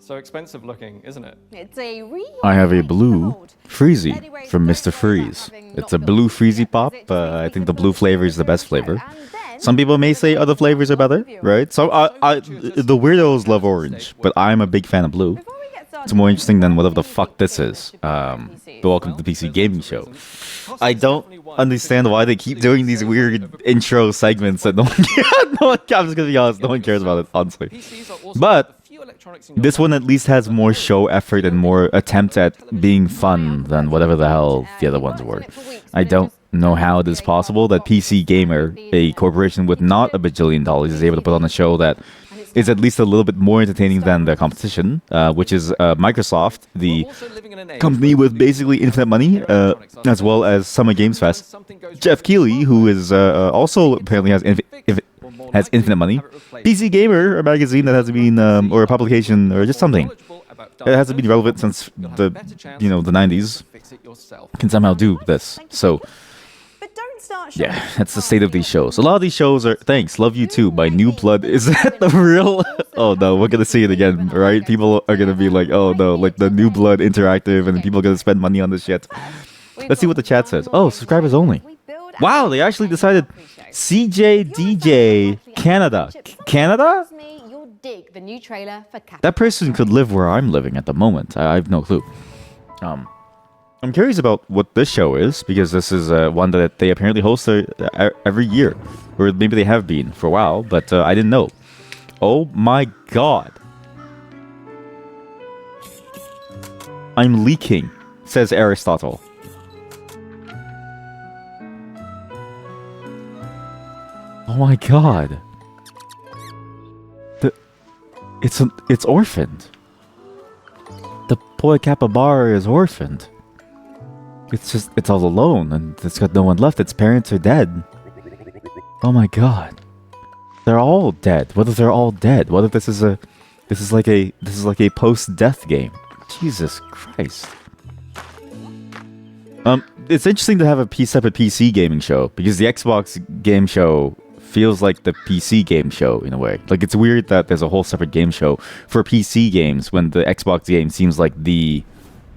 So expensive looking, isn't it? It's a real I have a blue gold. Freezie Anyway, from don't Mr. worry about Freeze. having It's not a blue built Freezie yet, pop. because it just I means think we the can blue build flavor is the further best show, flavor. and then Some people may say other flavors are better, right? So the weirdos love orange, but I'm a big fan of blue. before we get started, It's more interesting than whatever the what fuck do you this think is. should be on PCs? Welcome to the PC Gaming Show. I don't understand why they keep doing these weird intro segments that no one I'm just gonna be honest, no one cares about it, honestly. But this one at least has more show effort and more attempt at being fun than whatever the hell the other ones were. I don't know how it is possible that PC Gamer, a corporation with not a bajillion dollars, is able to put on a show that is at least a little bit more entertaining than the competition, which is Microsoft, the company with basically infinite money, as well as Summer Games Fest. Jeff Keighley, who is also apparently has infinite money. PC Gamer, a magazine that hasn't been, or a publication, or just something. It hasn't been relevant since the 90s. Can somehow do this. So, But don't start showing yeah, that's the state of these shows. A lot of these shows are, thanks, Love You Too by New Blood. Is that the real? Oh no, we're gonna see it again, right? People are gonna be like, oh no, like the New Blood interactive, and people are gonna spend money on this shit. Let's see what the chat says. Oh, subscribers only. Wow, they actually decided CJDJ Canada. Canada? The new trailer for That person could live where I'm living at the moment. I have no clue. I'm curious about what this show is, because this is one that they apparently host every year. Or maybe they have been for a while, but I didn't know. Oh my god. I'm leaking, says Aristotle. Oh my god. It's orphaned. The boy capybara is orphaned. It's all alone, and it's got no one left. Its parents are dead. Oh my god. They're all dead. What if they're all dead? What if this is like a post-death game? Jesus Christ. It's interesting to have a separate PC gaming show, because the Xbox game show feels like the PC game show in a way. Like, it's weird that there's a whole separate game show for PC games when the Xbox game seems like the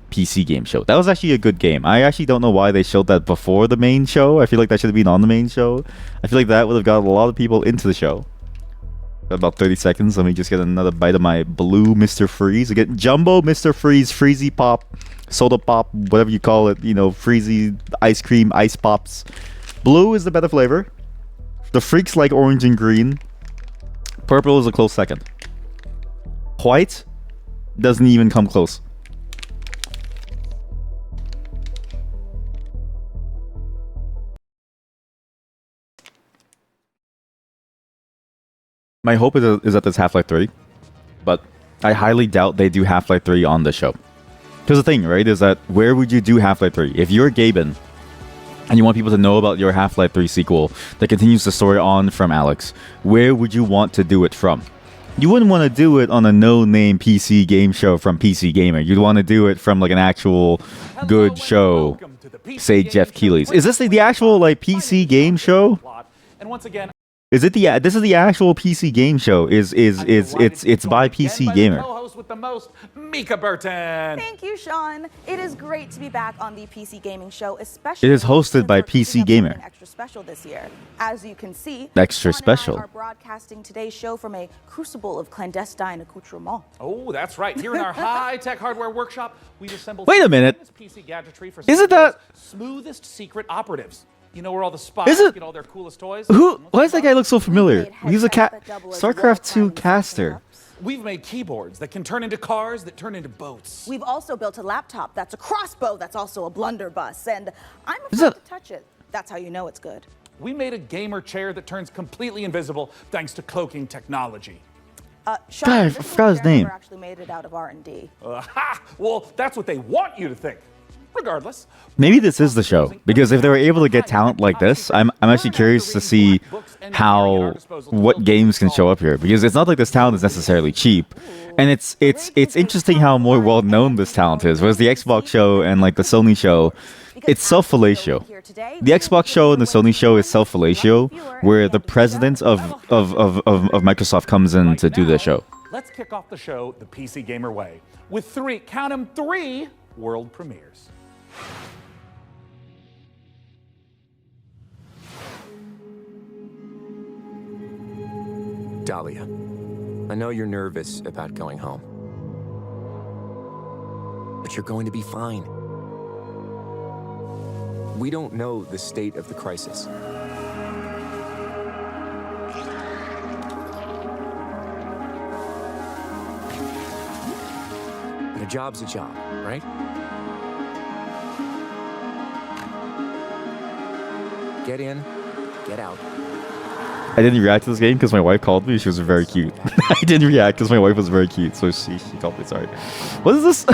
PC game show. That was actually a good game. I actually don't know why they showed that before the main show. I feel like that should have been on the main show. I feel like that would have got a lot of people into the show. About 30 seconds. Let me just get another bite of my blue Mr. Freeze. Again, Jumbo Mr. Freeze, Freezie Pop, Soda Pop, whatever you call it. You know, Freezie, ice cream, ice pops. Blue is the better flavor. The freaks like orange and green. Purple is a close second. White doesn't even come close. My hope is that there's Half-Life 3, but I highly doubt they do Half-Life 3 on the show. Because the thing, right, is that where would you do Half-Life 3? If you're Gaben, and you want people to know about your Half-Life 3 sequel that continues the story on from Alex, where would you want to do it from? You wouldn't want to do it on a no-name PC game show from PC Gamer. You'd want to do it from like an actual good show, say Jeff Keighley's. Is this the actual like PC game show? And once again, Is it the this is the actual PC game show? It's by PC Gamer. Co-host with the most, Mika Burton. Thank you, Sean. It is great to be back on the PC Gaming Show, especially. It is hosted since by we're kicking PC up Gamer. something extra special this year. As you can see, Extra Sean and I special. are broadcasting today's show from a crucible of clandestine accoutrement. Oh, that's right. Here in our high-tech hardware workshop, we've assembled Wait a minute. PC gadgetry for Isn't that- smoothest secret operatives. You know where all the spies Is it- get all their coolest toys? Who? Why does that guy look so familiar? Made He's a headsets cat. that double as StarCraft 2 wall-climbing caster. setups. We've made keyboards that can turn into cars that turn into boats. We've also built a laptop that's a crossbow that's also a blunderbuss, and I'm Is afraid that- to touch it. That's how you know it's good. We made a gamer chair that turns completely invisible thanks to cloaking technology. Sean, God, I this forgot little his chair name. never actually made it out of R&D. Ha! Well, that's what they want you to think. Regardless, Maybe this is the show, because if they were able to get talent like this, I'm actually curious to see what games can show up here, because it's not like this talent is necessarily cheap, and it's interesting how more well known this talent is. Whereas the Xbox show and like the Sony show, it's self-fellatio. The Xbox show and the Sony show is self-fellatio, where the president of Microsoft comes in to do the show. let's kick off the show the PC Gamer way with count 'em, three world premieres. Dahlia, I know you're nervous about going home, but you're going to be fine. We don't know the state of the crisis. But a job's a job, right? Get in, get out. I didn't react to this game because my wife called me. She was very cute. I didn't react because my wife was very cute, so she called me. Sorry. What is this?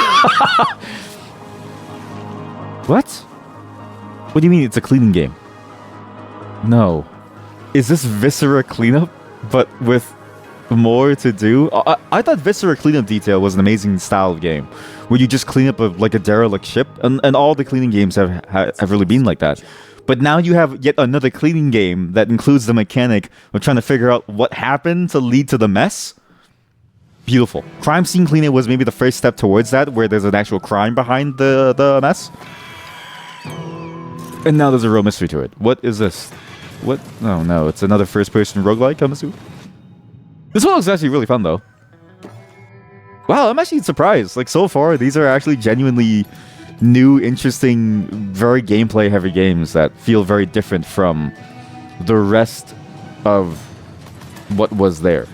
What? What do you mean it's a cleaning game? No. Is this Viscera cleanup, but with more to do? I thought Viscera cleanup detail was an amazing style of game, where you just clean up like a derelict ship, and all the cleaning games have really been like that. But now you have yet another cleaning game that includes the mechanic of trying to figure out what happened to lead to the mess. Beautiful. Crime scene cleaning was maybe the first step towards that, where there's an actual crime behind the mess. And now there's a real mystery to it. What is this? What? Oh no, it's another first-person roguelike, I'm assuming. This one looks actually really fun, though. Wow, I'm actually surprised. Like, so far, these are actually genuinely new, interesting, very gameplay-heavy games that feel very different from the rest of what was there.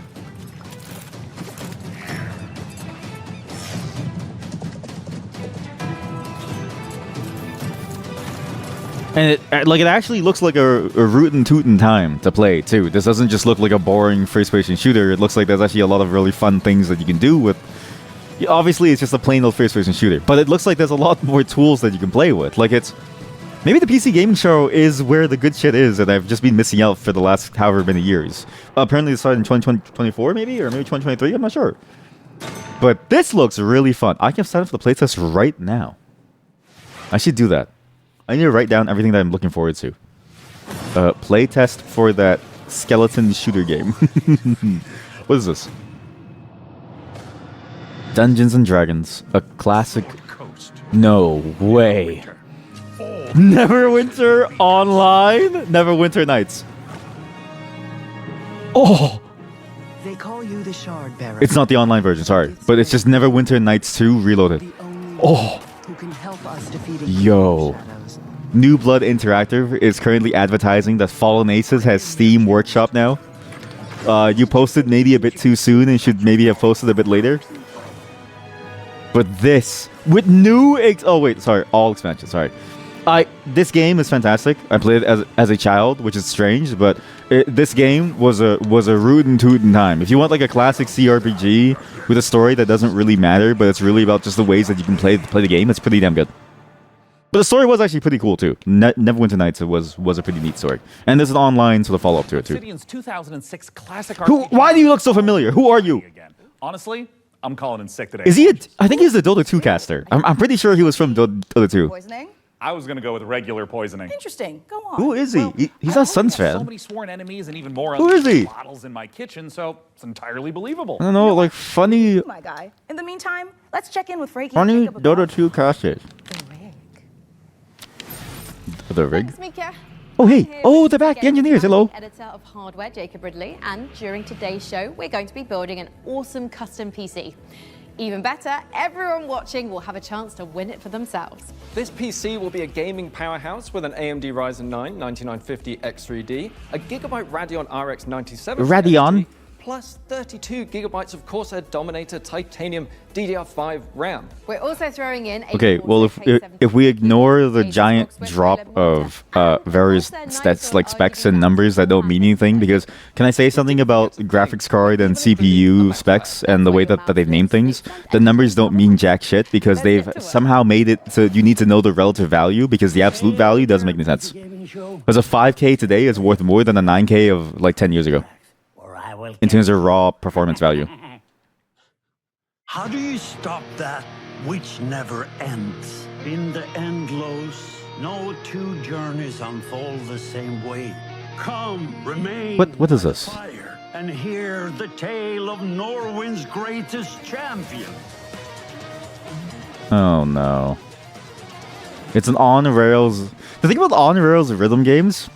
And it actually looks like a rootin' tootin' time to play, too. This doesn't just look like a boring first-person shooter. It looks like there's actually a lot of really fun things that you can do with. Obviously, it's just a plain old first-person shooter, but it looks like there's a lot more tools that you can play with. Like, it's... Maybe the PC Gaming Show is where the good shit is, and I've just been missing out for the last however many years. Apparently, it started in 2024, maybe? Or maybe 2023? I'm not sure. But this looks really fun. I can sign up for the playtest right now. I should do that. I need to write down everything that I'm looking forward to. Playtest for that skeleton shooter game. What is this? Dungeons and Dragons, a classic. No way. Neverwinter Online? Neverwinter Nights. Oh! They call you the Shard Bearer. It's not the online version, sorry. But it's just Neverwinter Nights 2 Reloaded. Oh! Who can help us defeat Yo. New Blood Interactive is currently advertising that Fallen Aces has Steam Workshop now. You posted maybe a bit too soon and should maybe have posted a bit later. But this, with new... oh wait, sorry, all expansions, sorry. This game is fantastic. I played it as a child, which is strange, but this game was a rootin' tootin' time. If you want like a classic CRPG with a story that doesn't really matter, but it's really about just the ways that you can play the game, it's pretty damn good. But the story was actually pretty cool too. Neverwinter Nights was a pretty neat story, and there's an online sort of follow up to it too. Obsidian's 2006 classic RPG. Why do you look so familiar? Who are you? Honestly, I'm calling in sick today. Is he? I think he's the Dota 2 caster. I'm pretty sure he was from Dota 2. Poisoning? I was gonna go with regular poisoning. Interesting. Go on. Who is he? Well, He's I not Suns I have so fan. many sworn enemies and even more Who is he? bottles in my kitchen, so it's entirely believable. I don't know, like funny my guy. In the meantime, let's check in with Frankie. funny Dota 2 casters. The rig? Thanks, Mika. Oh hey! Here Oh, with they're back. The Games engineers. Hello. Editor of Hardware, Jacob Ridley, and during today's show, we're going to be building an awesome custom PC. Even better, everyone watching will have a chance to win it for themselves. This PC will be a gaming powerhouse with an AMD Ryzen 9 9950 X3D, a Gigabyte Radeon RX 97 Radeon? plus 32 gigabytes of Corsair Dominator Titanium DDR5 RAM. We're also throwing in a Okay, well, if we ignore the giant drop of various stats like specs and numbers that don't mean anything, because can I say something about graphics card and CPU specs and the way that they've named things? The numbers don't mean jack shit because they've somehow made it so you need to know the relative value because the absolute value doesn't make any sense. Because a 5K today is worth more than a 9K of like 10 years ago in terms of raw performance value. How do you stop that which never ends? In the endless, no two journeys unfold the same way. Come, remain. What is this? Fire. and hear the tale of Norway's greatest champion. Oh no. It's an on-rails... The thing about on-rails rhythm games,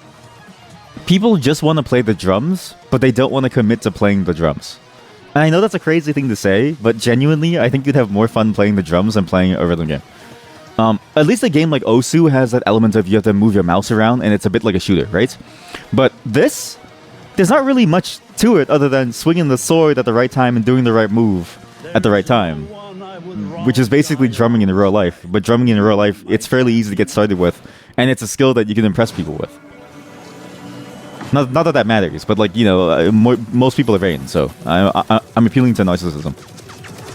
people just want to play the drums, but they don't want to commit to playing the drums. And I know that's a crazy thing to say, but genuinely, I think you'd have more fun playing the drums than playing a rhythm game. At least a game like Osu has that element of you have to move your mouse around, and it's a bit like a shooter, right? But this, there's not really much to it other than swinging the sword at the right time and doing the right move at the right time. Which is basically drumming in real life. But drumming in real life, it's fairly easy to get started with, and it's a skill that you can impress people with. Not that that matters, but like, you know, most people are vain, so I'm appealing to narcissism.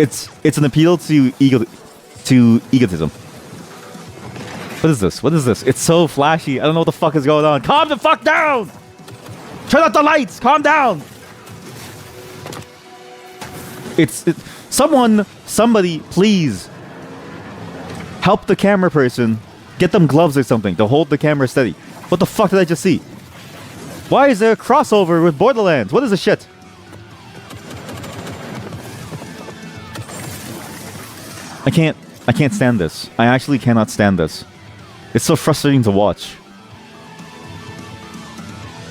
It's an appeal to egotism. What is this? What is this? It's so flashy. I don't know what the fuck is going on. Calm the fuck down! Turn out the lights! Calm down! Somebody, please help the camera person. Get them gloves or something to hold the camera steady. What the fuck did I just see? Why is there a crossover with Borderlands? What is this shit? I can't stand this. I actually cannot stand this. It's so frustrating to watch.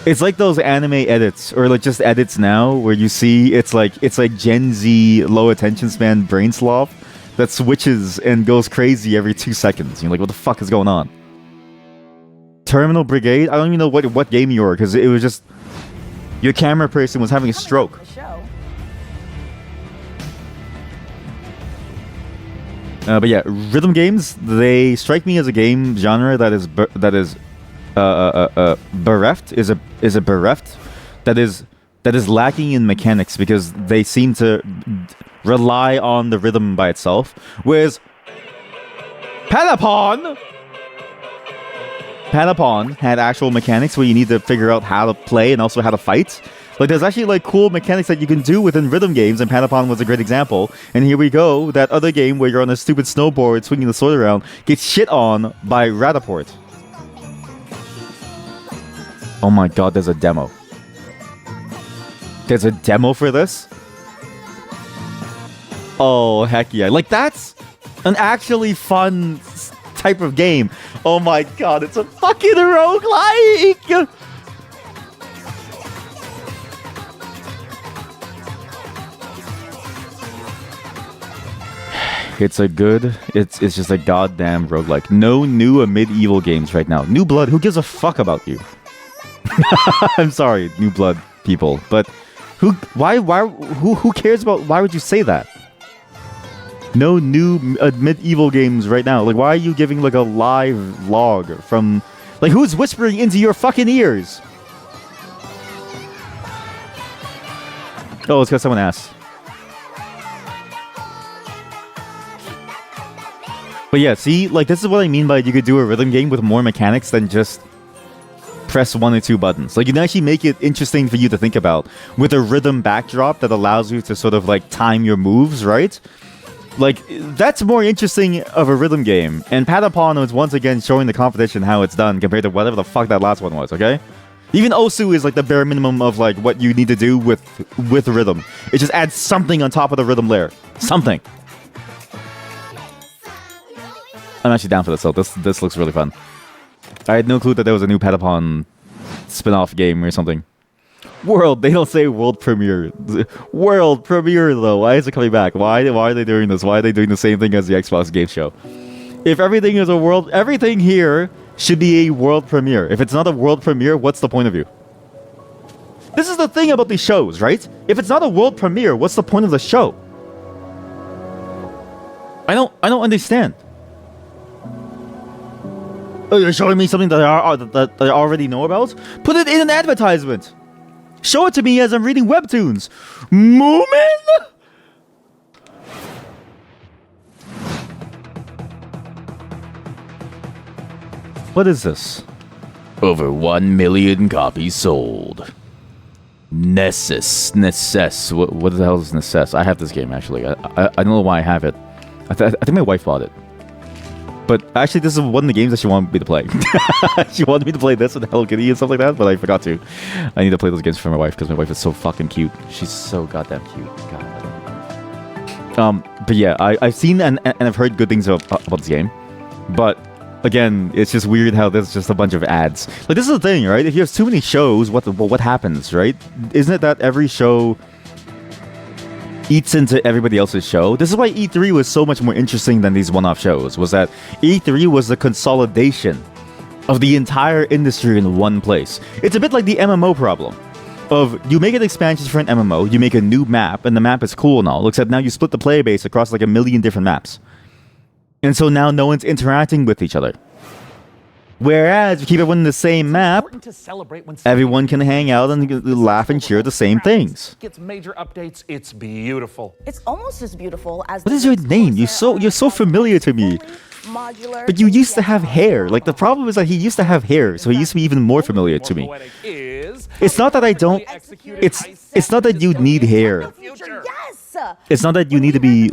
It's like those anime edits, or like just edits now, where you see it's like Gen Z low attention span brain sloth that switches and goes crazy every 2 seconds. You're like, what the fuck is going on? Terminal Brigade? I don't even know what game you were, because it was just your camera person was having a stroke. But yeah, rhythm games, they strike me as a game genre that is bereft, that is lacking in mechanics, because they seem to rely on the rhythm by itself. Whereas Patapon had actual mechanics where you need to figure out how to play and also how to fight. Like, there's actually like cool mechanics that you can do within rhythm games, and Patapon was a great example. And here we go, that other game where you're on a stupid snowboard swinging the sword around gets shit on by Radaport. Oh my god, there's a demo. There's a demo for this? Oh, heck yeah. Like, that's an actually fun type of game. Oh my god, it's a fucking roguelike! It's just a goddamn roguelike. No new medieval games right now. New Blood, who gives a fuck about you? I'm sorry, New Blood people, but who cares about, why would you say that? No new medieval games right now. Like, why are you giving like a live log from, like, who's whispering into your fucking ears? Oh, it's because someone asked. But yeah, see, like, this is what I mean by you could do a rhythm game with more mechanics than just press 1 or 2 buttons. Like, you can actually make it interesting for you to think about with a rhythm backdrop that allows you to sort of like time your moves, right? Like, that's more interesting of a rhythm game. And Patapon was once again showing the competition how it's done compared to whatever the fuck that last one was, okay? Even Osu is like the bare minimum of like what you need to do with rhythm. It just adds something on top of the rhythm layer. Something. I'm actually down for this, so this looks really fun. I had no clue that there was a new Patapon spin-off game or something. World, they don't say world premiere. World premiere, though. Why is it coming back? Why are they doing this? Why are they doing the same thing as the Xbox Game Show? If everything is a world... Everything here should be a world premiere. If it's not a world premiere, what's the point of you? This is the thing about these shows, right? If it's not a world premiere, what's the point of the show? I don't understand. Oh, you're showing me something that I already know about? Put it in an advertisement. Show it to me as I'm reading webtoons. Moomin? What is this? Over 1 million copies sold. Nessus. What the hell is Nessus? I have this game, actually. I don't know why I have it. I think my wife bought it. But actually, this is one of the games that she wanted me to play. She wanted me to play this and Hello Kitty and stuff like that, but I forgot to. I need to play those games for my wife because my wife is so fucking cute. She's so goddamn cute. God. But yeah, I've seen and I've heard good things about this game. But again, it's just weird how there's just a bunch of ads. Like, this is the thing, right? If you have too many shows, what happens, right? Isn't it that every show eats into everybody else's show? This is why E3 was so much more interesting than these one-off shows, was that E3 was the consolidation of the entire industry in one place. It's a bit like the MMO problem. Of, you make an expansion for an MMO, you make a new map, and the map is cool and all, except now you split the player base across like 1 million different maps. And so now no one's interacting with each other. Whereas, if you keep everyone in the same map, everyone can hang out and laugh and cheer the same things. Gets major updates. It's beautiful. It's almost as beautiful as. What is your name? You're so familiar to me. But you used to have hair. Like, the problem is that he used to have hair, so he used to be even more familiar to me. It's not that I don't. It's not that you need hair. It's not that you need to be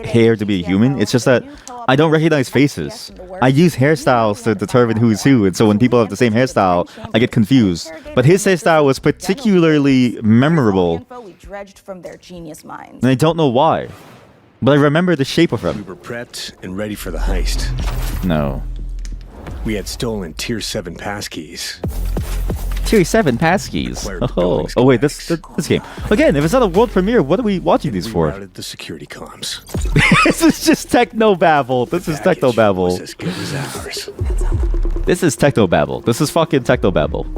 hair to be a human. It's just that I don't recognize faces. I use hairstyles to determine who's who, and so when people have the same hairstyle, I get confused. But his hairstyle was particularly memorable, and I don't know why. But I remember the shape of him. We were prepped and ready for the heist. No. We had stolen Tier 7 passkeys. Tier 7 passkeys. Oh wait, this game. Again, if it's not a world premiere, what are we watching these for? Routed the security comms. This is just techno-babble. This is techno-babble. As good as ours. This is techno-babble. This is fucking techno-babble.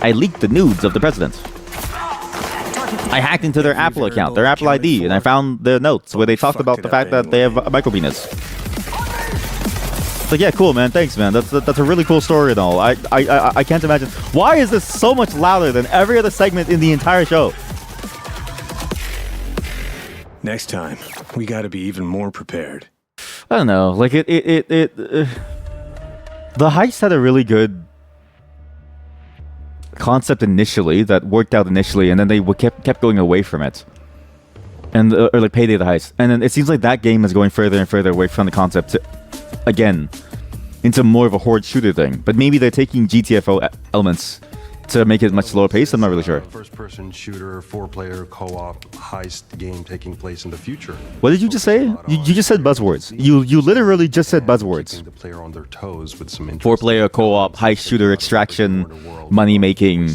I leaked the nudes of the president. I hacked into their Apple account, their Apple ID, and I found the notes where they talked about the fact that they have a micro penis. Like, yeah, cool, man. Thanks, man. That's a really cool story and all. I can't imagine. Why is this so much louder than every other segment in the entire show? Next time, we got to be even more prepared. I don't know. Like, the heist had a really good concept initially that worked out initially, and then they kept going away from it. And or like Payday the Heist, and then it seems like that game is going further and further away from the concept again into more of a horde shooter thing. But maybe they're taking GTFO elements to make it much slower pace. I'm not really sure. First-person shooter, 4-player co-op heist game taking place in the future. What did you just say? You just said buzzwords. You literally just said buzzwords. Keeping the player on their toes with some 4-player co-op heist shooter extraction, money making,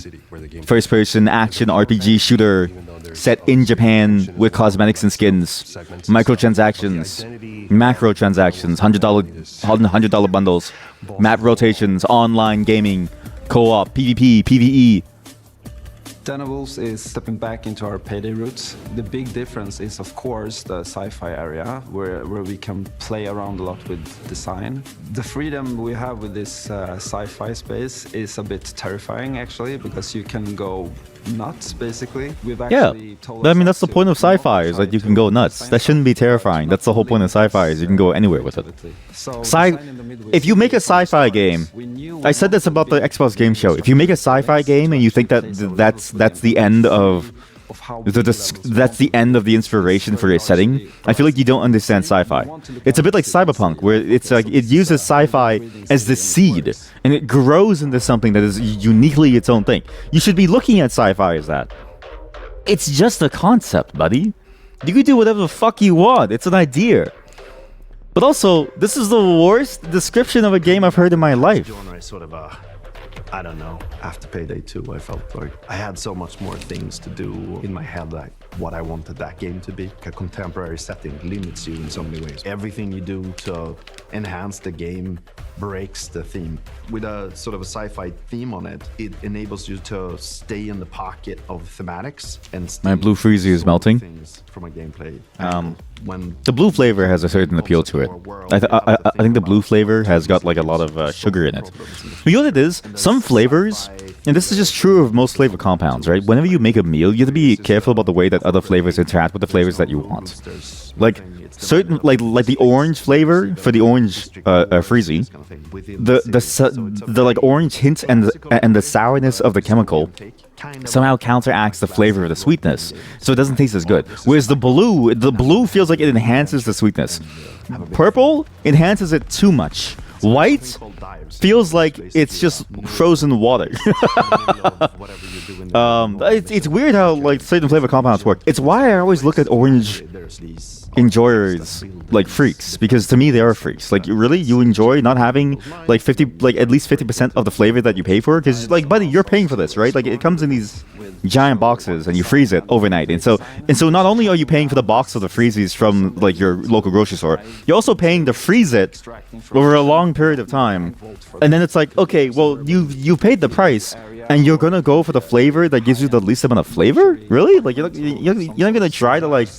first-person action RPG shooter set in Japan with cosmetics and skins, microtransactions, macro transactions, $100 bundles, map rotations, online gaming, co-op, PvP, PvE. Danables is stepping back into our Payday roots. The big difference is, of course, the sci-fi area where we can play around a lot with design. The freedom we have with this sci-fi space is a bit terrifying, actually, because you can go nuts, basically. We've actually told I mean, that's the point of sci-fi, is that you can go nuts. That shouldn't be terrifying. That's the whole point of sci-fi, is you can go anywhere with it. If you make a sci-fi game, I said this about the Xbox Game Show. If you make a sci-fi game and you think that that's the end of that's the end of the inspiration for a setting, I feel like you don't understand sci-fi. It's a bit like Cyberpunk, where it's like it uses sci-fi as the seed, and it grows into something that is uniquely its own thing. You should be looking at sci-fi as that. It's just a concept, buddy. You can do whatever the fuck you want. It's an idea. But also, this is the worst description of a game I've heard in my life. I don't know. After Payday 2, I felt like I had so much more things to do in my head, like what I wanted that game to be. A contemporary setting limits you in so many ways. Everything you do to enhance the game breaks the theme. With a sort of a sci-fi theme on it, it enables you to stay in the pocket of thematics and my blue Freezie is melting. From a gameplay. When the blue flavor has a certain appeal to it. I think the blue flavor has got like a lot of sugar in it. You know what it is? Some flavors, and this is just true of most flavor compounds, right? Whenever you make a meal, you have to be careful about the way that other flavors interact with the flavors that you want. Like certain, like the orange flavor for the orange Freezie, the like orange hint and the sourness of the chemical somehow counteracts the flavor of the sweetness, so it doesn't taste as good. Whereas the blue feels like it enhances the sweetness. Purple enhances it too much. White feels like it's just frozen water. It's weird how like certain flavor compounds work. It's why I always look at orange enjoyers like freaks, because to me they are freaks. Like you enjoy not having like at least 50% of the flavor that you pay for, because like buddy, you're paying for this, right? Like it comes in these giant boxes and you freeze it overnight, and so not only are you paying for the box of the Freezies from like your local grocery store, you're also paying to freeze it over a long period of time, and then it's like, okay, well you paid the price and you're gonna go for the flavor that gives you the least amount of flavor? Really? Like you're not gonna try to like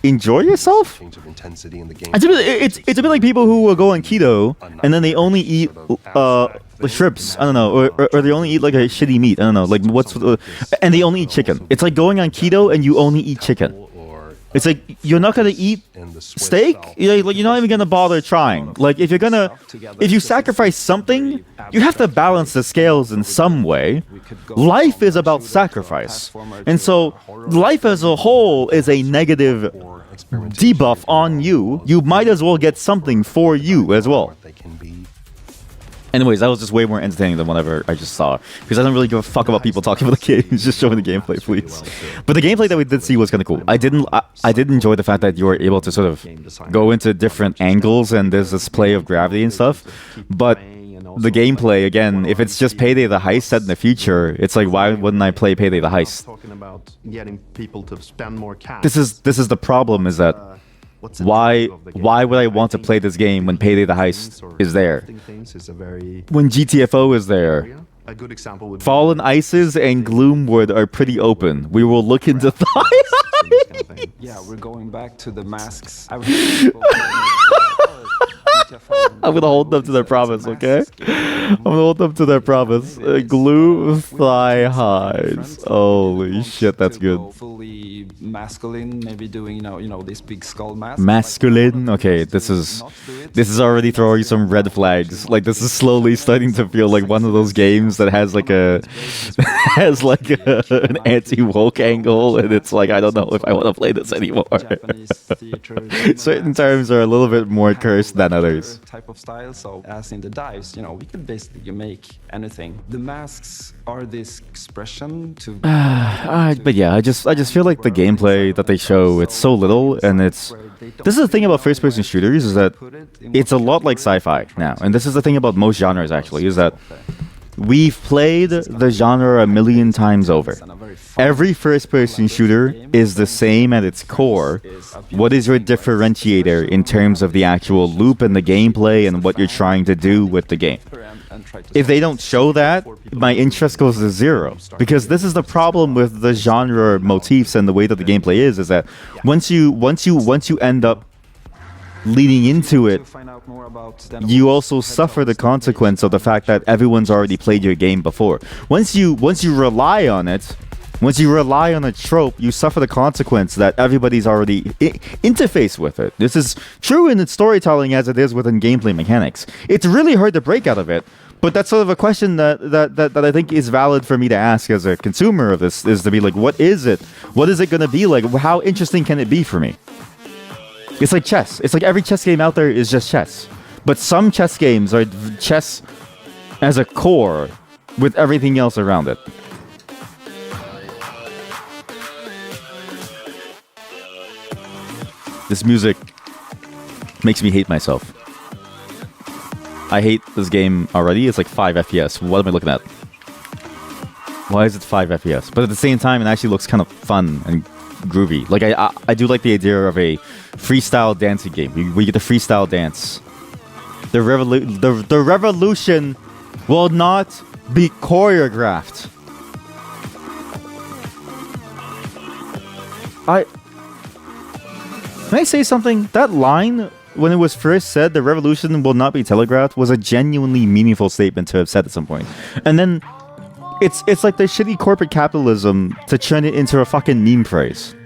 enjoy yourself? It's a bit like people who will go on keto and then they only eat shrimps, I don't know, or they only eat like a shitty meat, I don't know, like and they only eat chicken. It's like going on keto and you only eat chicken. It's like you're not gonna eat steak. You're not even gonna bother trying. Like if you sacrifice something, you have to balance the scales in some way. Life is about sacrifice, and so life as a whole is a negative debuff on you. You might as well get something for you as well. Anyways, that was just way more entertaining than whatever I just saw, because I don't really give a fuck about people talking about the games. Just show me the gameplay, please. But the gameplay that we did see was kind of cool. I did enjoy the fact that you were able to sort of go into different angles and there's this play of gravity and stuff. But the gameplay, again, if it's just Payday the Heist set in the future, it's like, why wouldn't I play Payday the Heist? This is the problem, is that why would I want to play this game when Payday the Heist is there? When GTFO is there? Fallen Ices and Gloomwood are pretty open. We will look into Yeah, we're going back to the masks. I'm gonna hold them to their promise, okay? I'm gonna hold them to their promise. Glue thigh highs. Holy shit, that's good. Fully masculine, maybe doing this big skull mask. Masculine. Okay, this is already throwing some red flags. Like this is slowly starting to feel like one of those games that has like an anti-woke angle, and it's like, I don't know if I want to play this anymore. Certain terms are a little bit more cursed than others. Type of style. So as in the dives, we could basically make anything. The masks are this expression to. But yeah, I just feel like the gameplay that they show, it's so little, and this is the thing about first-person shooters, is that it's a lot like sci-fi now, and this is the thing about most genres actually, is that we've played the genre a million times over. Every first-person shooter is the same at its core. What is your differentiator in terms of the actual loop and the gameplay and what you're trying to do with the game? If they don't show that, my interest goes to zero. Because this is the problem with the genre motifs and the way that the gameplay is that once you end up leading into it, you also suffer the consequence of the fact that everyone's already played your game before. Once you rely on it, once you rely on a trope, you suffer the consequence that everybody's already interfaced with it. This is true in its storytelling as it is within gameplay mechanics. It's really hard to break out of it, but that's sort of a question that I think is valid for me to ask as a consumer of this, is to be like, what is it? What is it going to be like? How interesting can it be for me? It's like chess. It's like every chess game out there is just chess. But some chess games are chess as a core with everything else around it. This music makes me hate myself. I hate this game already. It's like 5 FPS. What am I looking at? Why is it 5 FPS? But at the same time, it actually looks kind of fun and groovy. Like I do like the idea of a freestyle dancing game. We get to freestyle dance. The revolution will not be choreographed. Can I say something? That line, when it was first said, the revolution will not be telegraphed, was a genuinely meaningful statement to have said at some point. And then it's like the shitty corporate capitalism to turn it into a fucking meme phrase.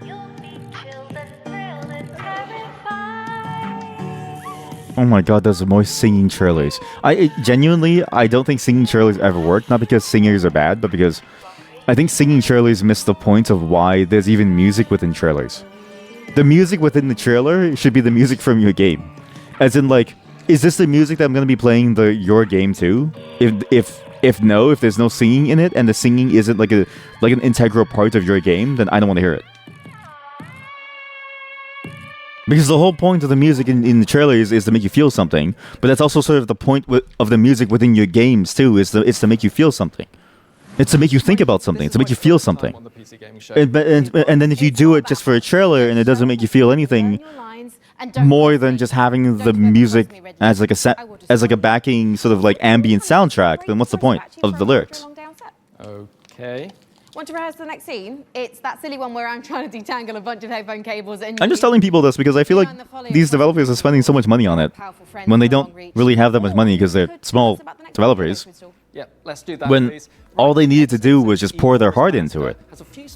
Oh my god, those are most singing trailers. I don't think singing trailers ever work. Not because singers are bad, but because I think singing trailers miss the point of why there's even music within trailers. The music within the trailer should be the music from your game. As in, like, is this the music that I'm going to be playing your game to? If no, if there's no singing in it and the singing isn't like an integral part of your game, then I don't want to hear it. Because the whole point of the music in the trailers is to make you feel something, but that's also sort of the point of the music within your games too. It's to make you feel something. It's to make you think about something. It's to make you feel something. And then if you do it just for a trailer and it doesn't make you feel anything more than just having the music as like a backing sort of like ambient soundtrack, then what's the point of the lyrics? Okay. Want to rehearse the next scene? It's that silly one where I'm trying to detangle a bunch of headphone cables and... I'm just telling people this because I feel like these developers are spending so much money on it when they don't really have that much money because they're small developers. Yeah, let's do that, When please. all they needed to do was just pour their heart into it.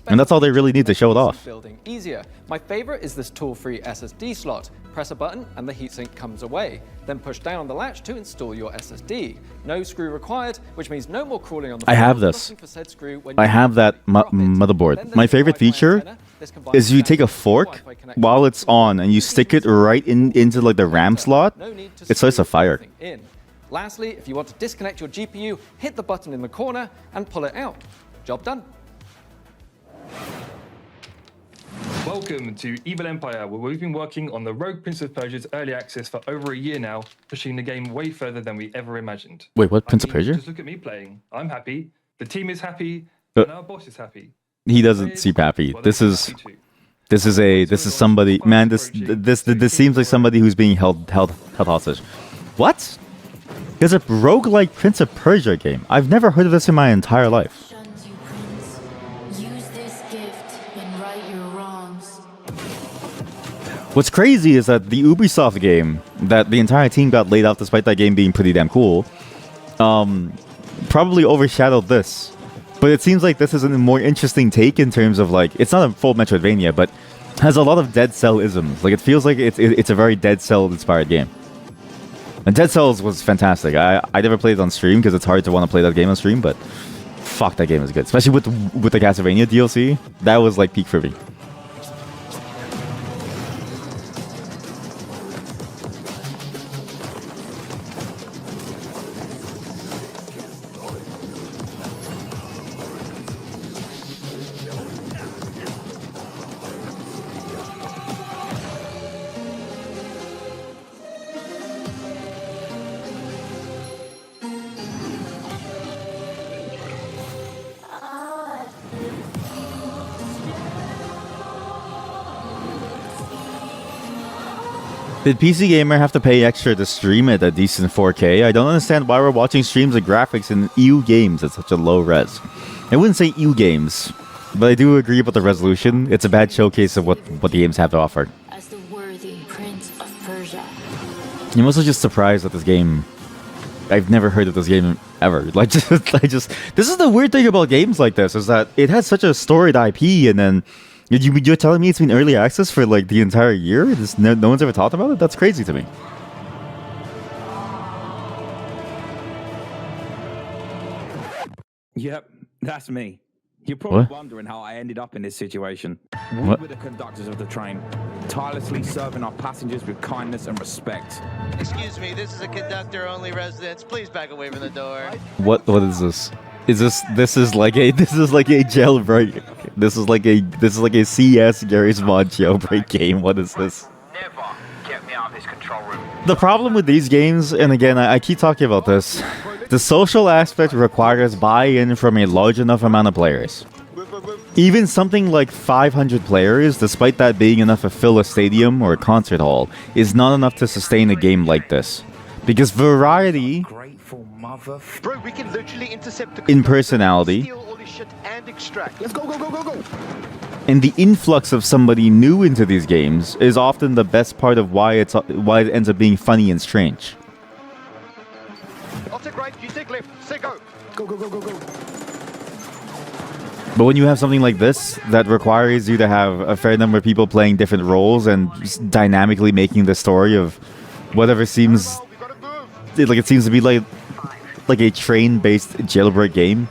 And that's all they really need to show it off. Building easier. My favorite is this tool-free SSD slot. Press a button and the heatsink comes away. Then push down on the latch to install your SSD. No screw required, which means no more crawling on the I floor have this. looking for said screw when I you have that motherboard. My favorite feature is you take a fork while it's on and you stick it right into like the RAM slot. It starts a fire. in. Lastly, if you want to disconnect your GPU, hit the button in the corner and pull it out. Job done. Welcome to Evil Empire, where we've been working on the Rogue Prince of Persia's early access for over a year now, pushing the game way further than we ever imagined. Wait, what? Prince of Persia? Just look at me playing. I'm happy. The team is happy. And our boss is happy. He doesn't seem happy. This is somebody. Man, this seems like somebody who's being held hostage. What? There's a roguelike Prince of Persia game. I've never heard of this in my entire life. What's crazy is that the Ubisoft game, that the entire team got laid off despite that game being pretty damn cool, probably overshadowed this. But it seems like this is a more interesting take in terms of like, it's not a full Metroidvania, but has a lot of Dead Cell-isms. Like, it feels like it's a very Dead Cell-inspired game. And Dead Cells was fantastic. I never played it on stream because it's hard to want to play that game on stream, but fuck, that game is good. Especially with the Castlevania DLC. That was like peak for me. Did PC Gamer have to pay extra to stream at a decent 4K? I don't understand why we're watching streams of graphics in EU games at such a low res. I wouldn't say EU games, but I do agree about the resolution. It's a bad showcase of what the games have to offer. As the worthy Prince of Persia. I'm also just surprised at this game. I've never heard of this game ever. Like, this is the weird thing about games like this, is that it has such a storied IP, and then you're telling me it's been early access for like the entire year? No one's ever talked about it? That's crazy to me. Yep, that's me. You're probably What? wondering how I ended up in this situation. We What? were the conductors of the train, tirelessly serving our passengers with kindness and respect. Excuse me, this is a conductor-only residence. Please back away from the door. What is this? This is like a jailbreak. This is like a CS Garry's Mod jailbreak game. What is this? Get me out of this control room. The problem with these games, and again, I keep talking about this, the social aspect requires buy-in from a large enough amount of players. Even something like 500 players, despite that being enough to fill a stadium or a concert hall, is not enough to sustain a game like this. Because variety Bro, we can literally intercept the in personality, steal all this shit and extract. Let's go, go, go, go, go. and the influx of somebody new into these games is often the best part of why it ends up being funny and strange. I'll take right, you take left. Say go. Go, go, go, go, go. But when you have something like this that requires you to have a fair number of people playing different roles and just dynamically making the story of whatever seems like it seems to be like a train-based jailbreak game,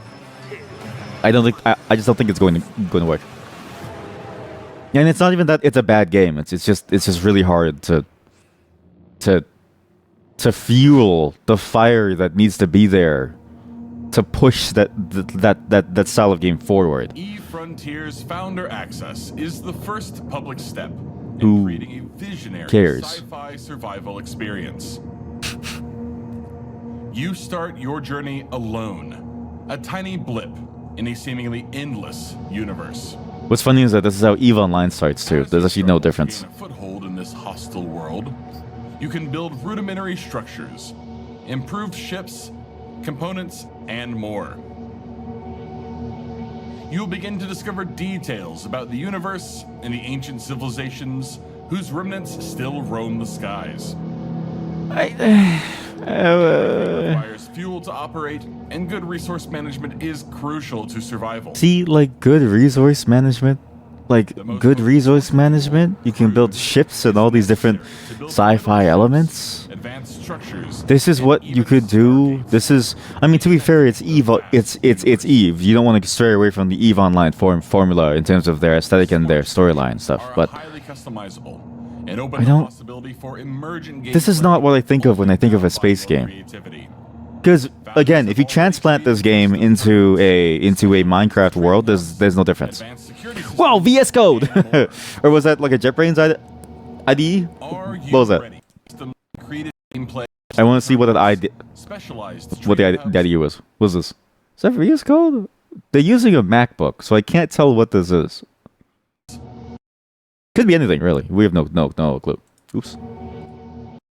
I just don't think it's going to work. And it's not even that it's a bad game. It's just really hard to fuel the fire that needs to be there to push that style of game forward. eFrontier's Founder Access is the first public step in Who creating a visionary cares? sci-fi survival experience. You start your journey alone, a tiny blip in a seemingly endless universe. What's funny is that this is how EVE Online starts too. There's actually no difference. Gain a foothold in this hostile world. You can build rudimentary structures, improved ships, components, and more. You'll begin to discover details about the universe and the ancient civilizations whose remnants still roam the skies. Requires fuel to operate, and good resource management is crucial to survival. See, like good resource management, you can build ships and all these different sci-fi elements. Advanced structures. This is what you could do. This is, I mean, to be fair, it's EVE. It's EVE. You don't want to stray away from the EVE Online formula in terms of their aesthetic and their storyline stuff. But Highly customizable and open I the don't. possibility for emergent This is not what I think of when I think of a space game. Because again, if you transplant this game into a Minecraft world, there's no difference. Wow, VS Code, or was that like a JetBrains IDE? What was that? I want to see what that IDE, what the IDE was. What's this? Is that VS Code? They're using a MacBook, so I can't tell what this is. Could be anything, really. We have no clue. Oops.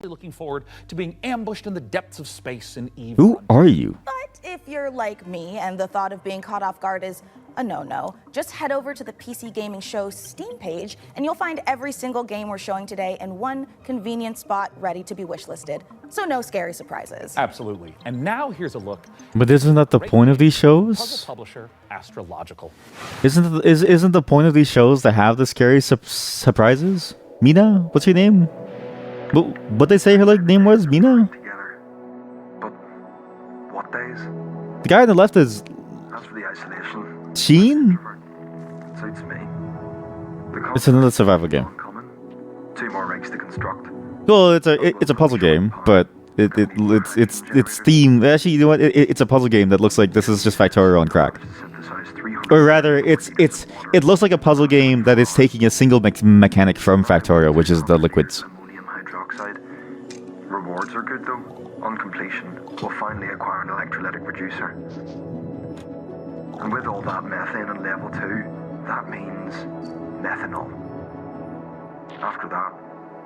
Looking forward to being ambushed in the depths of space in EVE. Who are you? But if you're like me and the thought of being caught off guard is a no-no, just head over to the PC Gaming Show's Steam page and you'll find every single game we're showing today in one convenient spot ready to be wishlisted. So no scary surprises. Absolutely. And now here's a look. But isn't that the point of these Puzzle shows? publisher Astrological. Isn't the point of these shows to have the scary surprises? Mina, what's your name? What they say her like name was? Mina? What days? The guy on the left is As for the isolation, Sheen? suits me. It's another survival game. 2 more rigs to construct. Well, it's a puzzle game, but it's themed. Actually, you know what? It's a puzzle game that looks like this is just Factorio on crack. Or rather, it looks like a puzzle game that is taking a single mechanic from Factorio, which is the liquids. Hydroxide. Rewards are good though. On completion, we'll finally acquire an electrolytic producer. And with all that methane on level 2, that means methanol. After that,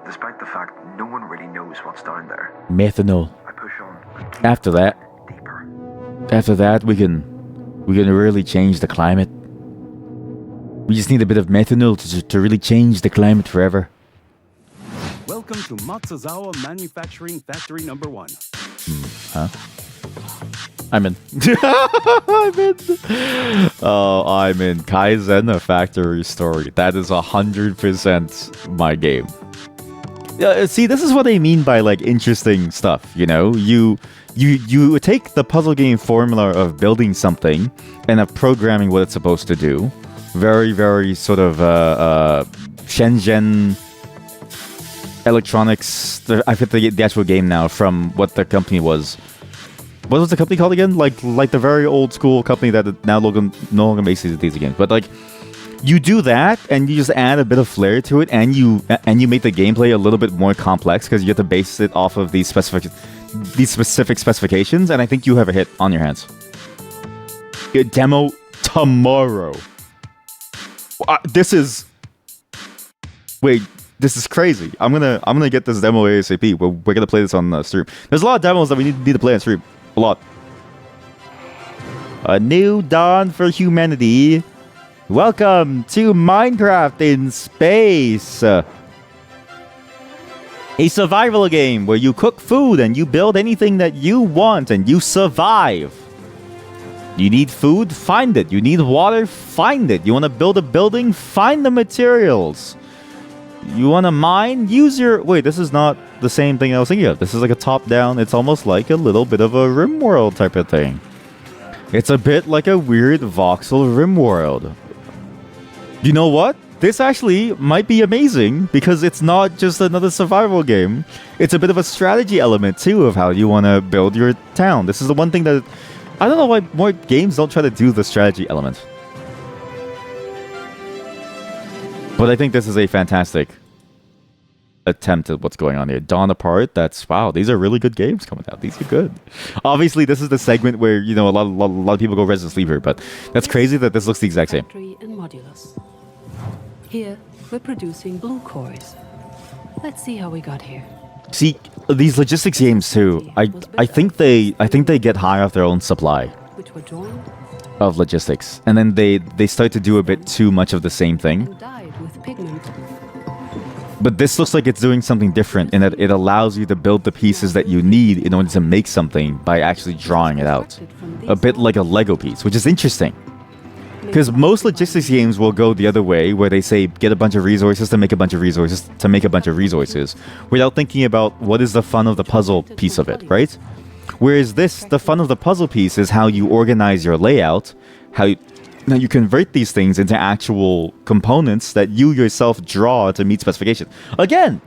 despite the fact no one really knows what's down there, Methanol. I push on. After that, we can really change the climate. We just need a bit of methanol to really change the climate forever. Welcome to Matsuzawa Manufacturing Factory Number 1. Huh? I'm in. I'm in. Oh, I'm in Kaizen, a factory story. That is 100% my game. See, this is what I mean by like interesting stuff. You know, you take the puzzle game formula of building something and of programming what it's supposed to do. Very, very sort of Shenzhen Electronics. I forget the actual game now from what the company was. What was the company called again? Like the very old school company that now no longer makes these games. But like, you do that and you just add a bit of flair to it, and you make the gameplay a little bit more complex because you have to base it off of these specific specifications. And I think you have a hit on your hands. Demo tomorrow. This is crazy. I'm gonna get this demo ASAP. We're gonna play this on stream. There's a lot of demos that we need to play on stream. A lot. A new dawn for humanity. Welcome to Minecraft in space. A survival game where you cook food and you build anything that you want and you survive. You need food? Find it. You need water? Find it. You want to build a building? Find the materials. You want to mine? Use your... Wait, this is not the same thing I was thinking of. This is like a top-down. It's almost like a little bit of a RimWorld type of thing. It's a bit like a weird voxel rim world. You know what? This actually might be amazing because it's not just another survival game. It's a bit of a strategy element too of how you want to build your town. This is the one thing that I don't know why more games don't try to do the strategy element. But I think this is a fantastic attempt at what's going on here. Dawn Apart, that's wow, these are really good games coming out. These are good. Obviously, this is the segment where, you know, a lot of people go Resident Sleeper, but that's crazy that this looks the exact same. Factory in Modulus. Here, we're producing blue cores. Let's see how we got here. See, these logistics games too, I think they get high off their own supply Which were joined of logistics. And then they start to do a bit too much of the same thing. and dyed with pigment. But this looks like it's doing something different in that it allows you to build the pieces that you need in order to make something by actually drawing it out. A bit like a Lego piece, which is interesting. Because most logistics games will go the other way, where they say, get a bunch of resources to make a bunch of resources to make a bunch of resources, without thinking about what is the fun of the puzzle piece of it, right? Whereas this, the fun of the puzzle piece is how you organize your layout, how you convert these things into actual components that you yourself draw to meet specification. Again,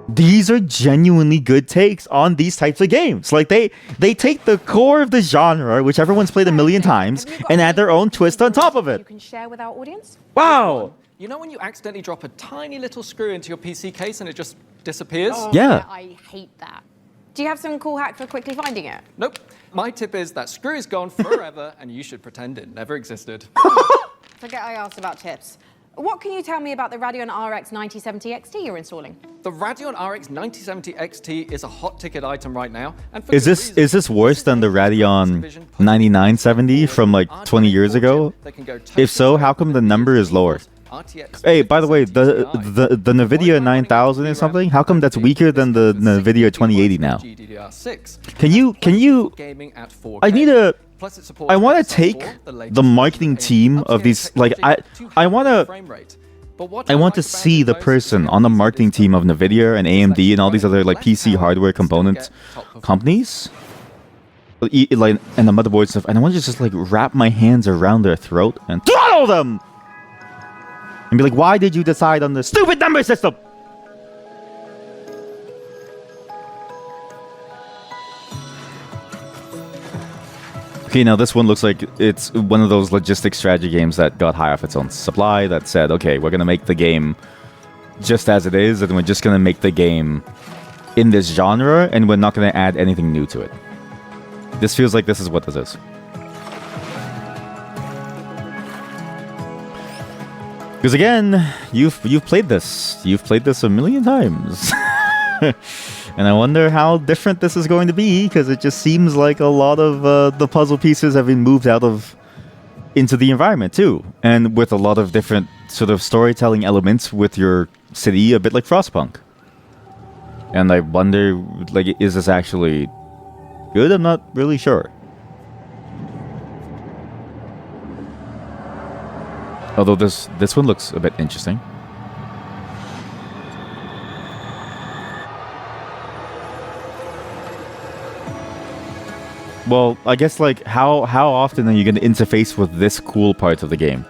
these are genuinely good takes on these types of games. Like they take the core of the genre, which everyone's played a million times, and add their own twist on top of You it. can share with our audience. Wow! You know when you accidentally drop a tiny little screw into your PC case and it just disappears? Oh, Yeah. I hate that. Do you have some cool hack for quickly finding it? Nope. My tip is that screw is gone forever and you should pretend it never existed. Forget I asked about tips. What can you tell me about the Radeon RX 9070 XT you're installing? The Radeon RX 9070 XT is a hot ticket item right now. And for Is good this reason. worse than the Radeon 9970 from like 20 years ago? If so, how come the number is lower? Hey, by the way, the Nvidia 9000 or something, how come that's weaker than the Nvidia 2080 now? Can you I need a I want to take the marketing team of these, like I want to see the person on the marketing team of Nvidia and AMD and all these other like PC hardware component companies, like, and the motherboard stuff, and I want to just like wrap my hands around their throat and throttle them and be like, why did you decide on the stupid number system? Okay, now this one looks like it's one of those logistic strategy games that got high off its own supply, that said, okay, we're going to make the game just as it is, and we're just going to make the game in this genre, and we're not going to add anything new to it. This feels like this is what this is. Because again, you've played this. You've played this a million times. And I wonder how different this is going to be, because it just seems like a lot of the puzzle pieces have been moved out of into the environment too, and with a lot of different sort of storytelling elements with your city, a bit like Frostpunk. And I wonder, like, is this actually good? I'm not really sure. Although this one looks a bit interesting. Well, I guess, like, how often are you going to interface with this cool part of the game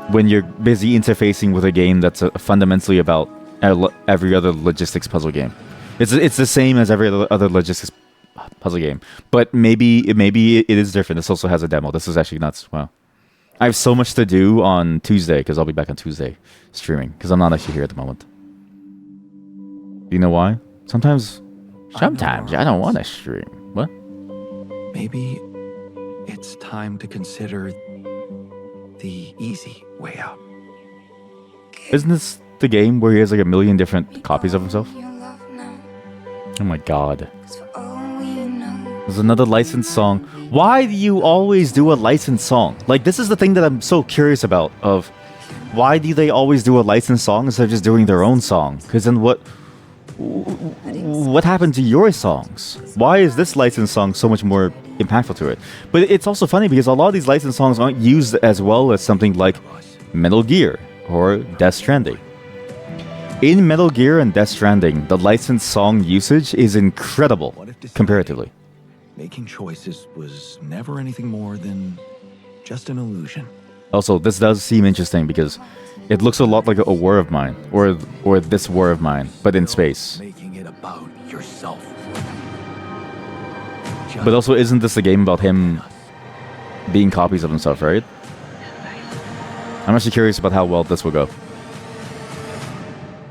when you're busy interfacing with a game that's fundamentally about every other logistics puzzle game? It's the same as every other logistics puzzle game, but maybe it is different. This also has a demo. This is actually nuts. Wow. I have so much to do on Tuesday, because I'll be back on Tuesday streaming, because I'm not actually here at the moment. You know why? Sometimes I don't want to stream. What? Maybe it's time to consider the easy way out. Isn't this the game where he has like a million different copies of himself? Oh my god. There's another licensed song. Why do you always do a licensed song? Like, this is the thing that I'm so curious about, of why do they always do a licensed song instead of just doing their own song? Because then what happened to your songs? Why is this licensed song so much more impactful to it? But it's also funny because a lot of these licensed songs aren't used as well as something like Metal Gear or Death Stranding. In Metal Gear and Death Stranding, the licensed song usage is incredible comparatively. Making choices was never anything more than just an illusion. Also, this does seem interesting because it looks a lot like a War of Mine, or this War of Mine, but in space. Making it about yourself. But also, isn't this a game about him being copies of himself, right? I'm actually curious about how well this will go.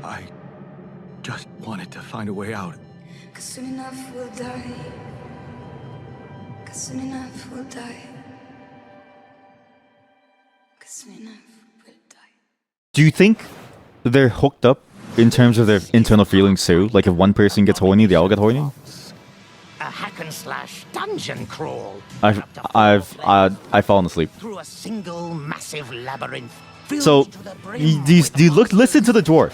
I just wanted to find a way out. 'Cause soon enough we'll die. 'Cause soon enough we'll die. 'Cause soon enough we'll die. Do you think they're hooked up in terms of their internal feelings too? Like if one person gets horny, they all get horny? A hack and slash dungeon crawl. I've fallen asleep. Through a single massive labyrinth. So, listen to the dwarf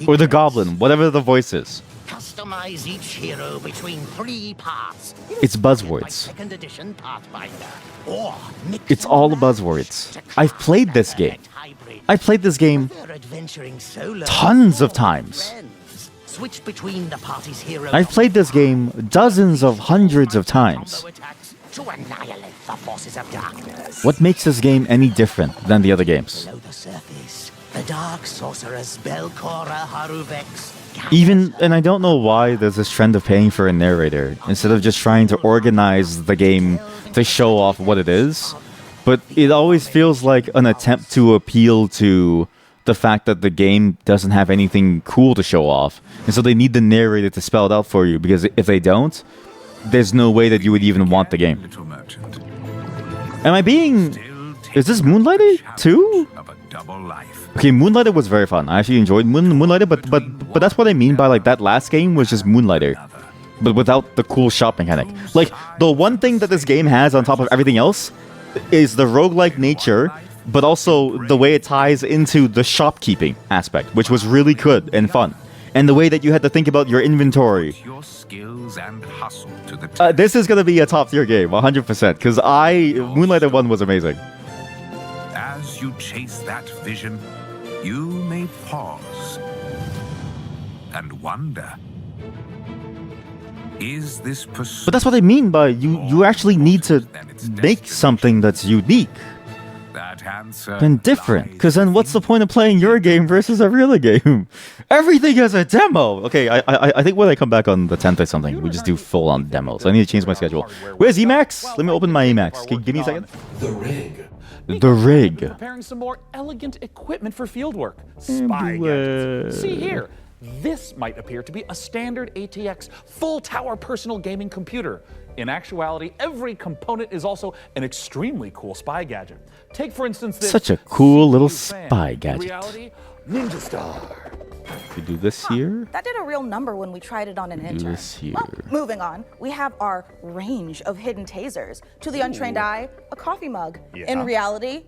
or the goblin, whatever the voice is. Customize each hero between 3 parts. It's buzzwords. Second edition Pathfinder. Or It's all buzzwords. I've played this game. I played this game tons of times. Switch between the party's heroes. I've played this game dozens of hundreds of times. To annihilate the forces of darkness. What makes this game any different than the other games? Below the surface, the dark sorcerers Belcora Haruvex. Even, and I don't know why there's this trend of paying for a narrator instead of just trying to organize the game to show off what it is. But it always feels like an attempt to appeal to the fact that the game doesn't have anything cool to show off. And so they need the narrator to spell it out for you, because if they don't, there's no way that you would even want the game. Am I being... Is this Moonlighter too? Okay, Moonlighter was very fun. I actually enjoyed Moonlighter, but that's what I mean by like that last game was just Moonlighter, but without the cool shop mechanic. Like the one thing that this game has on top of everything else is the roguelike nature, but also the way it ties into the shopkeeping aspect, which was really good and fun. And the way that you had to think about your inventory. Your skills and hustle to the This is gonna be a top tier game, 100%. Because Moonlighter 1 was amazing. As you chase that vision, you may pause and wonder: is this pursuit? But that's what I mean by you actually need to make something that's unique and different. Because then what's the point of playing your game versus every other game? Everything has a demo. Okay, I think when I come back on the 10th or something, we just do full-on demos. I need to change my schedule. Where's Emacs? Let me open my Emacs. Can you give me a second? The rig. The rig. Preparing some more elegant equipment for fieldwork. Spy gadgets. See here. This might appear to be a standard ATX full-tower personal gaming computer. In actuality, every component is also an extremely cool spy gadget. Take, for instance, this... Such a cool little spy gadget. In reality, Ninja Star. We do this here. That did a real number when we tried it on an Do intern. this here. Well, moving on, we have our range of hidden tasers. To the untrained eye, a coffee mug. Yeah. In reality,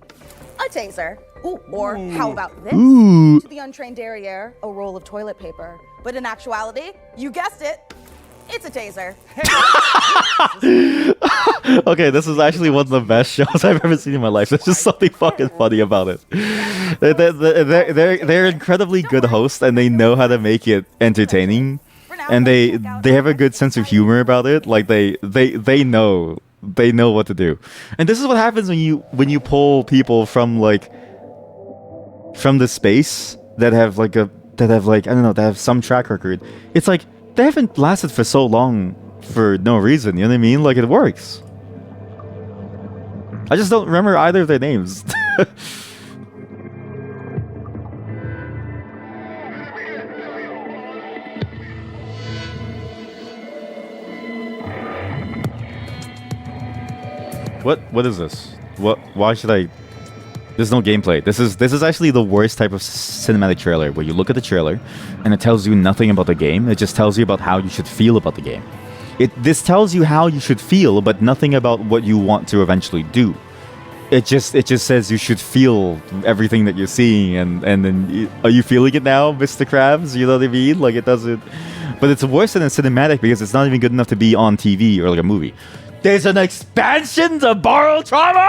a taser. Ooh, or how about this? Ooh. To the untrained derriere, a roll of toilet paper. But in actuality, you guessed it, it's a taser. Okay, this is actually one of the best shows I've ever seen in my life. There's just something fucking funny about it. They're incredibly good hosts, and they know how to make it entertaining, and they have a good sense of humor about it. Like they know what to do. And this is what happens when you pull people from the space that have some track record. It's like they haven't lasted for so long for no reason, you know what I mean? Like, it works. I just don't remember either of their names. What is this? Why should I... There's no gameplay. This is actually the worst type of cinematic trailer, where you look at the trailer and it tells you nothing about the game. It just tells you about how you should feel about the game. This tells you how you should feel, but nothing about what you want to eventually do. It just says you should feel everything that you're seeing, and then are you feeling it now, Mr. Krabs? You know what I mean? Like, it doesn't. But it's worse than a cinematic because it's not even good enough to be on TV or like a movie. There's an expansion to Borrowed Trauma.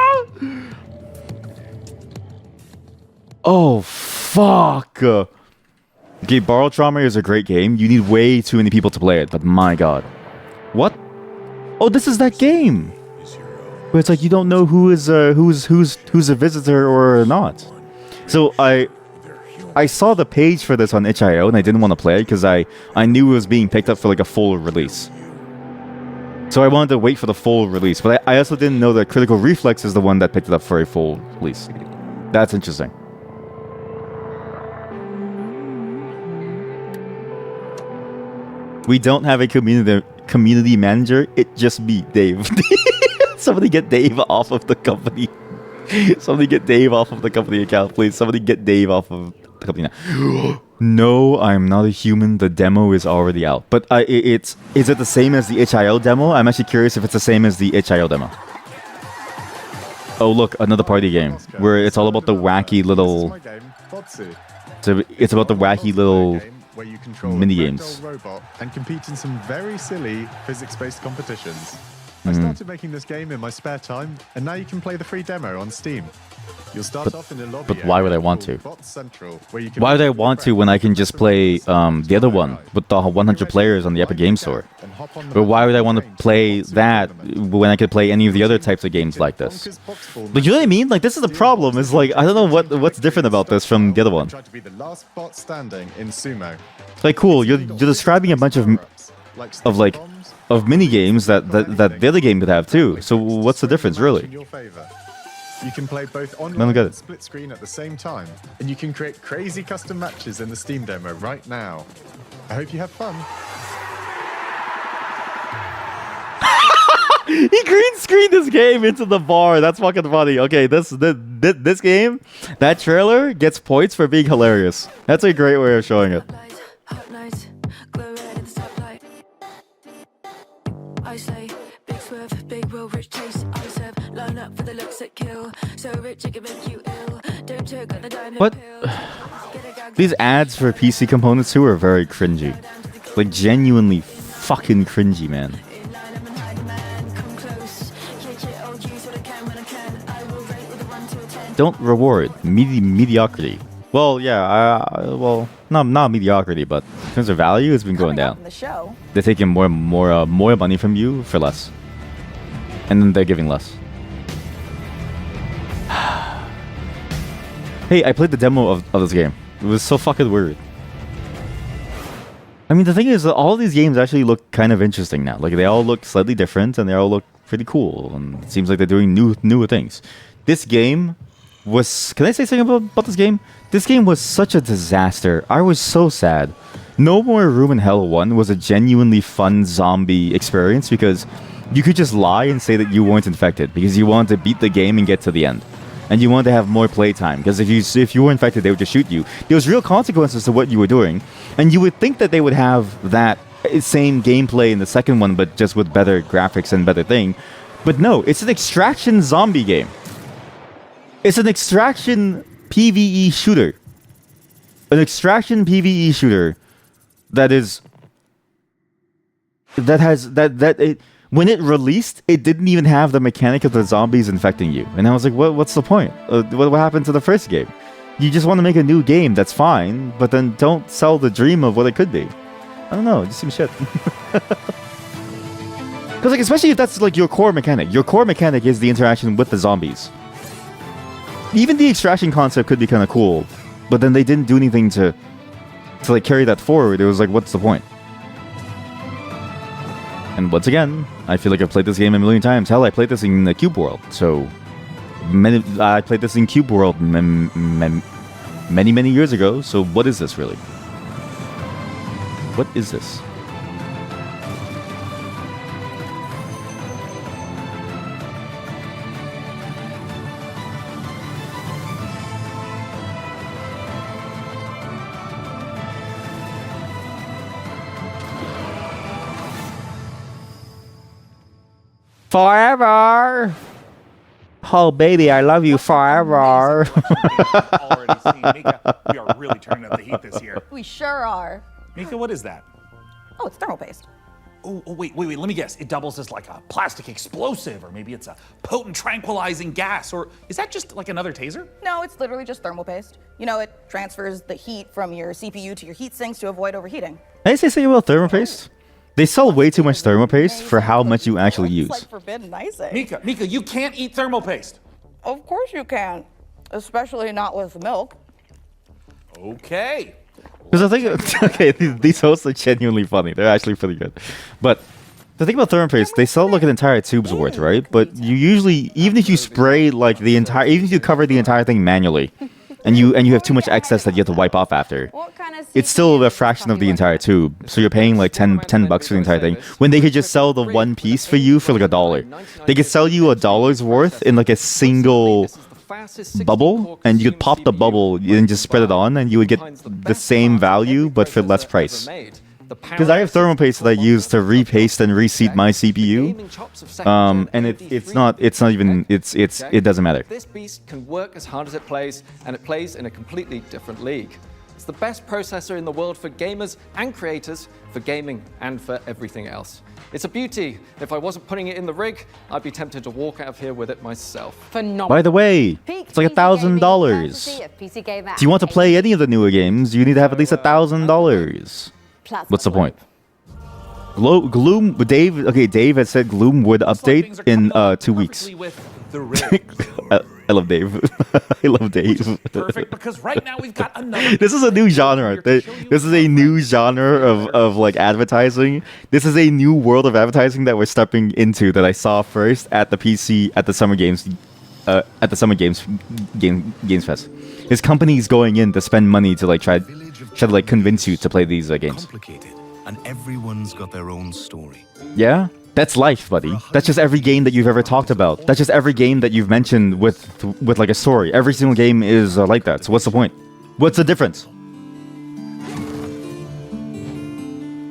Oh, fuck. Okay, Borrowed Trauma is a great game. You need way too many people to play it, but my god. What Oh, this is that game where it's like you don't know who's a visitor or not. So I saw the page for this on itch.io and I didn't want to play it because I knew it was being picked up for like a full release. So I wanted to wait for the full release, but I also didn't know that Critical Reflex is the one that picked it up for a full release. That's interesting. We don't have a community manager. It just be Dave. Somebody get Dave off of the company. Somebody get Dave off of the company account, please. Somebody get Dave off of the company now. No, I'm not a human. The demo is already out. But is it the same as the itch.io demo? I'm actually curious if it's the same as the itch.io demo. Oh, look, another party game where it's all about the wacky little... So it's about the wacky little where you control mini a games. robot and compete in some very silly physics-based competitions. I started making this game in my spare time, and now you can play the free demo on Steam. You'll start off in a lobby. But why would I want to? Central, where you can Why would I want to when I can just play the other one with the 100 players on the Epic Game Store? But why would I want to play that when I could play any of the other types of games like this? But you know what I mean? Like, this is the problem. Is like, I don't know what's different about this from the other one. tried to be the last bot standing in sumo. Like, cool. You're describing a bunch of mini games that the other game could have too. So what's the difference, really? You can play both I don't online get and it. split screen at the same time, and you can create crazy custom matches in the Steam demo right now. I hope you have fun. He green screened this game into the bar. That's fucking funny. Okay, this game, that trailer gets points for being hilarious. That's a great way of showing it. I say, big swerve, big will, rich taste. I serve, line up for the looks that kill. So rich it can make you ill. Don't choke on the diamond What? These ads for PC components too are very cringy. Like, genuinely fucking cringy, man. Don't reward mediocrity. Well, yeah, well, not mediocrity, but in terms of value, it's been going down. The show. They're taking more money from you for less, and then they're giving less. Hey, I played the demo of this game. It was so fucking weird. I mean, the thing is that all these games actually look kind of interesting now. Like, they all look slightly different, and they all look pretty cool. And it seems like they're doing newer things. This game was... Can I say something about this game? This game was such a disaster. I was so sad. No More Room in Hell 1 was a genuinely fun zombie experience because you could just lie and say that you weren't infected because you wanted to beat the game and get to the end. And you wanted to have more playtime because if you were infected, they would just shoot you. There was real consequences to what you were doing. And you would think that they would have that same gameplay in the second one, but just with better graphics and better thing. But no, it's an extraction zombie game. It's an extraction PvE shooter. An extraction PvE shooter that when it released, it didn't even have the mechanic of the zombies infecting you. And I was like, what's the point? What happened to the first game? You just want to make a new game, that's fine, but then don't sell the dream of what it could be. I don't know, it just seems shit. Because like, especially if that's like your core mechanic. Your core mechanic is the interaction with the zombies. Even the extraction concept could be kind of cool, but then they didn't do anything to like carry that forward. It was like, what's the point? And once again, I feel like I've played this game a million times. Hell, I played this in the Cube World. So, I played this in Cube World many years ago. So, what is this really? What is this? Forever. Oh, baby, I love you forever. Already seen, Mika, we are really turning up the heat this year. We sure are. Mika, what is that? Oh, it's thermal paste. Oh, wait, let me guess. It doubles as like a plastic explosive, or maybe it's a potent tranquilizing gas, or is that just like another taser? No, it's literally just thermal paste. You know, it transfers the heat from your CPU to your heat sinks to avoid overheating. Did I say something about thermal paste? They sell way too much thermal paste for how much you actually use. Like forbidden icing. Mika, you can't eat thermal paste. Of course you can, especially not with milk. Okay. Because I think, okay, these hosts are genuinely funny. They're actually pretty good. But the thing about thermal paste, they sell like an entire tube's worth, right? But you usually, even if you spray like the entire, even if you cover the entire thing manually, and you have too much excess that you have to wipe off after, it's still a fraction of the entire tube. So you're paying like 10 bucks for the entire thing, when they could just sell the one piece for you for like $1. They could sell you $1's worth in like a single bubble, and you could pop the bubble and just spread it on, and you would get the same value but for less price. Because I have thermal paste that I use to repaste and reseat my CPU, and it doesn't matter. This beast can work as hard as it plays, and it plays in a completely different league. It's the best processor in the world for gamers and creators, for gaming and for everything else. It's a beauty. If I wasn't putting it in the rig, I'd be tempted to walk out of here with it myself. Phenomenal. By the way, it's like $1,000. If you want to play any of the newer games, you need to have at least $1,000. What's the point? Gloom, Dave has said Gloom would update in 2 weeks. I love Dave. I love Dave. Perfect, because right now we've got another. This is a new genre. This is a new genre of like advertising. This is a new world of advertising that we're stepping into that I saw first at the PC at the Summer Games Games Fest. His company's going in to spend money to like try to like convince you to play these games. And everyone's got their own story. Yeah? That's life, buddy. That's just every game that you've ever talked about. That's just every game that you've mentioned with like a story. Every single game is like that. So what's the point? What's the difference?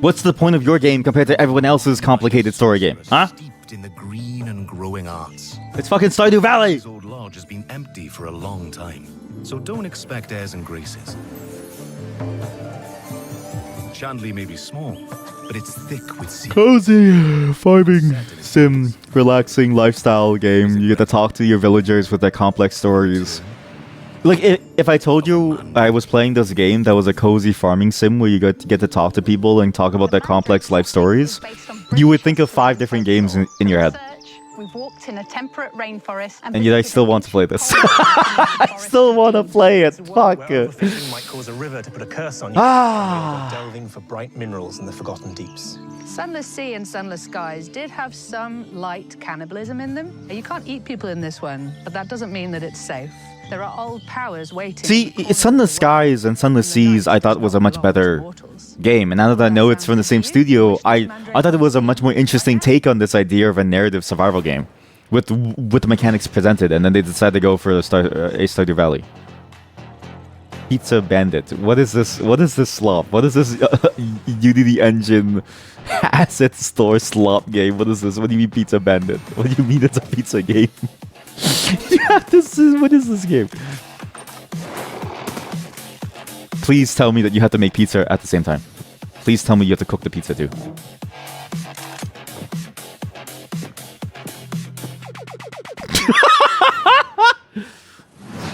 What's the point of your game compared to everyone else's complicated story game? Huh? Steeped in the green and growing arts. It's fucking Stardew Valley! This old lodge has been empty for a long time, so don't expect airs and graces. Chandley may be small, but it's thick with secrets. Cozy farming sim, relaxing lifestyle game. You get to talk to your villagers with their complex stories. Like if I told you I was playing this game that was a cozy farming sim where you get to talk to people and talk about their complex life stories, you would think of 5 different games in your head. We've walked in a temperate rainforest, And yet I still want to play this. I still want to play it. Fuck. Overfishing might cause a river to put a curse on you. Delving for bright minerals in the forgotten deeps. Sunless Sea and Sunless Skies did have some light cannibalism in them. You can't eat people in this one, but that doesn't mean that it's safe. There are old powers waiting. See, Sunless Skies and Sunless Seas I thought was a much better game, and now that I know it's from the same studio, I thought it was a much more interesting take on this idea of a narrative survival game with the mechanics presented, and then they decided to go for a Stardew Valley. Pizza Bandit. What is this? What is this slop? What is this Unity Engine asset store slop game? What is this? What do you mean Pizza Bandit? What do you mean it's a pizza game? Yeah, what is this game? Please tell me that you have to make pizza at the same time. Please tell me you have to cook the pizza too.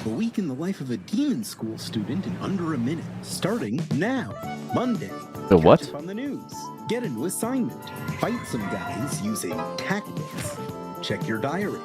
A week in the life of a demon school student in under a minute. Starting now. Monday. The what? Catch up on the news. Get a new assignment. Fight some guys using tactics. Check your diary.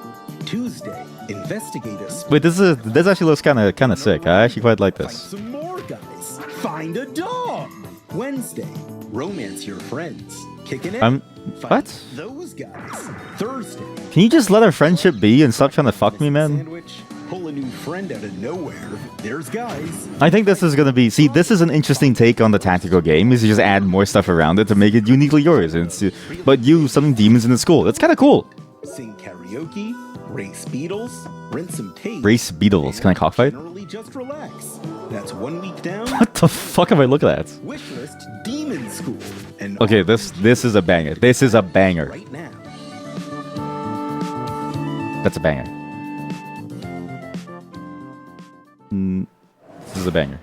Tuesday. Investigate a... Wait, this actually looks kind of sick. I actually quite like Fight this. some more guys. Find a dog. Wednesday. Romance your friends. Kicking it. Fight what? Those guys. Thursday. Can you just let our friendship be and stop trying to fuck me, man? Sandwich. Pull a new friend out of nowhere. There's guys. I think this is gonna be. See, this is an interesting take on the tactical game. Is you just add more stuff around it to make it uniquely yours. But you summoning demons in the school. That's kind of cool. Sing karaoke. Race beetles. Rinse some tape. Race beetles. Can I cockfight? Generally just relax. That's 1 week down. What the fuck am I looking at? Wishlist Demon School. And Okay, this is a banger. This is a banger. right now. That's a banger. This is a banger.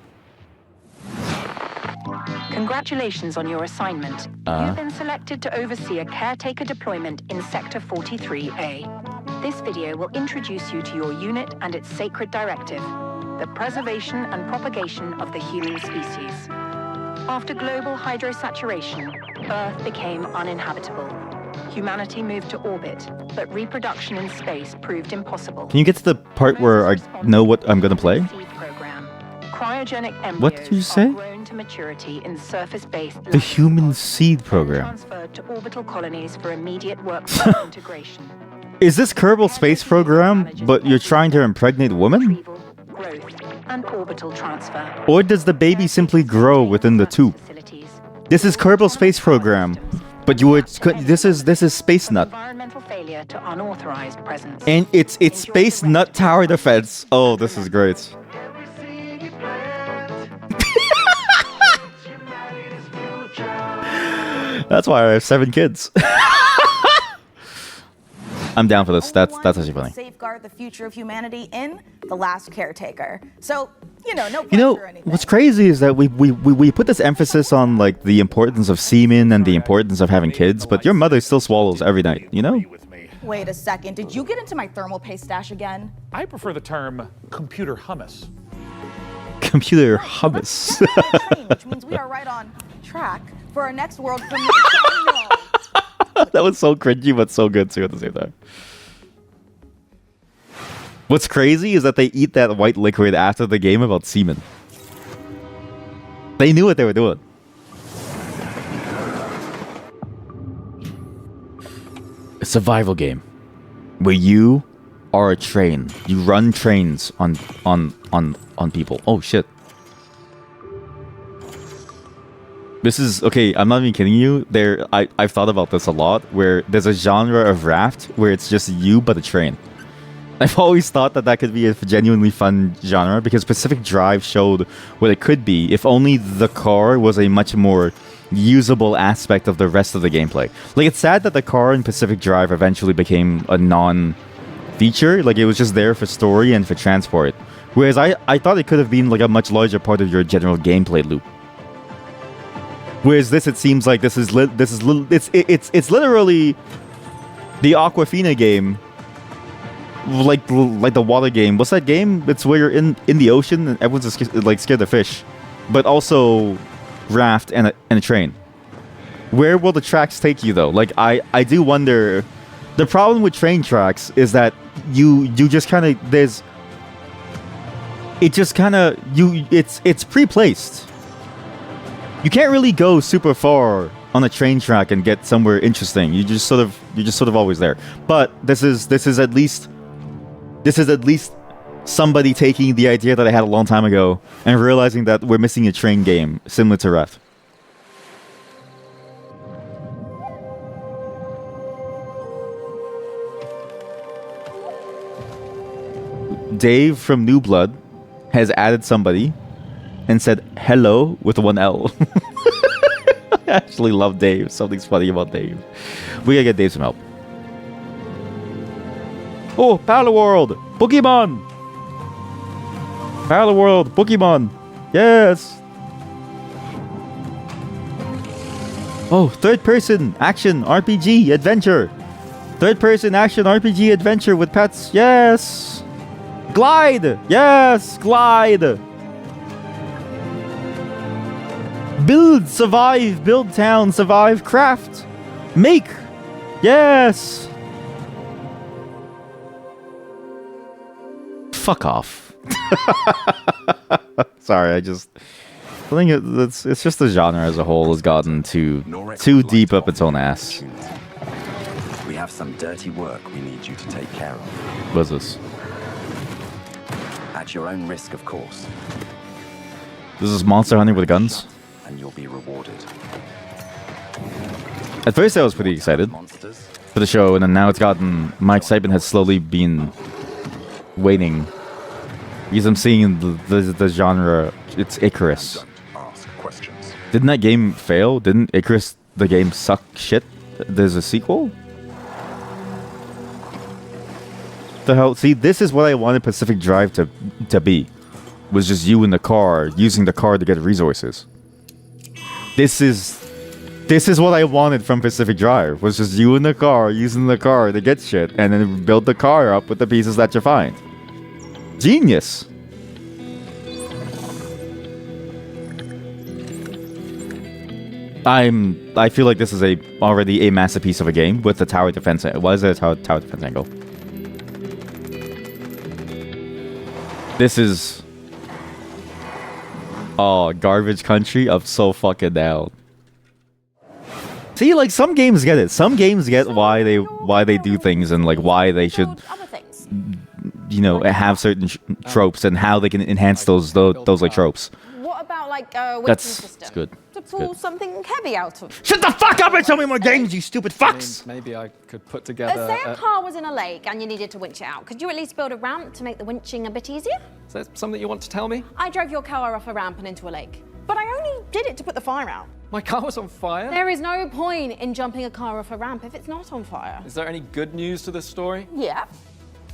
Congratulations on your assignment. You've been selected to oversee a caretaker deployment in Sector 43A. This video will introduce you to your unit and its sacred directive, the preservation and propagation of the human species. After global hydrosaturation, Earth became uninhabitable. Humanity moved to orbit, but reproduction in space proved impossible. Can you get to the part where I know what I'm gonna play? Cryogenic embryos What did you say? are grown to maturity in surface-based The human seed program. transferred to orbital colonies for immediate workforce integration. Is this Kerbal Space Program, but you're trying to impregnate women? Growth and orbital transfer. Or does the baby simply grow within the tube? This is Kerbal Space Program, but this is Space Nut. Environmental failure to unauthorized presence. And it's Space Nut Tower Defense. Oh, this is great. That's why I have 7 kids. I'm down for this. That's actually funny. Safeguard the future of humanity in The Last Caretaker. So, no pressure You know, or anything. what's crazy is that we put this emphasis on like the importance of semen and the importance of having kids, but your mother still swallows every night, you know? Wait a second. Did you get into my thermal paste stash again? I prefer the term computer hummus. Computer hummus. Which means we are right on track for our next world premiere. That was so cringy, but so good too at the same time. What's crazy is that they eat that white liquid after the game about semen. They knew what they were doing. A survival game where you are a train. You run trains on people. Oh shit. This is okay. I'm not even kidding you. I've thought about this a lot. Where there's a genre of raft where it's just you but a train. I've always thought that could be a genuinely fun genre because Pacific Drive showed what it could be if only the car was a much more usable aspect of the rest of the gameplay. Like, it's sad that the car in Pacific Drive eventually became a non-feature. Like, it was just there for story and for transport. Whereas I thought it could have been like a much larger part of your general gameplay loop. Whereas this, it seems like it's literally the Aquafina game, like the water game. What's that game? It's where you're in the ocean and everyone's just, like scared of fish, but also raft and a train. Where will the tracks take you though? Like I do wonder. The problem with train tracks is that you just kind of it's pre-placed. You can't really go super far on a train track and get somewhere interesting. You're just sort of always there. But this is at least somebody taking the idea that I had a long time ago and realizing that we're missing a train game similar to Ref. Dave from New Blood has added somebody and said hello with one L. I actually love Dave. Something's funny about Dave. We gotta get Dave some help. Oh, Power World! Pokemon! Power World! Pokemon! Yes! Oh, third person action RPG adventure! Third person action RPG adventure with pets! Yes! Glide! Yes! Glide! Build, survive, build town, survive, craft, make. Yes. Fuck off. Sorry, I think it's just the genre as a whole has gotten too deep up its own ass. We have some dirty work we need you to take care of. What's this? At your own risk, of course. This is monster hunting with guns. And you'll be rewarded. At first I was pretty excited for the show, and then now my excitement has slowly been waning. Because I'm seeing the genre, it's Icarus. Didn't that game fail? Didn't Icarus, the game, suck shit? There's a sequel? The hell? See, this is what I wanted Pacific Drive to be. Was just you in the car, using the car to get resources. This is what I wanted from Pacific Drive, was just you in the car, using the car to get shit, and then build the car up with the pieces that you find. Genius! I feel like this is already a masterpiece of a game with the tower defense. Why is it a tower defense angle? This is garbage country. I'm so fucking down. See, like some games get it. Some games get why they do things and like why they should, you know, have certain tropes and how they can enhance those like tropes. What about like a That's good. To pull something heavy out of? Shut the fuck up and tell me more games, you stupid fucks! Maybe I could put together. Say a car was in a lake and you needed to winch it out. Could you at least build a ramp to make the winching a bit easier? Is that something you want to tell me? I drove your car off a ramp and into a lake, but I only did it to put the fire out. My car was on fire? There is no point in jumping a car off a ramp if it's not on fire. Is there any good news to this story? Yeah.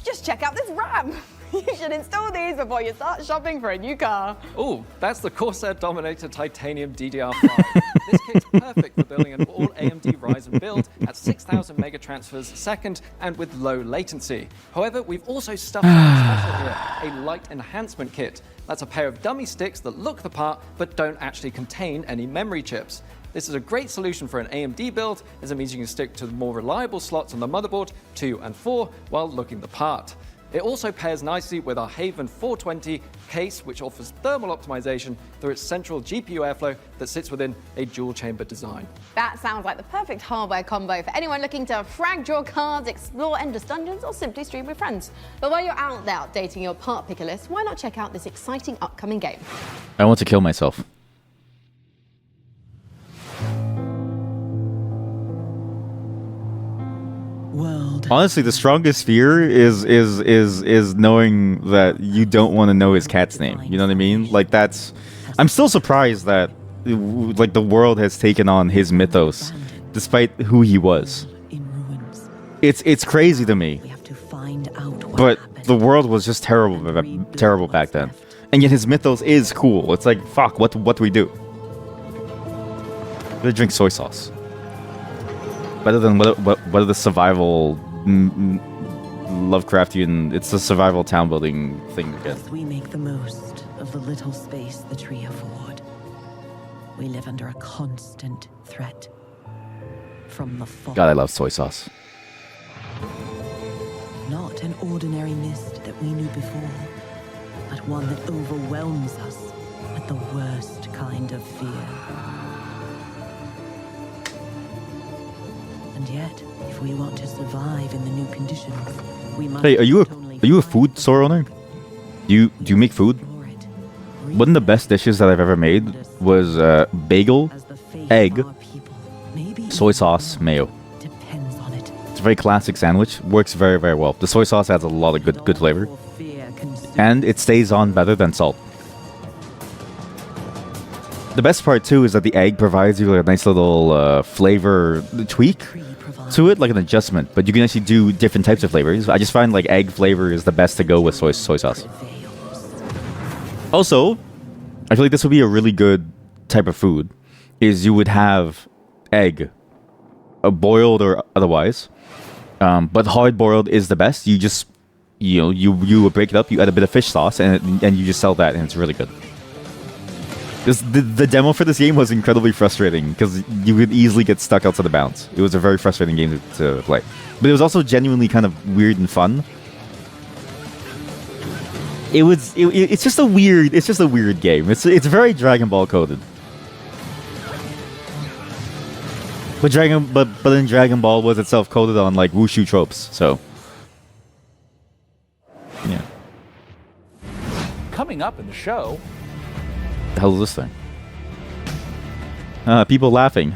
Just check out this ramp. You should install these before you start shopping for a new car. Oh, that's the Corsair Dominator Titanium DDR5. This kit's perfect for building an all AMD Ryzen build at 6,000 mega transfers a second and with low latency. However, we've also stuffed in special here, a light enhancement kit. That's a pair of dummy sticks that look the part but don't actually contain any memory chips. This is a great solution for an AMD build, as it means you can stick to the more reliable slots on the motherboard 2 and 4 while looking the part. It also pairs nicely with our Haven 420 case, which offers thermal optimization through its central GPU airflow that sits within a dual-chamber design. That sounds like the perfect hardware combo for anyone looking to frag draw cards, explore endless dungeons, or simply stream with friends. But while you're out there updating your part picker list, why not check out this exciting upcoming game? I want to kill myself. Honestly, the strongest fear is knowing that you don't want to know his cat's name. You know what I mean? Like that's. I'm still surprised that like the world has taken on his mythos, despite who he was. It's crazy to me. But the world was just terrible back then, and yet his mythos is cool. It's like fuck. What do we do? I'm gonna drink soy sauce. Better than what are the survival Lovecraftian? It's the survival town building thing again. We make the most of the little space the tree afford. We live under a constant threat from the fog. God, I love soy sauce. Not an ordinary mist that we knew before, but one that overwhelms us with the worst kind of fear. And yet, if we want to survive in the new conditions, we must. Hey, are you a food store owner? Do you make food? One of the best dishes that I've ever made was bagel, egg, soy sauce, mayo. It's a very classic sandwich. Works very, very well. The soy sauce adds a lot of good flavor, and it stays on better than salt. The best part too is that the egg provides you a nice little flavor tweak to it, like an adjustment. But you can actually do different types of flavors. I just find like egg flavor is the best to go with soy sauce. Also, I feel like this would be a really good type of food. Is you would have egg, boiled or otherwise, but hard boiled is the best. You just you break it up, you add a bit of fish sauce, and you just sell that, and it's really good. The demo for this game was incredibly frustrating because you could easily get stuck outside the bounds. It was a very frustrating game to play, but it was also genuinely kind of weird and fun. It's just a weird game. It's very Dragon Ball coded. But then Dragon Ball was itself coded on like wushu tropes. So yeah. Coming up in the show. The hell is this thing? People laughing.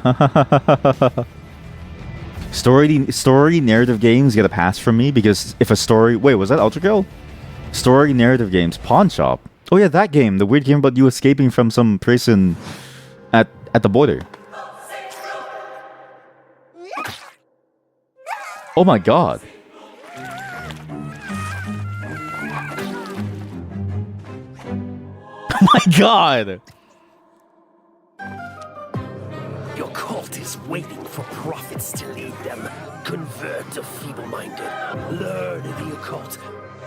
Story narrative games get a pass from me because if a story... Wait, was that Ultra Kill? Story narrative games. Pawn Shop. Oh yeah, that game. The weird game about you escaping from some prison at the border. Oh my god. Oh my god! Your cult is waiting for prophets to lead them. Convert the feeble-minded. Learn the occult.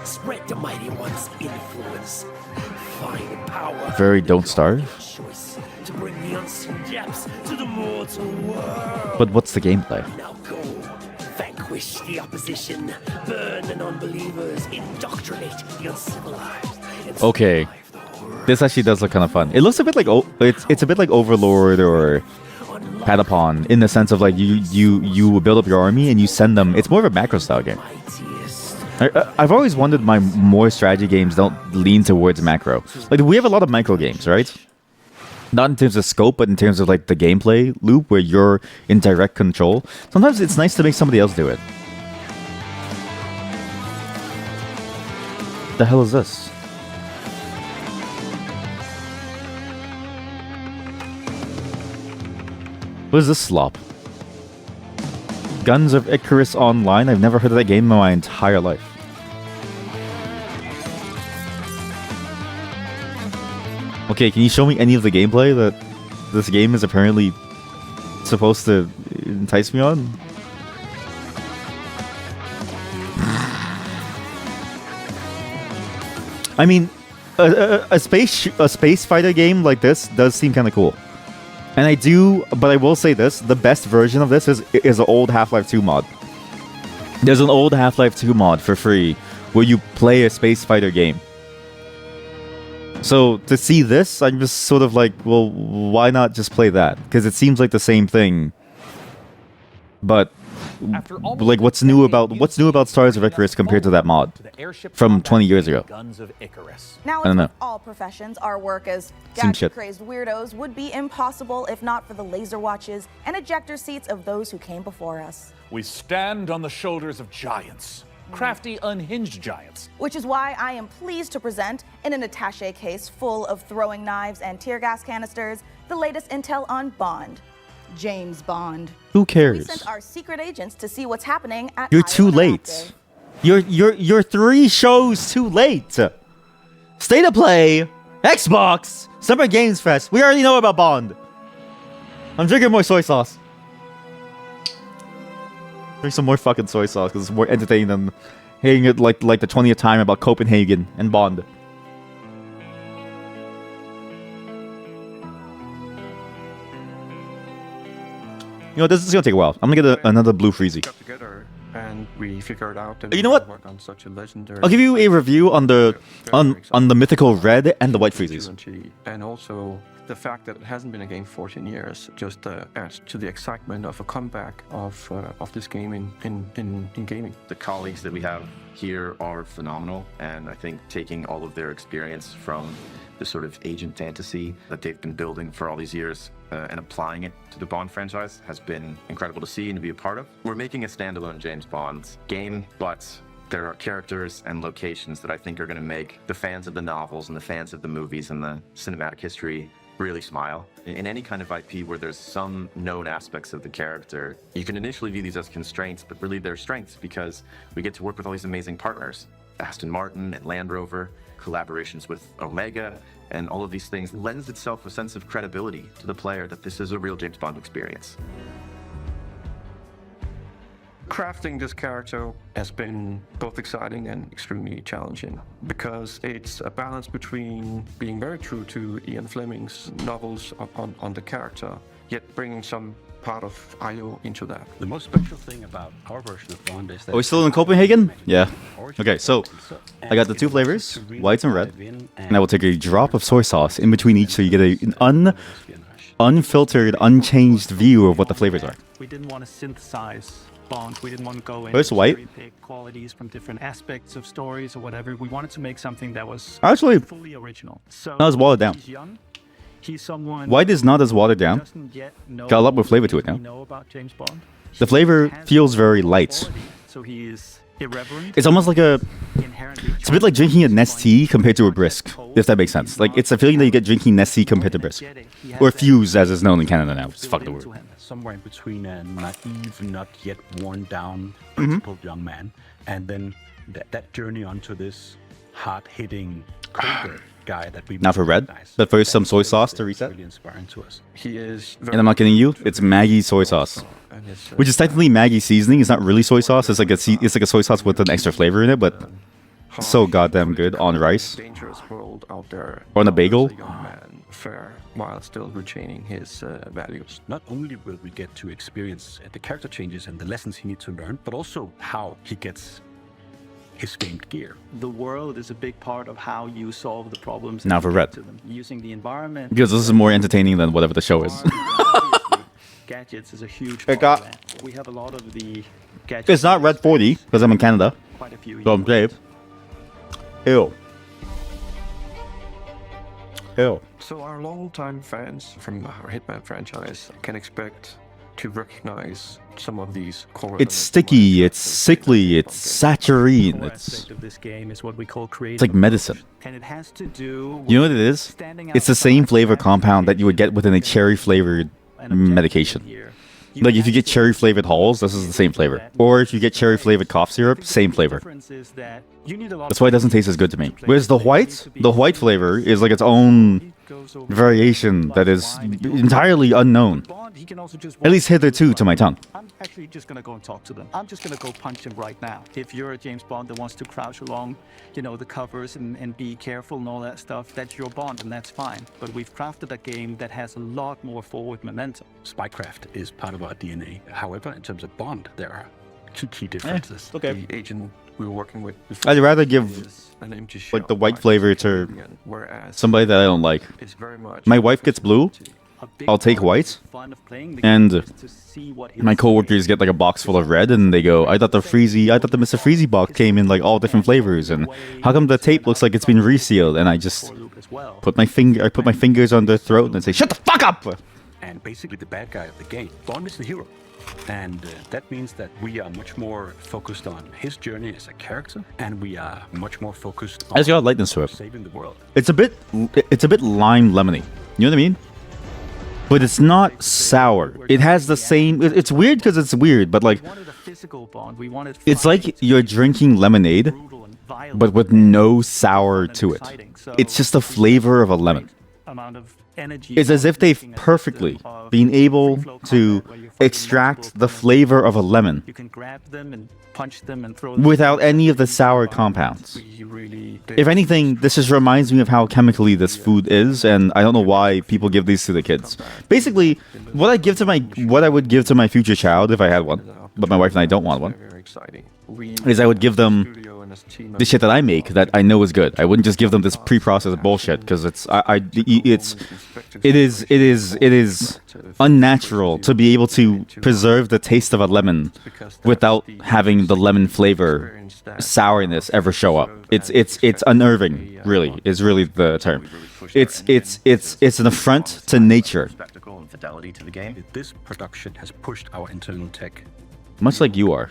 Spread the mighty one's influence. Find power. Very Don't Starve. Choice to bring the unseen depths to the mortal world. But what's the gameplay? Now go, vanquish the opposition, burn the non-believers, indoctrinate the uncivilized. And Okay, this actually does look kind of fun. It looks a bit like it's a bit like Overlord or Patapon in the sense of like you build up your army and you send them. It's more of a macro style game. I've always wondered why more strategy games don't lean towards macro. Like we have a lot of micro games, right? Not in terms of scope, but in terms of like the gameplay loop where you're in direct control. Sometimes it's nice to make somebody else do it. The hell is this? What is this slop? Guns of Icarus Online? I've never heard of that game in my entire life. Okay, can you show me any of the gameplay that this game is apparently supposed to entice me on? I mean, a space fighter game like this does seem kind of cool. And I do, but I will say this, the best version of this is an old Half-Life 2 mod. There's an old Half-Life 2 mod for free where you play a space fighter game. So to see this, I'm just sort of like, well, why not just play that? Because it seems like the same thing. But like what's new about Stars of Icarus compared to that mod from 20 years ago? Now, I don't know. with all professions, our work as Same shit. gadget-crazed weirdos would be impossible if not for the laser watches and ejector seats of those who came before us. We stand on the shoulders of giants, crafty, unhinged giants. Which is why I am pleased to present, in an attaché case full of throwing knives and tear gas canisters, the latest intel on Bond. James Bond. Who cares? We sent our secret agents to see what's happening at You're too late. You're 3 shows too late. State of Play, Xbox, Summer Games Fest. We already know about Bond. I'm drinking more soy sauce. Drink some more fucking soy sauce because it's more entertaining than hearing it like the 20th time about Copenhagen and Bond. You know, this is gonna take a while. I'm gonna get another blue Freezie. Together and we figured out that You know what? work on such a legendary I'll give you a review on the mythical red and the white Freezies. and also the fact that it hasn't been a game 14 years just adds to the excitement of a comeback of this game in gaming. The colleagues that we have here are phenomenal, and I think taking all of their experience from the sort of agent fantasy that they've been building for all these years and applying it to the Bond franchise has been incredible to see and to be a part of. We're making a standalone James Bond game, but there are characters and locations that I think are going to make the fans of the novels and the fans of the movies and the cinematic history really smile. In any kind of IP where there's some known aspects of the character, you can initially view these as constraints, but really they're strengths because we get to work with all these amazing partners. Aston Martin and Land Rover, collaborations with Omega, and all of these things lends itself a sense of credibility to the player that this is a real James Bond experience. Crafting this character has been both exciting and extremely challenging because it's a balance between being very true to Ian Fleming's novels on the character, yet bringing some part of IO into that. The most special thing about our version of Bond is that... Are we still in Copenhagen? Yeah. Okay, so I got the 2 flavors, white and red, and I will take a drop of soy sauce in between each so you get an unfiltered, unchanged view of what the flavors are. We didn't want to synthesize Bond. We didn't want to go First into white. cherry-pick qualities from different aspects of stories or whatever. We wanted to make something that was Actually, fully original. So not as watered down. he's young. He's someone White is not as watered who down. doesn't yet know Got a lot more flavor to it now. what we know about James Bond. The flavor feels very light. So he is irreverent. It's almost like it's a bit like drinking a Nestea compared to a Brisk, if that makes sense. Like, it's a feeling that you get drinking Nestea compared to Brisk. Or Fuse, as is known in Canada now. Just fuck the word. Somewhere in between a naive, not yet worn down, Mhm. principled young man, and then that journey onto this hard-hitting covert guy that we Now for red, but first some soy sauce to reset. really inspiring to us. He is And I'm not kidding you, it's Maggi soy sauce. Which is technically Maggi seasoning. It's not really soy sauce. It's like a soy sauce with an extra flavor in it, but so goddamn good on rice. Dangerous world out there. Or on a bagel. Young man fare while still retaining his values. Not only will we get to experience the character changes and the lessons he needs to learn, but also how he gets his famed gear. The world is a big part of how you solve the problems. Now for Red. Using the environment. Because this is more entertaining than whatever the show is. Gadgets is a huge part of that. We have a lot of the gadgets. It's not Red 40, because I'm in Canada. Quite a few. So I'm safe. Ew. Ew. So our longtime fans from our Hitman franchise can expect to recognize some of these core It's sticky, it's sickly, it's saccharine, Aspect of this game is what we call it's like medicine. and it has to do. You know what it is? It's the same flavor compound that you would get within a cherry flavored medication. Like if you get cherry flavored Halls, this is the same flavor. Or if you get cherry flavored cough syrup, same flavor. That's why it doesn't taste as good to me. Whereas the white flavor is like its own variation that is entirely unknown. At least hitherto to my tongue. I'm actually just gonna go and talk to them. I'm just gonna go punch him right now. If you're a James Bond that wants to crouch along, you know, the covers and be careful and all that stuff, that's your Bond and that's fine. But we've crafted a game that has a lot more forward momentum. Spycraft is part of our DNA. However, in terms of Bond, there are two key differences. Okay. The agent we were working with before I'd rather give an empty like shell the white flavor to whereas somebody that I don't like. it's very much My wife gets blue, I'll take white, and my coworkers get like a box full of red, and they go, I thought the Mr. Freezie box came in like all different flavors, and how come the tape looks like it's been resealed? And I just put my fingers on their throat and say, shut the fuck up! And basically the bad guy of the game. Bond is the hero. And that means that we are much more focused on his journey as a character, and we are much more focused on It's got lightness to it. saving the world. It's a bit lime lemony. You know what I mean? But it's not sour. It has the same. It's weird because it's weird, but like it's like you're drinking lemonade, but with no sour to it. It's just the flavor of a lemon. It's as if they've perfectly been able to extract the flavor of a lemon without any of the sour compounds. If anything, this just reminds me of how chemically this food is, and I don't know why people give these to the kids. Basically, what I would give to my future child if I had one, but my wife and I don't want one, is I would give them the shit that I make that I know is good. I wouldn't just give them this pre-processed bullshit because it is unnatural to be able to preserve the taste of a lemon without having the lemon flavor sourness ever show up. It's unnerving, really. Is really the term. It's an affront to nature. Spectacle and fidelity to the game. This production has pushed our internal tech Much like you are.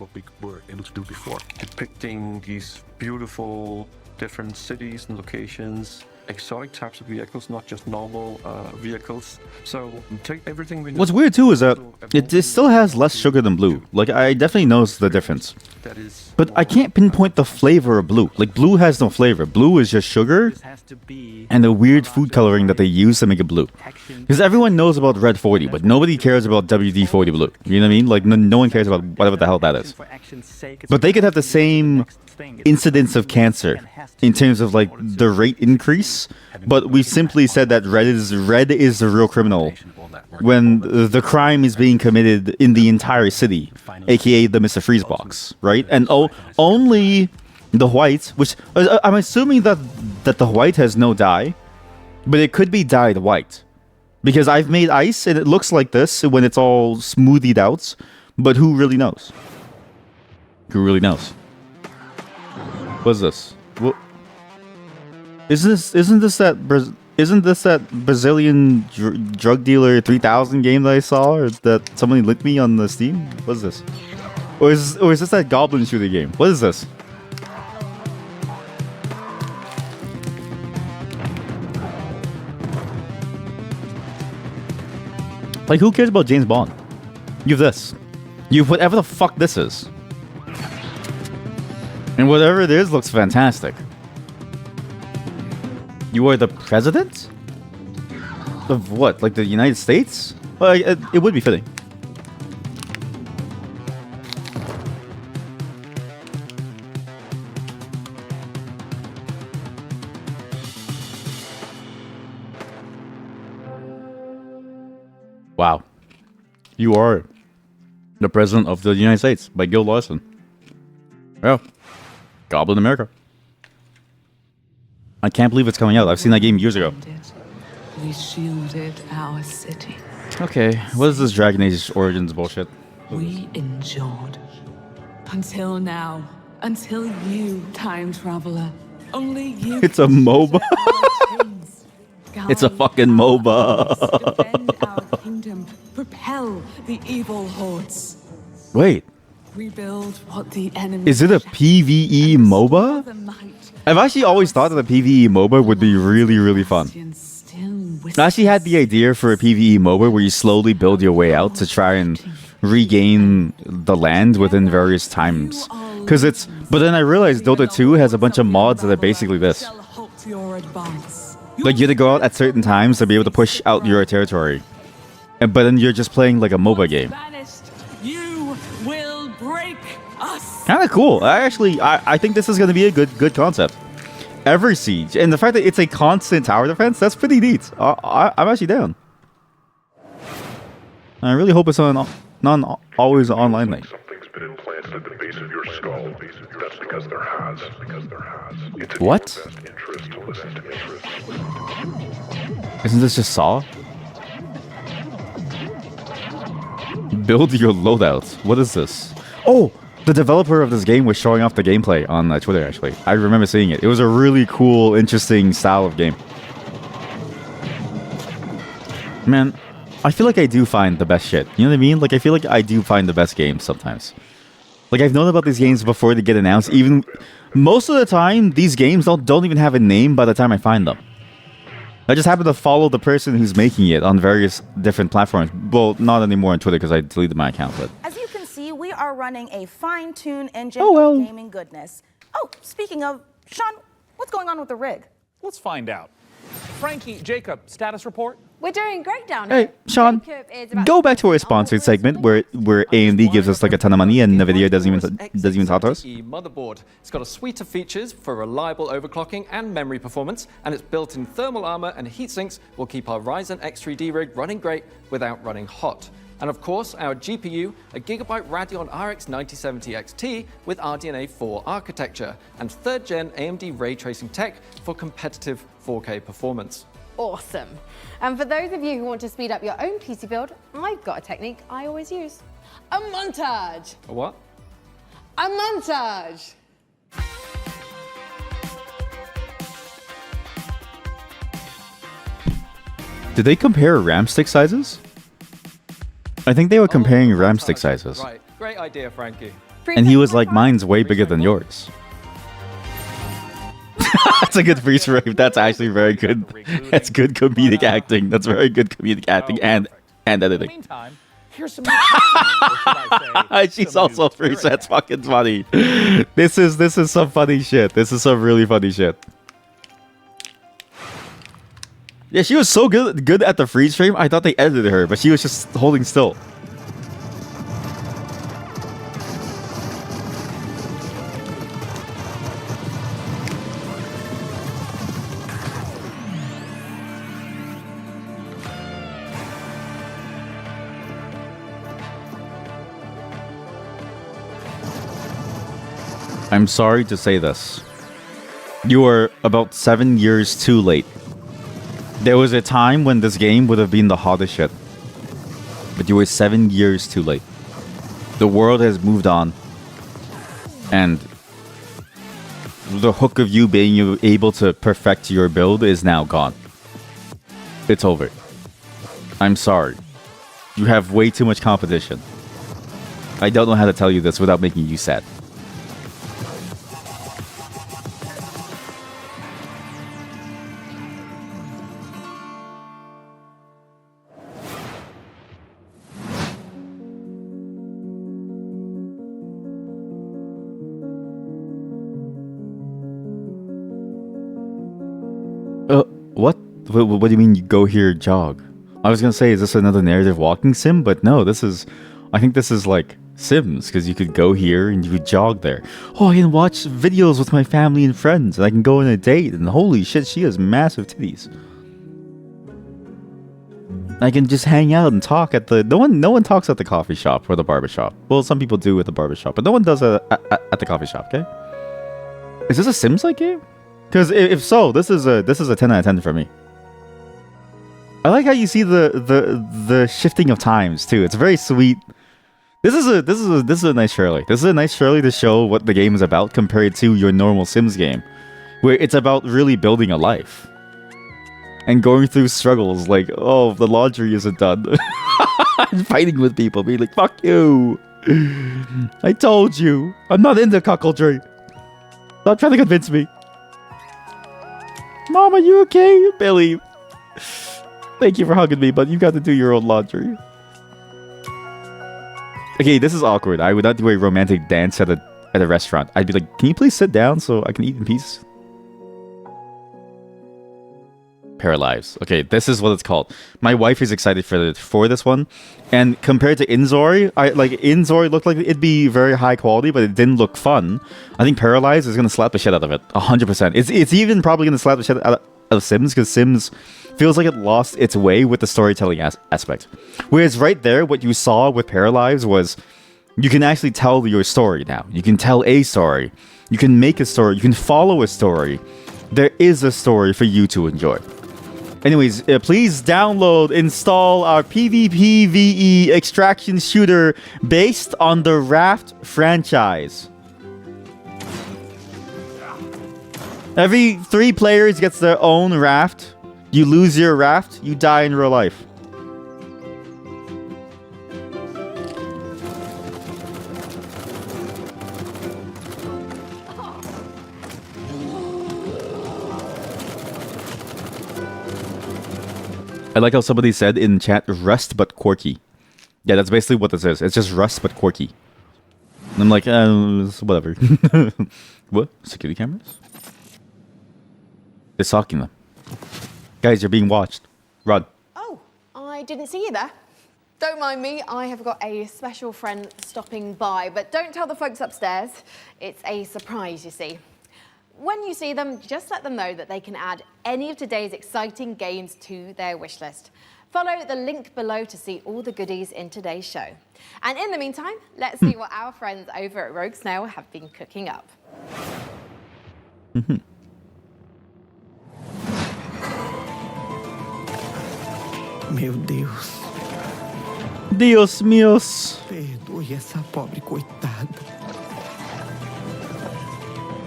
what we were able to do before. Depicting these beautiful different cities and locations, exotic types of vehicles, not just normal vehicles. So take everything we know. What's weird too is that it still has less sugar than blue. Like I definitely notice the difference. But I can't pinpoint the flavor of blue. Like blue has no flavor. Blue is just sugar and the weird food coloring that they use to make it blue. Because everyone knows about Red 40, but nobody cares about WD-40 blue. You know what I mean? Like no one cares about whatever the hell that is. But they could have the same incidence of cancer in terms of like the rate increase, but we simply said that red is the real criminal when the crime is being committed in the entire city, aka the Mr. Freeze box, right? And only the white, which I'm assuming that the white has no dye, but it could be dyed white because I've made ice and it looks like this when it's all smoothied out, but who really knows? Who really knows? What's this? What? Isn't this that Brazilian drug dealer 3000 game that I saw, or that somebody linked me on the Steam? What is this? Or is this that goblin shooter game? What is this? Like, who cares about James Bond? You have this. You have whatever the fuck this is. And whatever it is looks fantastic. You are the president? Of what? Like the United States? Well, it would be fitting. Wow. You are the President of the United States by Gil Larson. Yeah. Goblin America. I can't believe it's coming out. I've seen that game years ago. We shielded our city. Okay, what is this Dragon Age Origins bullshit? We endured. Until now. Until you, time traveler. Only you. It's a MOBA. It's a fucking MOBA. Defend our kingdom. Propel the evil hordes. Wait. Rebuild what the enemy. Is it a PvE MOBA? I've actually always thought that a PvE MOBA would be really, really fun. I actually had the idea for a PvE MOBA where you slowly build your way out to try and regain the land within various times. But then I realized Dota 2 has a bunch of mods that are basically this. Like you have to go out at certain times to be able to push out your territory. But then you're just playing like a MOBA game. You will break us. Kind of cool. I think this is going to be a good concept. Every siege, and the fact that it's a constant tower defense, that's pretty neat. I'm actually down. I really hope it's on not always online thing. Something's been implanted at the base of your skull. That's because there has. It's in What? your best interest to listen to me. Isn't this just Saw? Build your loadout. What is this? Oh, the developer of this game was showing off the gameplay on Twitter, actually. I remember seeing it. It was a really cool, interesting style of game. Man, I feel like I do find the best shit. You know what I mean? Like, I feel like I do find the best games sometimes. Like, I've known about these games before they get announced. Even most of the time, these games don't even have a name by the time I find them. I just happen to follow the person who's making it on various different platforms. Well, not anymore on Twitter because I deleted my account, but... As you can see, we are running a fine-tuned engine well. of gaming goodness. Oh, speaking of, Sean, what's going on with the rig? Let's find out. Frankie, Jacob, status report? We're doing great down here. Hey, Sean, go back to our sponsored segment where AMD gives us like a ton of money and NVIDIA doesn't even talk to us. Motherboard. It's got a suite of features for reliable overclocking and memory performance, and its built-in thermal armor and heat sinks will keep our Ryzen X3D rig running great without running hot. And of course, our GPU, a Gigabyte Radeon RX 9070 XT with RDNA 4 architecture, and 3rd gen AMD ray tracing tech for competitive 4K performance. Awesome. And for those of you who want to speed up your own PC build, I've got a technique I always use. A montage. A what? A montage. Did they compare RAM stick sizes? I think they were comparing RAM stick sizes. Right, great idea, Frankie. And he was like, mine's way bigger than yours. That's a good freeze frame. That's actually very good. That's good comedic acting. That's very good comedic acting and editing. Meantime, here's some She's also freeze. That's fucking funny. This is some funny shit. This is some really funny shit. Yeah, she was so good at the freeze frame. I thought they edited her, but she was just holding still. I'm sorry to say this. You are about 7 years too late. There was a time when this game would have been the hottest shit. But you were 7 years too late. The world has moved on. And the hook of you being able to perfect your build is now gone. It's over. I'm sorry. You have way too much competition. I don't know how to tell you this without making you sad. What? What do you mean you go here jog? I was gonna say, is this another narrative walking sim? But no, I think this is like Sims, because you could go here and you could jog there. Oh, I can watch videos with my family and friends, and I can go on a date, and holy shit, she has massive titties. I can just hang out and talk at the... No one talks at the coffee shop or the barber shop. Well, some people do at the barber shop, but no one does at the coffee shop, okay? Is this a Sims-like game? Because if so, this is a 10 out of 10 for me. I like how you see the shifting of times too. It's very sweet. This is a nice Shirley. This is a nice Shirley to show what the game is about compared to your normal Sims game, where it's about really building a life and going through struggles like, oh, the laundry isn't done, and fighting with people, being like, fuck you, I told you, I'm not into cuckoldry. Stop trying to convince me. Mom, are you okay? Billy, thank you for hugging me, but you got to do your own laundry. Okay, this is awkward. I would not do a romantic dance at a restaurant. I'd be like, can you please sit down so I can eat in peace? Paralyzed. Okay, this is what it's called. My wife is excited for this one, and compared to Inzori, Inzori looked like it'd be very high quality, but it didn't look fun. I think Paralyzed is gonna slap the shit out of it, 100%. It's even probably gonna slap the shit out of Sims, because Sims feels like it lost its way with the storytelling aspect. Whereas right there, what you saw with Paralyzed was you can actually tell your story now. You can tell a story. You can make a story. You can follow a story. There is a story for you to enjoy. Anyways, please download, install our PvPvE extraction shooter based on the Raft franchise. Every 3 players gets their own raft. You lose your raft, you die in real life. I like how somebody said in chat, rust but quirky. Yeah, that's basically what this is. It's just rust but quirky. And I'm like, whatever. What? Security cameras? They're stalking them. Guys, you're being watched. Run. Oh, I didn't see you there. Don't mind me, I have got a special friend stopping by, but don't tell the folks upstairs. It's a surprise, you see. When you see them, just let them know that they can add any of today's exciting games to their wish list. Follow the link below to see all the goodies in today's show. And in the meantime, let's see what our friends over at Rogue Snail have been cooking up. Meu Deus. Dios míos. Perdoe essa pobre coitada.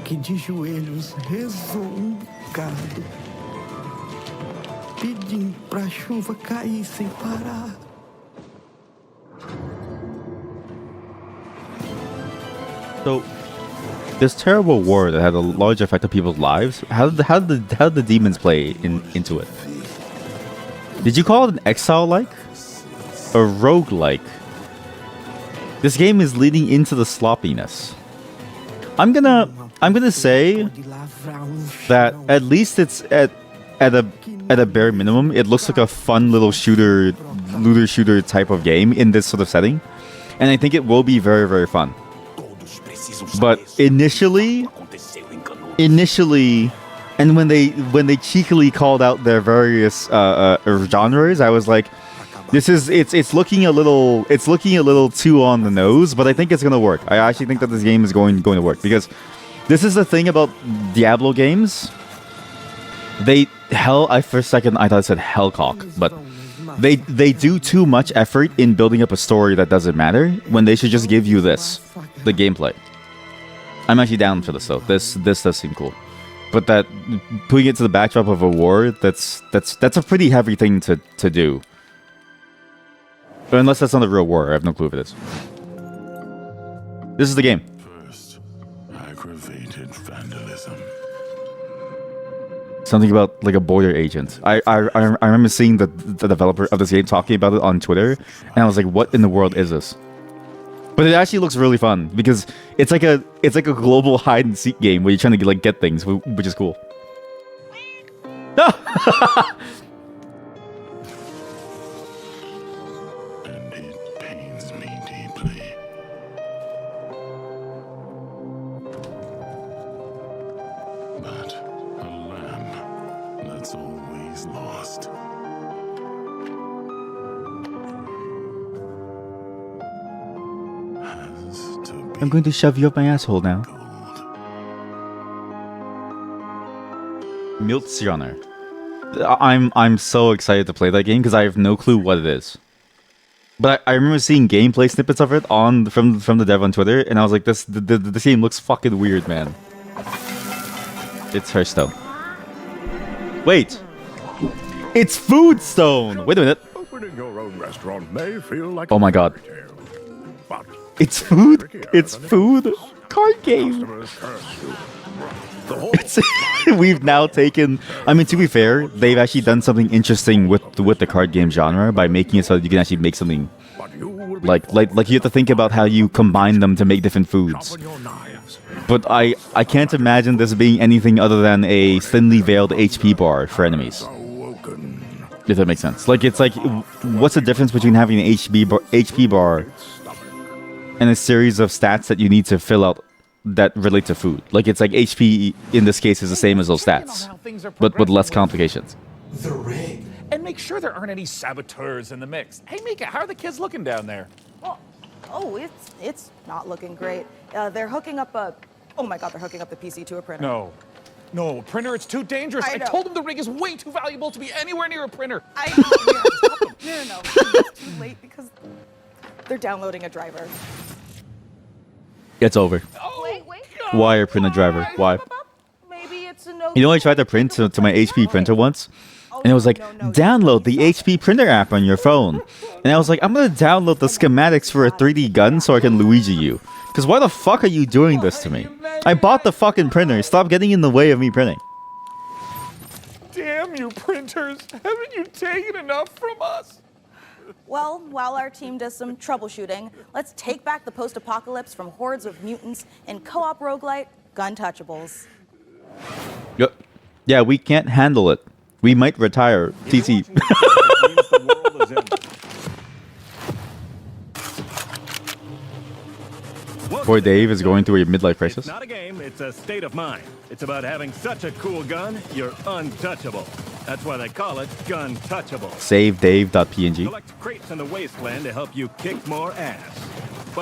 Que de joelhos rezou bocado, pedindo pra chuva cair sem parar. So, this terrible war that had a large effect on people's lives, how did the demons play into it? Did you call it an exile-like? A rogue-like? This game is leading into the sloppiness. I'm gonna say that at least it's at a bare minimum, it looks like a fun little looter shooter type of game in this sort of setting, and I think it will be very, very fun. But initially, and when they cheekily called out their various genres, I was like, it's looking a little too on the nose, but I think it's gonna work. I actually think that this game is going to work, because this is the thing about Diablo games. For a second I thought it said Hellcock, but they do too much effort in building up a story that doesn't matter when they should just give you the gameplay. I'm actually down for this though. This does seem cool, but that putting it to the backdrop of a war, that's a pretty heavy thing to do. Unless that's not a real war, I have no clue if it is. This is the game. First, aggravated vandalism. Something about like a border agent. I remember seeing the developer of this game talking about it on Twitter, and I was like, what in the world is this? But it actually looks really fun, because it's like a global hide and seek game where you're trying to get things, which is cool. And it pains me deeply. But a lamb that's always lost. I'm going to shove you up my asshole now. Miltzjoner. I'm so excited to play that game because I have no clue what it is. But I remember seeing gameplay snippets of it from the dev on Twitter, and I was like, this game looks fucking weird, man. It's Hearthstone. Wait, it's Foodstone. Wait a minute. Opening your own restaurant may feel like Oh my god. It's food. It's food. Card game. It's we've now taken. I mean, to be fair, they've actually done something interesting with the card game genre by making it so that you can actually make something like you have to think about how you combine them to make different foods. But I can't imagine this being anything other than a thinly veiled HP bar for enemies. If that makes sense. Like it's like, what's the difference between having an HP bar and a series of stats that you need to fill out that relate to food? Like it's like HP in this case is the same as those stats, but with less complications. The rig. And make sure there aren't any saboteurs in the mix. Hey Mika, how are the kids looking down there? Well, oh, it's not looking great. They're hooking up a. Oh my God, they're hooking up the PC to a printer. No, a printer, it's too dangerous. I told them the rig is way too valuable to be anywhere near a printer. I know. No. It's too late because they're downloading a driver. It's over. Wait. Why a printer driver? Why? Maybe it's a no. You know, I tried to print to my HP printer once, and it was like, download the HP printer app on your phone. And I was like, I'm gonna download the schematics for a 3D gun so I can Luigi you. Because why the fuck are you doing this to me? I bought the fucking printer. Stop getting in the way of me printing. Damn you printers. Haven't you taken enough from us? Well, while our team does some troubleshooting, let's take back the post-apocalypse from hordes of mutants in co-op roguelite Guntouchables. Yep. Yeah, we can't handle it. We might retire. TC. Poor Dave is going through a midlife crisis. It's not a game, it's a state of mind. It's about having such a cool gun, you're untouchable. That's why they call it Guntouchable. SaveDave.png. Collect crates in the wasteland to help you kick more ass.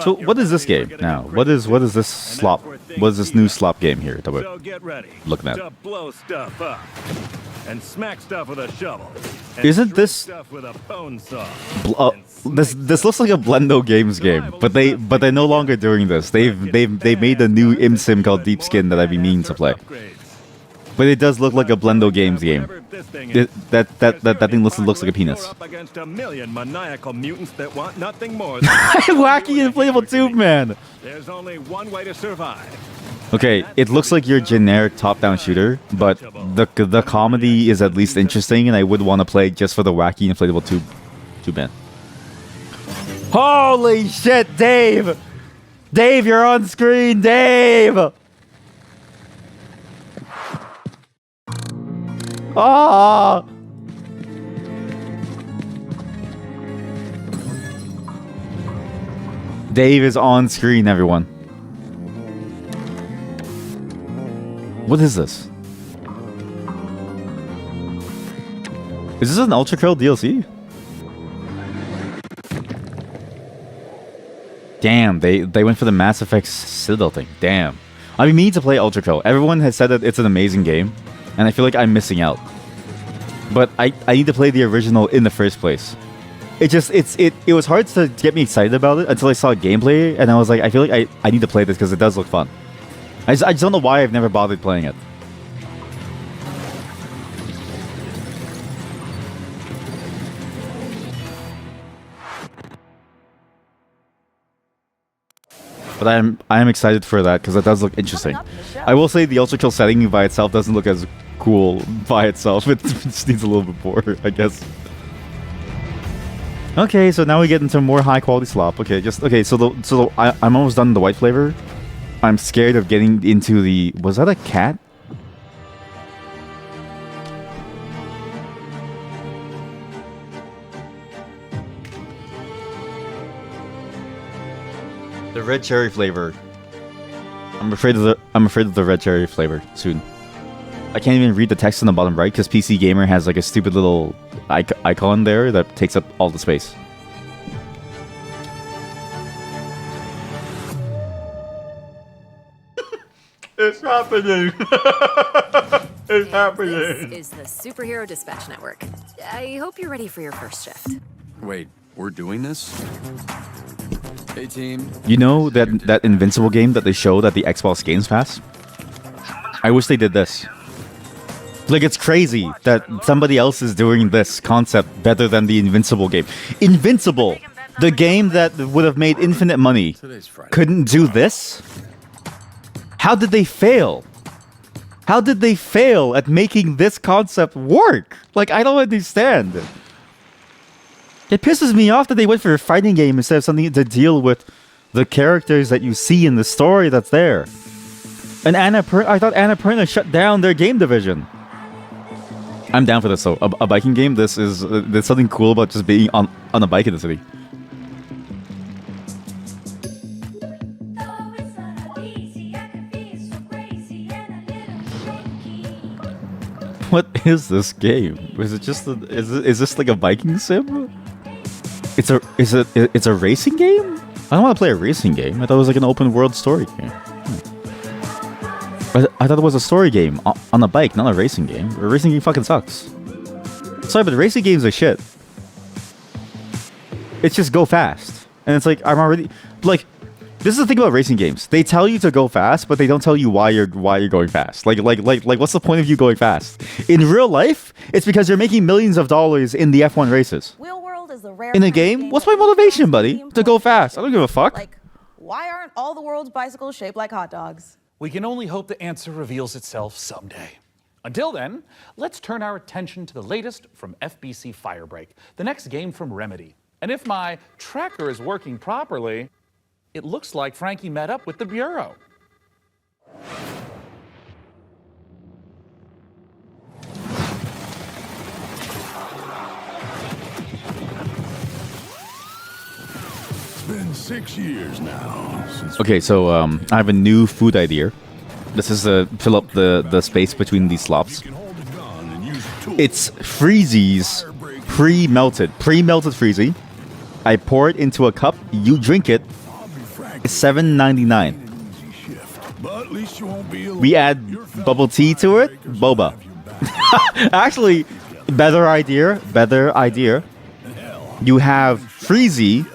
So what is this game now? What is this slop? What is this new slop game here that we're looking at? To blow stuff up and smack stuff with a shovel. Isn't this Stuff with a bone saw. this looks like a Blendo Games game, but they're no longer doing this. They've made a new sim called Deep Skin that I've been meaning to play. But it does look like a Blendo Games game. That thing looks like a penis. Up against a million maniacal mutants that want nothing more Wacky inflatable tube man. There's only one way to survive. Okay, it looks like your generic top-down shooter, but the comedy is at least interesting, and I would want to play just for the wacky inflatable tube man. Holy shit, Dave! Dave, you're on screen, Dave! Ah! Dave is on screen, everyone. What is this? Is this an Ultra Curl DLC? Damn, they went for the Mass Effect Citadel thing. Damn. I've been meaning to play Ultra Curl. Everyone has said that it's an amazing game, and I feel like I'm missing out. But I need to play the original in the first place. It was hard to get me excited about it until I saw gameplay, and I was like, I feel like I need to play this because it does look fun. I just don't know why I've never bothered playing it. But I am excited for that because it does look interesting. I will say the Ultra Kill setting by itself doesn't look as cool by itself. It just needs a little bit more, I guess. Okay, so now we get into more high quality slop. Okay, so I'm almost done the white flavor. I'm scared of getting into the... Was that a cat? The red cherry flavor. I'm afraid of the red cherry flavor soon. I can't even read the text on the bottom right because PC Gamer has like a stupid little icon there that takes up all the space. It's happening. It's happening. This is the Superhero Dispatch Network. I hope you're ready for your first shift. Wait, we're doing this? Hey, team. You know that Invincible game that they showed at the Xbox Games Pass? I wish they did this. Like, it's crazy that somebody else is doing this concept better than the Invincible game. Invincible, the game that would have made infinite money, couldn't do this? How did they fail? How did they fail at making this concept work? Like, I don't understand. It pisses me off that they went for a fighting game instead of something to deal with the characters that you see in the story that's there. And I thought Annapurna shut down their game division. I'm down for this though. A biking game. There's something cool about just being on a bike in the city. What is this game? Is it just is this like a biking sim? It's a racing game? I don't want to play a racing game. I thought it was like an open world story game. I thought it was a story game on a bike, not a racing game. A racing game fucking sucks. Sorry, but racing games are shit. It's just go fast. And it's like, I'm already... Like, this is the thing about racing games. They tell you to go fast, but they don't tell you why you're going fast. Like, what's the point of you going fast? In real life, it's because you're making millions of dollars in the F1 races. Wheel World is the rare In a game, what's my motivation, buddy? To go fast. I don't give a fuck. Like, why aren't all the world's bicycles shaped like hot dogs? We can only hope the answer reveals itself someday. Until then, let's turn our attention to the latest from FBC Firebreak, the next game from Remedy. And if my tracker is working properly, it looks like Frankie met up with the Bureau. It's been 6 years now since... Okay, so I have a new food idea. This is to fill up the space between these slops. It's Freezie's pre-melted Freezie. I pour it into a cup. You drink it. It's $7.99. We add bubble tea to it. Boba. Actually, better idea. You have Freezie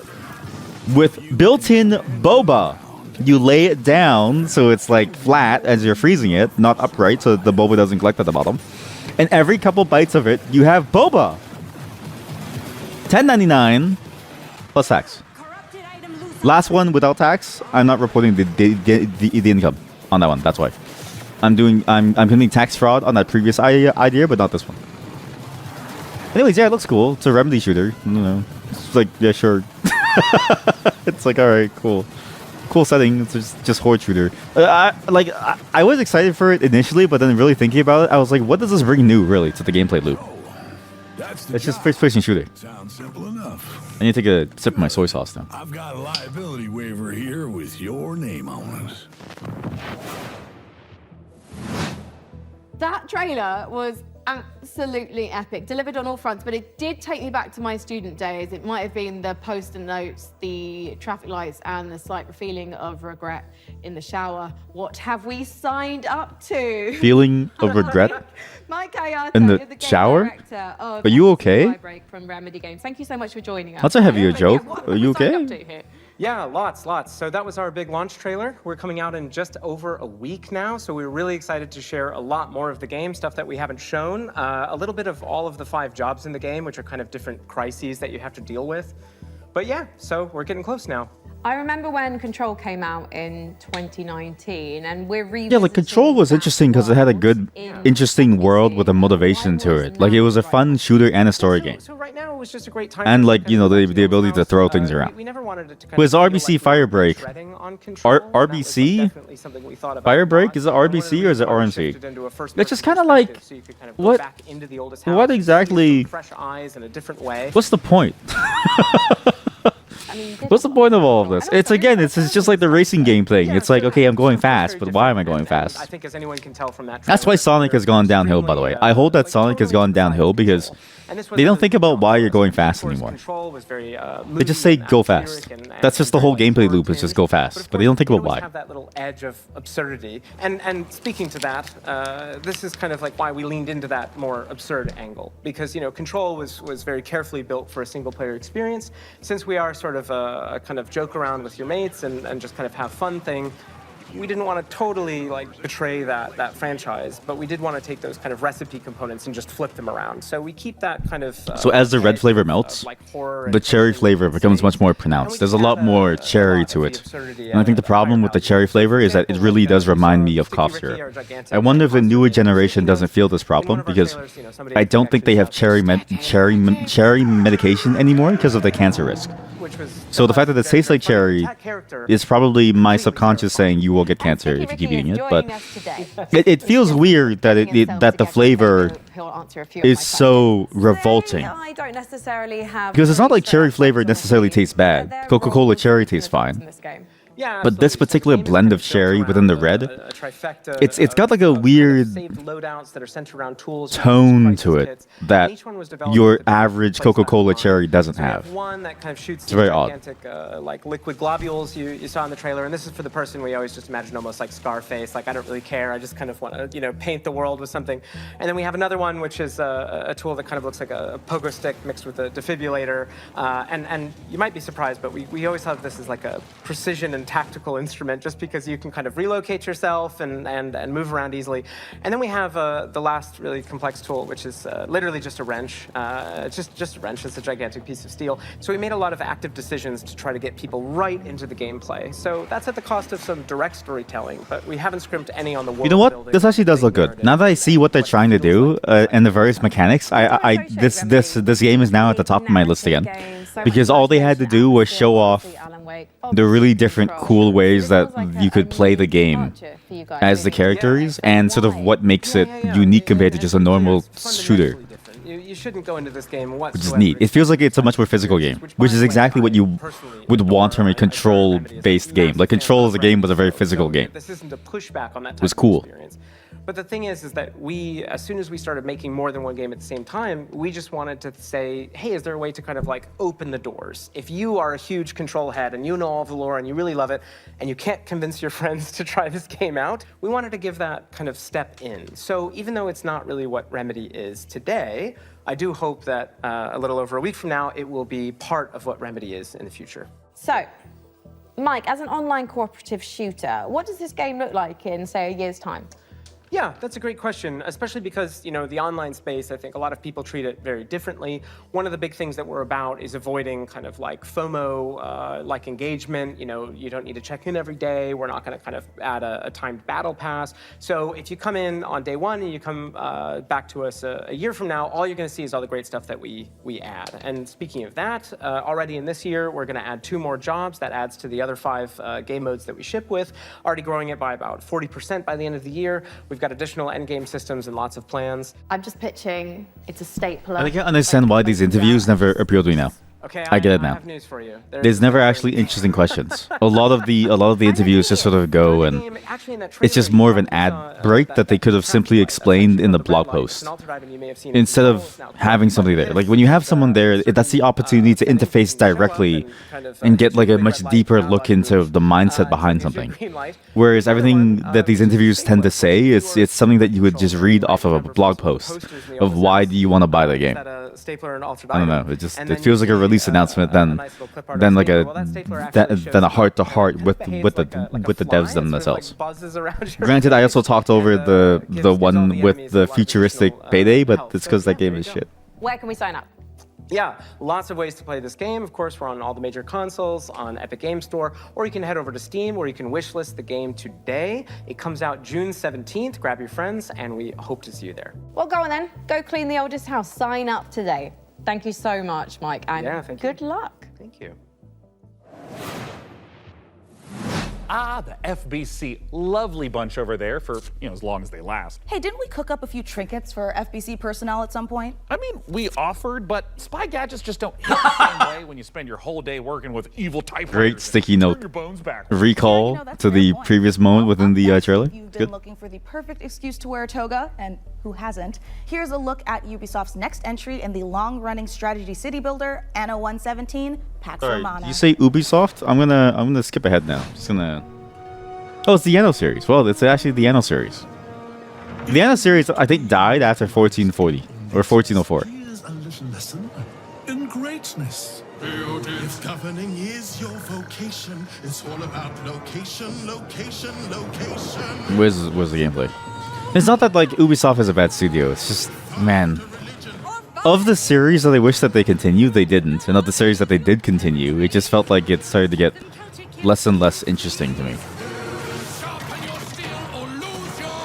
with built-in boba. You lay it down so it's like flat as you're freezing it, not upright so the boba doesn't collect at the bottom. And every couple bites of it, you have boba. $10.99 plus tax. Last one without tax. I'm not reporting the income on that one. That's why I'm committing tax fraud on that previous idea, but not this one. Anyways, yeah, it looks cool. It's a Remedy shooter. You know, it's like, yeah, sure. It's like, all right, cool setting. It's just horde shooter. I was excited for it initially, but then really thinking about it, I was like, what does this bring new really to the gameplay loop? It's just first-person shooter. Sounds simple enough. I need to take a sip of my soy sauce now. I've got a liability waiver here with your name on it. That trailer was absolutely epic, delivered on all fronts, but it did take me back to my student days. It might have been the post-it notes, the traffic lights, and the slight feeling of regret in the shower. What have we signed up to? Feeling of regret? Mike Kayata, in the game shower? director of Are you okay? Firebreak from Remedy Games. Thank you so much for joining us. That's a heavier Yeah, joke. what Are you have we signed okay? up to here? Yeah, lots. So that was our big launch trailer. We're coming out in just over a week now, so we're really excited to share a lot more of the game, stuff that we haven't shown, a little bit of all of the 5 jobs in the game, which are kind of different crises that you have to deal with. But yeah, so we're getting close now. I remember when Control came out in 2019, and we're Yeah, like Control was interesting because it had a good, interesting world with a motivation to it. Like it was a fun shooter and a story game. So right now it was just a great time. And like, you know, the ability to throw things around. We never wanted it to kind Was of feel RBC like we were Firebreak? treading on Control. RBC? Definitely something we thought about. Firebreak? Is it RBC or is it RMC? It's just kind of like, So you could kind of go what? back into the oldest What house, exactly? see some fresh eyes in a different way. What's the point? What's the point of all of this? It's just like the racing game thing. It's like, okay, I'm going fast, but why am I going fast? I think as anyone can tell from that. That's why Sonic has gone downhill, by the way. I hold that Sonic has gone downhill because they don't think about why you're going fast anymore. They just say go fast. That's just the whole gameplay loop is just go fast, but they don't think about why. Have that little edge of absurdity. And speaking to that, this is kind of like why we leaned into that more absurd angle, because Control was very carefully built for a single player experience. Since we are sort of a kind of joke around with your mates and just kind of have fun thing, we didn't want to totally betray that franchise, but we did want to take those kind of recipe components and just flip them around. So we keep that kind of so as the red flavor melts, the cherry flavor becomes much more pronounced. There's a lot more cherry to it. And I think the problem with the cherry flavor is that it really does remind me of cough syrup. I wonder if the newer generation doesn't feel this problem, because I don't think they have cherry medication anymore because of the cancer risk. So the fact that it tastes like cherry is probably my subconscious saying you will get cancer if you keep eating it. But it feels weird that that the flavor is so revolting. I don't necessarily have. Because it's not like cherry flavor necessarily tastes bad. Coca-Cola cherry tastes fine. But this particular blend of cherry within the red, it's got like a weird tone to it that your average Coca-Cola cherry doesn't have. It's very odd. Like liquid globules you saw in the trailer, and this is for the person we always just imagine almost like Scarface, like I don't really care, I just kind of want to paint the world with something. And then we have another one which is a tool that kind of looks like a pogo stick mixed with a defibrillator, and you might be surprised, but we always have this as like a precision and tactical instrument, just because you can kind of relocate yourself and move around easily. And then we have the last really complex tool, which is literally just a wrench. It's just a wrench. It's a gigantic piece of steel. So we made a lot of active decisions to try to get people right into the gameplay. So that's at the cost of some direct storytelling, but we haven't scrimped any on the world. You know what? This actually does look good. Now that I see what they're trying to do and the various mechanics, this game is now at the top of my list again, because all they had to do was show off the really different cool ways that you could play the game as the characters, and sort of what makes it unique compared to just a normal shooter. You shouldn't go into this game whatsoever. Which is neat. It feels like it's a much more physical game, which is exactly what you would want from a control-based game. Like Control as a game was a very physical game. This isn't a pushback on that type it was cool. of experience. But the thing is that we, as soon as we started making more than one game at the same time, we just wanted to say, hey, is there a way to kind of like open the doors? If you are a huge Control head and you know all of the lore and you really love it, and you can't convince your friends to try this game out, we wanted to give that kind of step in. So even though it's not really what Remedy is today, I do hope that a little over a week from now, it will be part of what Remedy is in the future. So, Mike, as an online cooperative shooter, what does this game look like in, say, a year's time? Yeah, that's a great question, especially because, the online space, I think a lot of people treat it very differently. One of the big things that we're about is avoiding kind of like FOMO, like engagement. You don't need to check in every day. We're not going to kind of add a timed battle pass. So if you come in on day one and you come back to us a year from now, all you're going to see is all the great stuff that we add. And speaking of that, already in this year, we're going to add 2 more jobs. That adds to the other 5 game modes that we ship with, already growing it by about 40% by the end of the year. We've got additional endgame systems and lots of plans. I'm just pitching. It's a stapler. I can't understand why these interviews never appeal to me now. Okay, I get it now. I have news for you. There's never actually interesting questions. A lot of the interviews just sort of go, and it's just more of an ad break that they could have simply explained in the blog post instead of having somebody there. Like when you have someone there, that's the opportunity to interface directly and get like a much deeper look into the mindset behind something. Whereas everything that these interviews tend to say, it's something that you would just read off of a blog post of why do you want to buy the game. I don't know. It feels like a release announcement than like a heart to heart with the devs themselves. Granted, I also talked over the one with the futuristic Payday, but it's because that game is shit. Where can we sign up? Yeah, lots of ways to play this game. Of course, we're on all the major consoles, on Epic Game Store, or you can head over to Steam where you can wishlist the game today. It comes out June 17th. Grab your friends, and we hope to see you there. Well, go on then. Go clean the oldest house. Sign up today. Thank you so much, Mike, and good luck. Thank you. Ah, the FBC. Lovely bunch over there for, as long as they last. Hey, didn't we cook up a few trinkets for FBC personnel at some point? I mean, we offered, but spy gadgets just don't hit the same way when you spend your whole day working with evil typewriters. Great sticky note Your bones back. recall to the previous moment within the trailer. You've been looking for the perfect excuse to wear a toga, and who hasn't? Here's a look at Ubisoft's next entry in the long-running strategy city builder, Anno 117, Pax Romana. You say Ubisoft? I'm gonna skip ahead now. Just gonna. Oh, it's the Anno series. Well, it's actually the Anno series. The Anno series, I think, died after 1440 or 1404. Here's a little lesson in greatness. If governing is your vocation, it's all about location, location, location. Where's the gameplay? It's not that like Ubisoft is a bad studio. It's just, man, of the series that I wish that they continued, they didn't, and of the series that they did continue, it just felt like it started to get less and less interesting to me.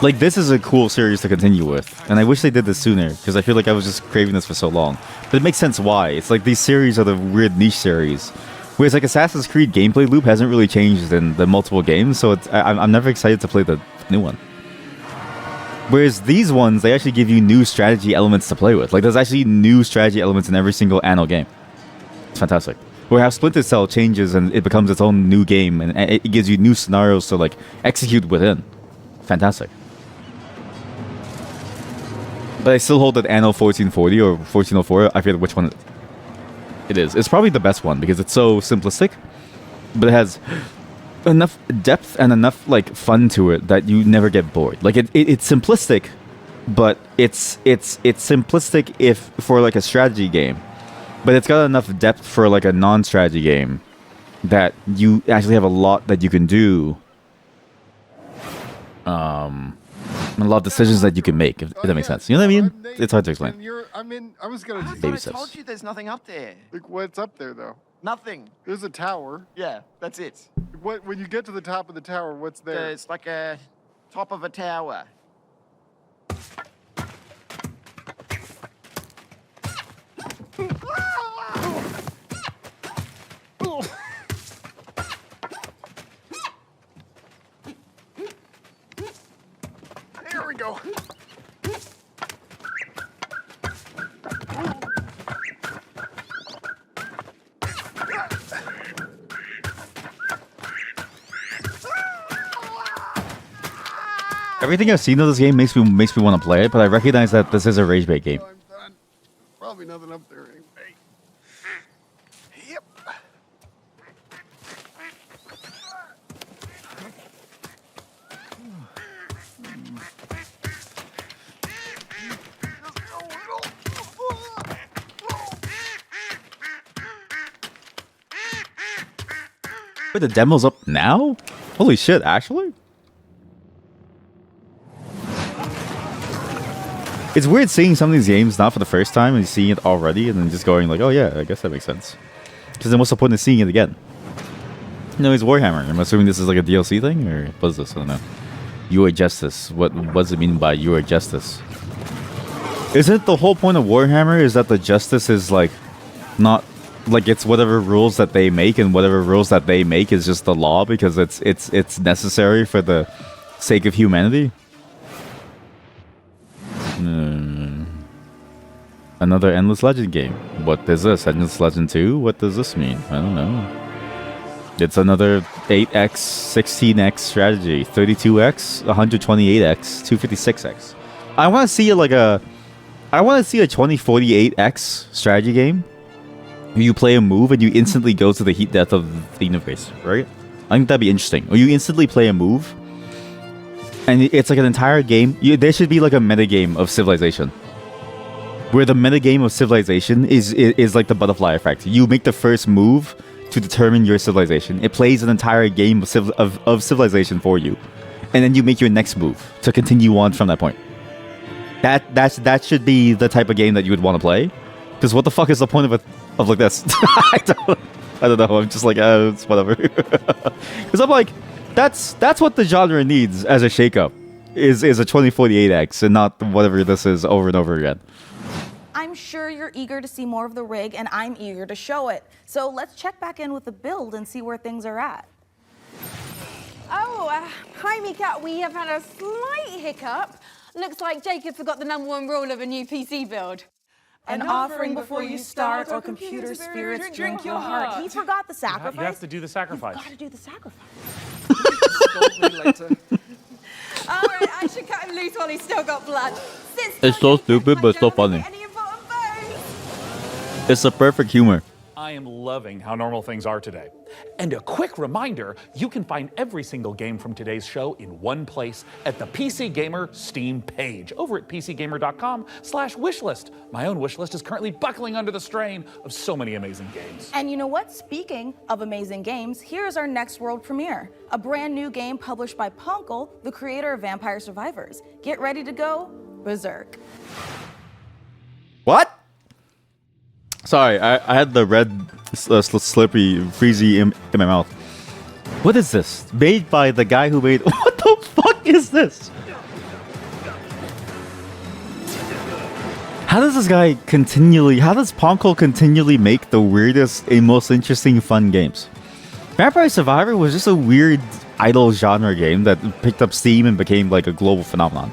Like, this is a cool series to continue with, and I wish they did this sooner, because I feel like I was just craving this for so long. But it makes sense why. It's like these series are the weird niche series, whereas like Assassin's Creed gameplay loop hasn't really changed in the multiple games, so I'm never excited to play the new one. Whereas these ones, they actually give you new strategy elements to play with. Like, there's actually new strategy elements in every single Anno game. It's fantastic. Where how Splinter Cell changes and it becomes its own new game, and it gives you new scenarios to like execute within. Fantastic. But I still hold that Anno 1440 or 1404, I forget which one it is. It's probably the best one because it's so simplistic, but it has enough depth and enough like fun to it that you never get bored. Like it's simplistic, but it's simplistic if for like a strategy game, but it's got enough depth for like a non-strategy game that you actually have a lot that you can do. A lot of decisions that you can make, if that makes sense. You know what I mean? It's hard to explain. I was gonna. Baby I steps. told you there's nothing up there. Like, what's up there though? Nothing. There's a tower. Yeah, that's it. What? When you get to the top of the tower, what's there? It's like a top of a tower. There we go. Everything I've seen of this game makes me want to play it, but I recognize that this is a rage bait game. Probably nothing up there anyway. Yep. Wait, the demo's up now? Holy shit, actually? It's weird seeing some of these games not for the first time and seeing it already and then just going like, oh yeah, I guess that makes sense. Because then what's the point of seeing it again? No, it's Warhammer. I'm assuming this is like a DLC thing, or what is this? I don't know. You are Justice. What does it mean by you are Justice? Isn't the whole point of Warhammer is that the Justice is like not like it's whatever rules that they make, and whatever rules that they make is just the law because it's necessary for the sake of humanity? Another Endless Legend game. What is this? Endless Legend 2? What does this mean? I don't know. It's another 8x, 16x strategy. 32x, 128x, 256x. I want to see like a 2048x strategy game where you play a move and you instantly go to the heat death of the universe, right? I think that'd be interesting. Or you instantly play a move and it's like an entire game. There should be like a metagame of Civilization, where the metagame of Civilization is like the butterfly effect. You make the first move to determine your civilization. It plays an entire game of Civilization for you, and then you make your next move to continue on from that point. That should be the type of game that you would want to play. Because what the fuck is the point of like this? I don't know. I'm just like, it's whatever. Because I'm like, that's what the genre needs as a shakeup. Is a 2048X and not whatever this is over and over again. I'm sure you're eager to see more of the rig, and I'm eager to show it. So let's check back in with the build and see where things are at. Oh, hi, Mika. We have had a slight hiccup. Looks like Jacob forgot the #1 rule of a new PC build. An offering before you start, or computer spirits drink your heart. He forgot the sacrifice. You have to do the sacrifice. You've got to do the sacrifice. All right, I should cut him loose while he's still got blood. It's so stupid, but it's so funny. It's the perfect humor. I am loving how normal things are today. And a quick reminder, you can find every single game from today's show in one place at the PC Gamer Steam page over at pcgamer.com/wishlist. My own wishlist is currently buckling under the strain of so many amazing games. And you know what? Speaking of amazing games, here's our next world premiere. A brand new game published by Punkle, the creator of Vampire Survivors. Get ready to go berserk. What? Sorry, I had the red slippery Freezie in my mouth. What is this? Made by the guy who made... What the fuck is this? How does this guy continually... How does Ponko continually make the weirdest and most interesting fun games? Vampire Survivor was just a weird idle genre game that picked up steam and became like a global phenomenon.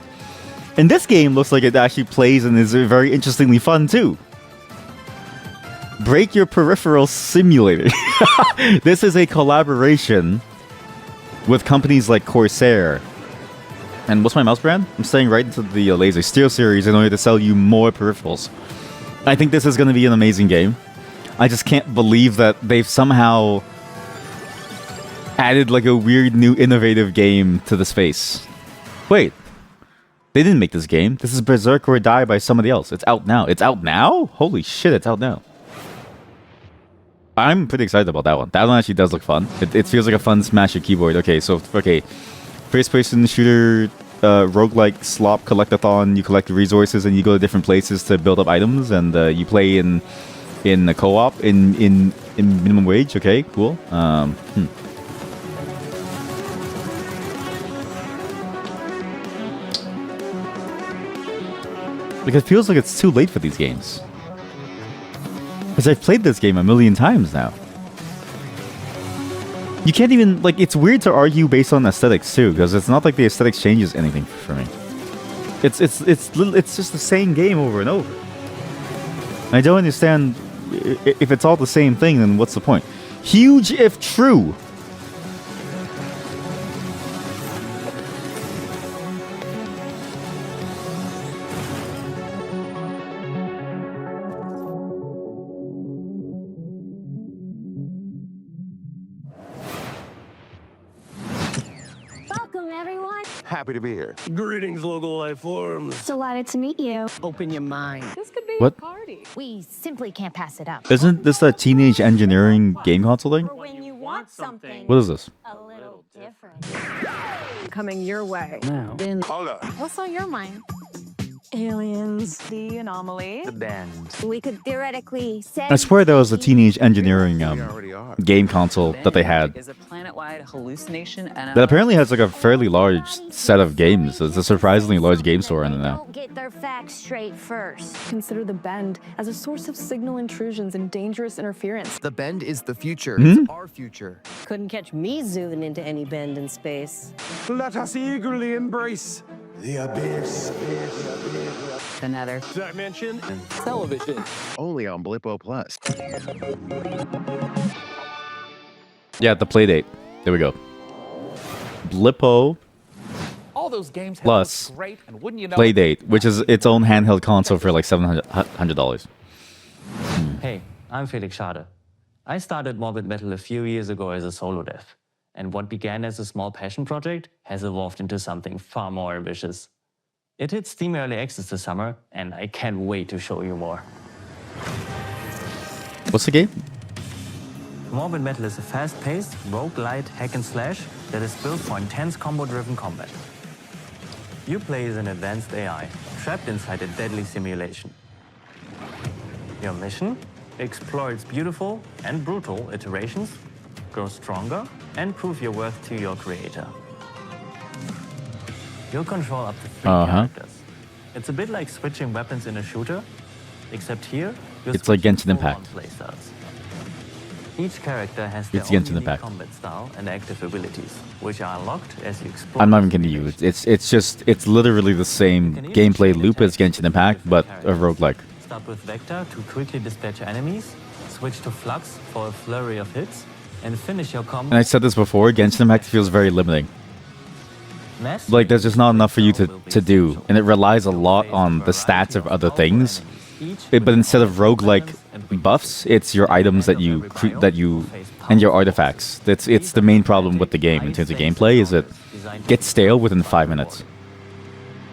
And this game looks like it actually plays and is very interestingly fun too. Break Your Peripheral Simulator. This is a collaboration with companies like Corsair. And what's my mouse brand? I'm staying right into the Laser Steel series in order to sell you more peripherals. I think this is going to be an amazing game. I just can't believe that they've somehow added like a weird new innovative game to the space. Wait. They didn't make this game. This is Berserk or Die by somebody else. It's out now. It's out now? Holy shit, it's out now. I'm pretty excited about that one. That one actually does look fun. It feels like a fun smash your keyboard. Okay, so, first-person shooter, roguelike slop collectathon. You collect resources and you go to different places to build up items, and you play in the co-op in minimum wage. Okay, cool. Like, it feels like it's too late for these games. Because I've played this game a million times now. You can't even, like, it's weird to argue based on aesthetics too, because it's not like the aesthetics changes anything for me. It's just the same game over and over. I don't understand, if it's all the same thing, then what's the point? Huge if true. Happy to be here. Greetings, local life forms. Delighted to meet you. Open your mind. This could be What? a party. We simply can't pass it up. Isn't this a teenage engineering game console thing? When you want something What is this? a little different. Coming your way. Now. Hold up. What's on your mind? Aliens. The anomaly. The bend. We could theoretically say. I swear there was a teenage engineering game console that they had Is a planet-wide hallucination and that apparently has like a fairly large set of games. It's a surprisingly large game store in it now. Get their facts straight first. Consider the bend as a source of signal intrusions and dangerous interference. The bend is the future. Hmm? It's our future. Couldn't catch me zooming into any bend in space. Let us eagerly embrace the abyss. the nether. Dimension and television. Only on Blippo Plus. Yeah, the Playdate. There we go. Blippo All those games Plus great, and wouldn't you know Playdate, which is its own handheld console for like $700. Hey, I'm Felix Schade. I started Morbid Metal a few years ago as a solo dev, and what began as a small passion project has evolved into something far more ambitious. It hit Steam Early Access this summer, and I can't wait to show you more. What's the game? Morbid Metal is a fast-paced, roguelite hack-and-slash that is built for intense combo-driven combat. You play as an advanced AI, trapped inside a deadly simulation. Your mission? Explore its beautiful and brutal iterations, grow stronger, and prove your worth to your creator. You'll control up to 3 characters. It's a bit like switching weapons in a shooter, except here, you're It's like Genshin switching Impact. full-on playstyles. Each character has their It's own Genshin unique Impact. combat style and active abilities, which are unlocked as you explore. I'm not even kidding you. It's literally the same gameplay loop as Genshin Impact, but a roguelike. Start with Vector to quickly dispatch enemies, switch to Flux for a flurry of hits, and finish your combo. And I said this before, Genshin Impact feels very limiting. Like, there's just not enough for you to do, and it relies a lot on the stats of other things. But instead of roguelike buffs, it's your items that you and your artifacts. It's the main problem with the game in terms of gameplay, is it gets stale within 5 minutes.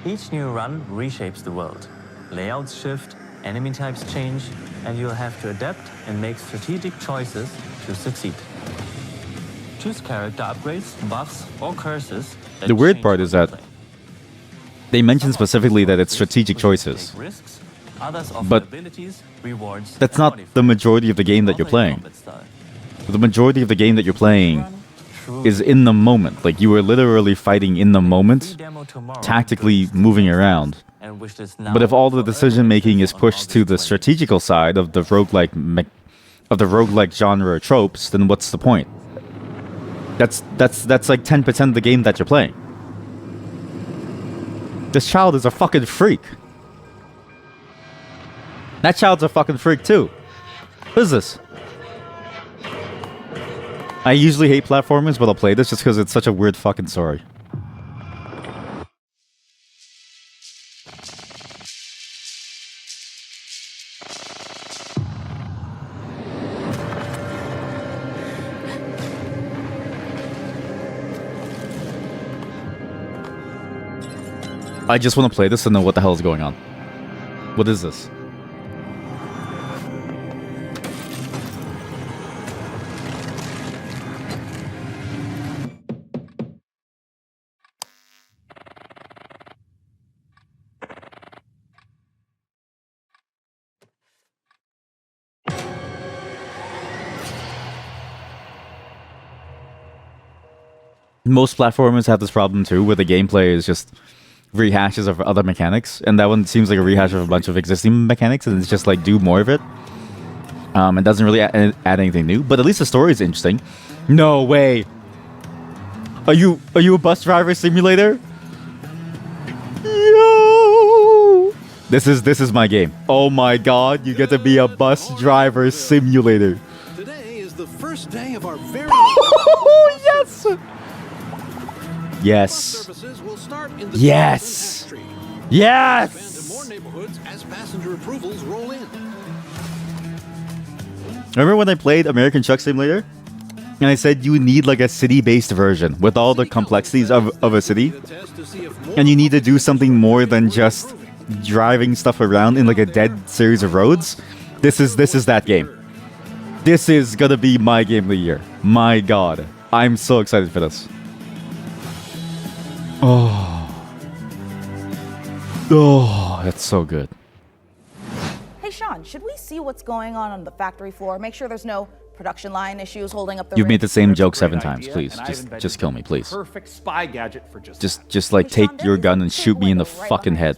Each new run reshapes the world. Layouts shift, enemy types change, and you'll have to adapt and make strategic choices to succeed. Choose character upgrades, buffs, or curses. The weird part is that they mention specifically that it's strategic choices, but that's not the majority of the game that you're playing. The majority of the game that you're playing is in the moment. Like, you are literally fighting in the moment, tactically moving around. But if all the decision making is pushed to the strategical side of the roguelike genre tropes, then what's the point? That's like 10% of the game that you're playing. This child is a fucking freak. That child's a fucking freak too. What is this? I usually hate platformers, but I'll play this just because it's such a weird fucking story. I just want to play this and know what the hell is going on. What is this? Most platformers have this problem too, where the gameplay is just rehashes of other mechanics, and that one seems like a rehash of a bunch of existing mechanics, and it's just like do more of it. It doesn't really add anything new, but at least the story is interesting. No way. Are you a bus driver simulator? Yo! This is my game. Oh my god, you get to be a bus driver simulator. Today is the first day of our very yes. Yes. Yes. Yes. more neighborhoods as passenger approvals roll in. Remember when I played American Truck Simulator? And I said you need like a city-based version with all the complexities of a city. And you need to do something more than just driving stuff around in like a dead series of roads. This is that game. This is gonna be my game of the year. My god. I'm so excited for this. Oh, that's so good. Hey, Sean, should we see what's going on the factory floor? Make sure there's no production line issues holding up the You've made the same joke 7 Great times. idea, Please, and I've just kill me, please. Perfect spy gadget for Just like take your gun and shoot me in the fucking head.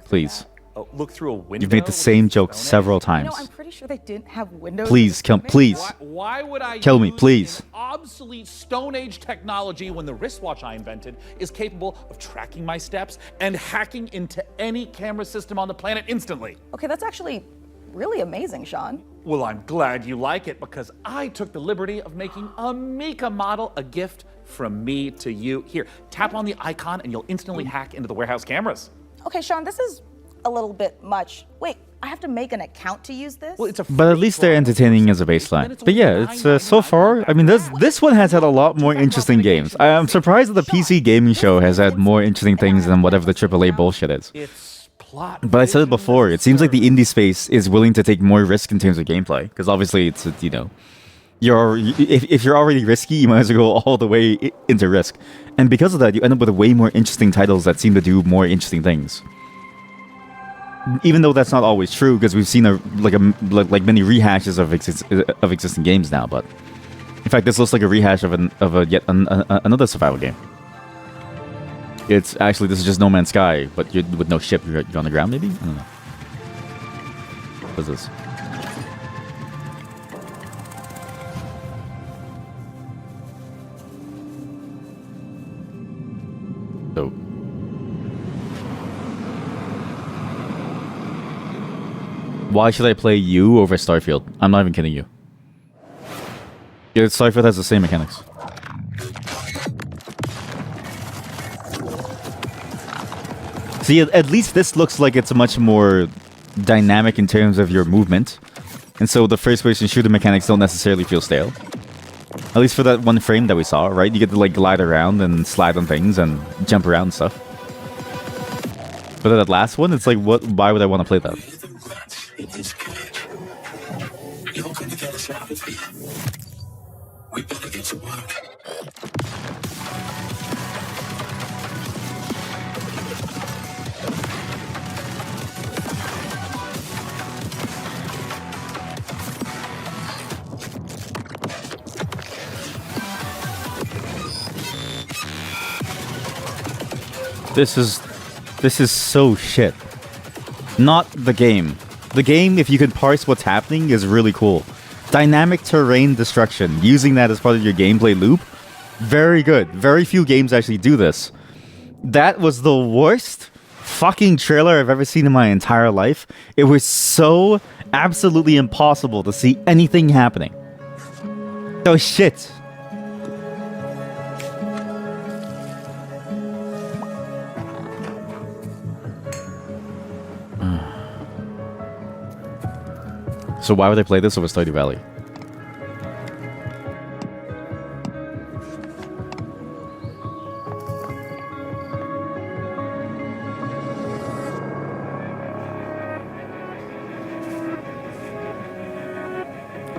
Please. look through a window. You've made the same joke several times. I'm pretty sure they didn't have windows. Please, please. Why would I Kill me, use please. an obsolete Stone Age technology when the wristwatch I invented is capable of tracking my steps and hacking into any camera system on the planet instantly? Okay, that's actually really amazing, Sean. Well, I'm glad you like it because I took the liberty of making a Mika model a gift from me to you. Here, tap on the icon and you'll instantly hack into the warehouse cameras. Okay, Sean, this is a little bit much. Wait, I have to make an account to use this? Well, it's a But at least they're entertaining as a baseline. But yeah, it's so far. I mean, this one has had a lot more interesting games. I'm surprised that the PC gaming show has had more interesting things than whatever the AAA bullshit is. But I said it before. It seems like the indie space is willing to take more risk in terms of gameplay, because obviously it's if you're already risky, you might as well go all the way into risk. And because of that, you end up with way more interesting titles that seem to do more interesting things. Even though that's not always true, because we've seen like many rehashes of existing games now. But in fact, this looks like a rehash of another survival game. It's actually, this is just No Man's Sky, but you're with no ship. You're on the ground, maybe. I don't know. What is this? Why should I play you over Starfield? I'm not even kidding you. Yeah, Starfield has the same mechanics. See, at least this looks like it's much more dynamic in terms of your movement. And so the first-person shooter mechanics don't necessarily feel stale. At least for that one frame that we saw, right? You get to like glide around and slide on things and jump around and stuff. But that last one, it's like, what? Why would I want to play that? We better get to work. This is so shit. Not the game. The game, if you can parse what's happening, is really cool. Dynamic terrain destruction, using that as part of your gameplay loop, very good. Very few games actually do this. That was the worst fucking trailer I've ever seen in my entire life. It was so absolutely impossible to see anything happening. Oh shit. So why would I play this over Stardew Valley?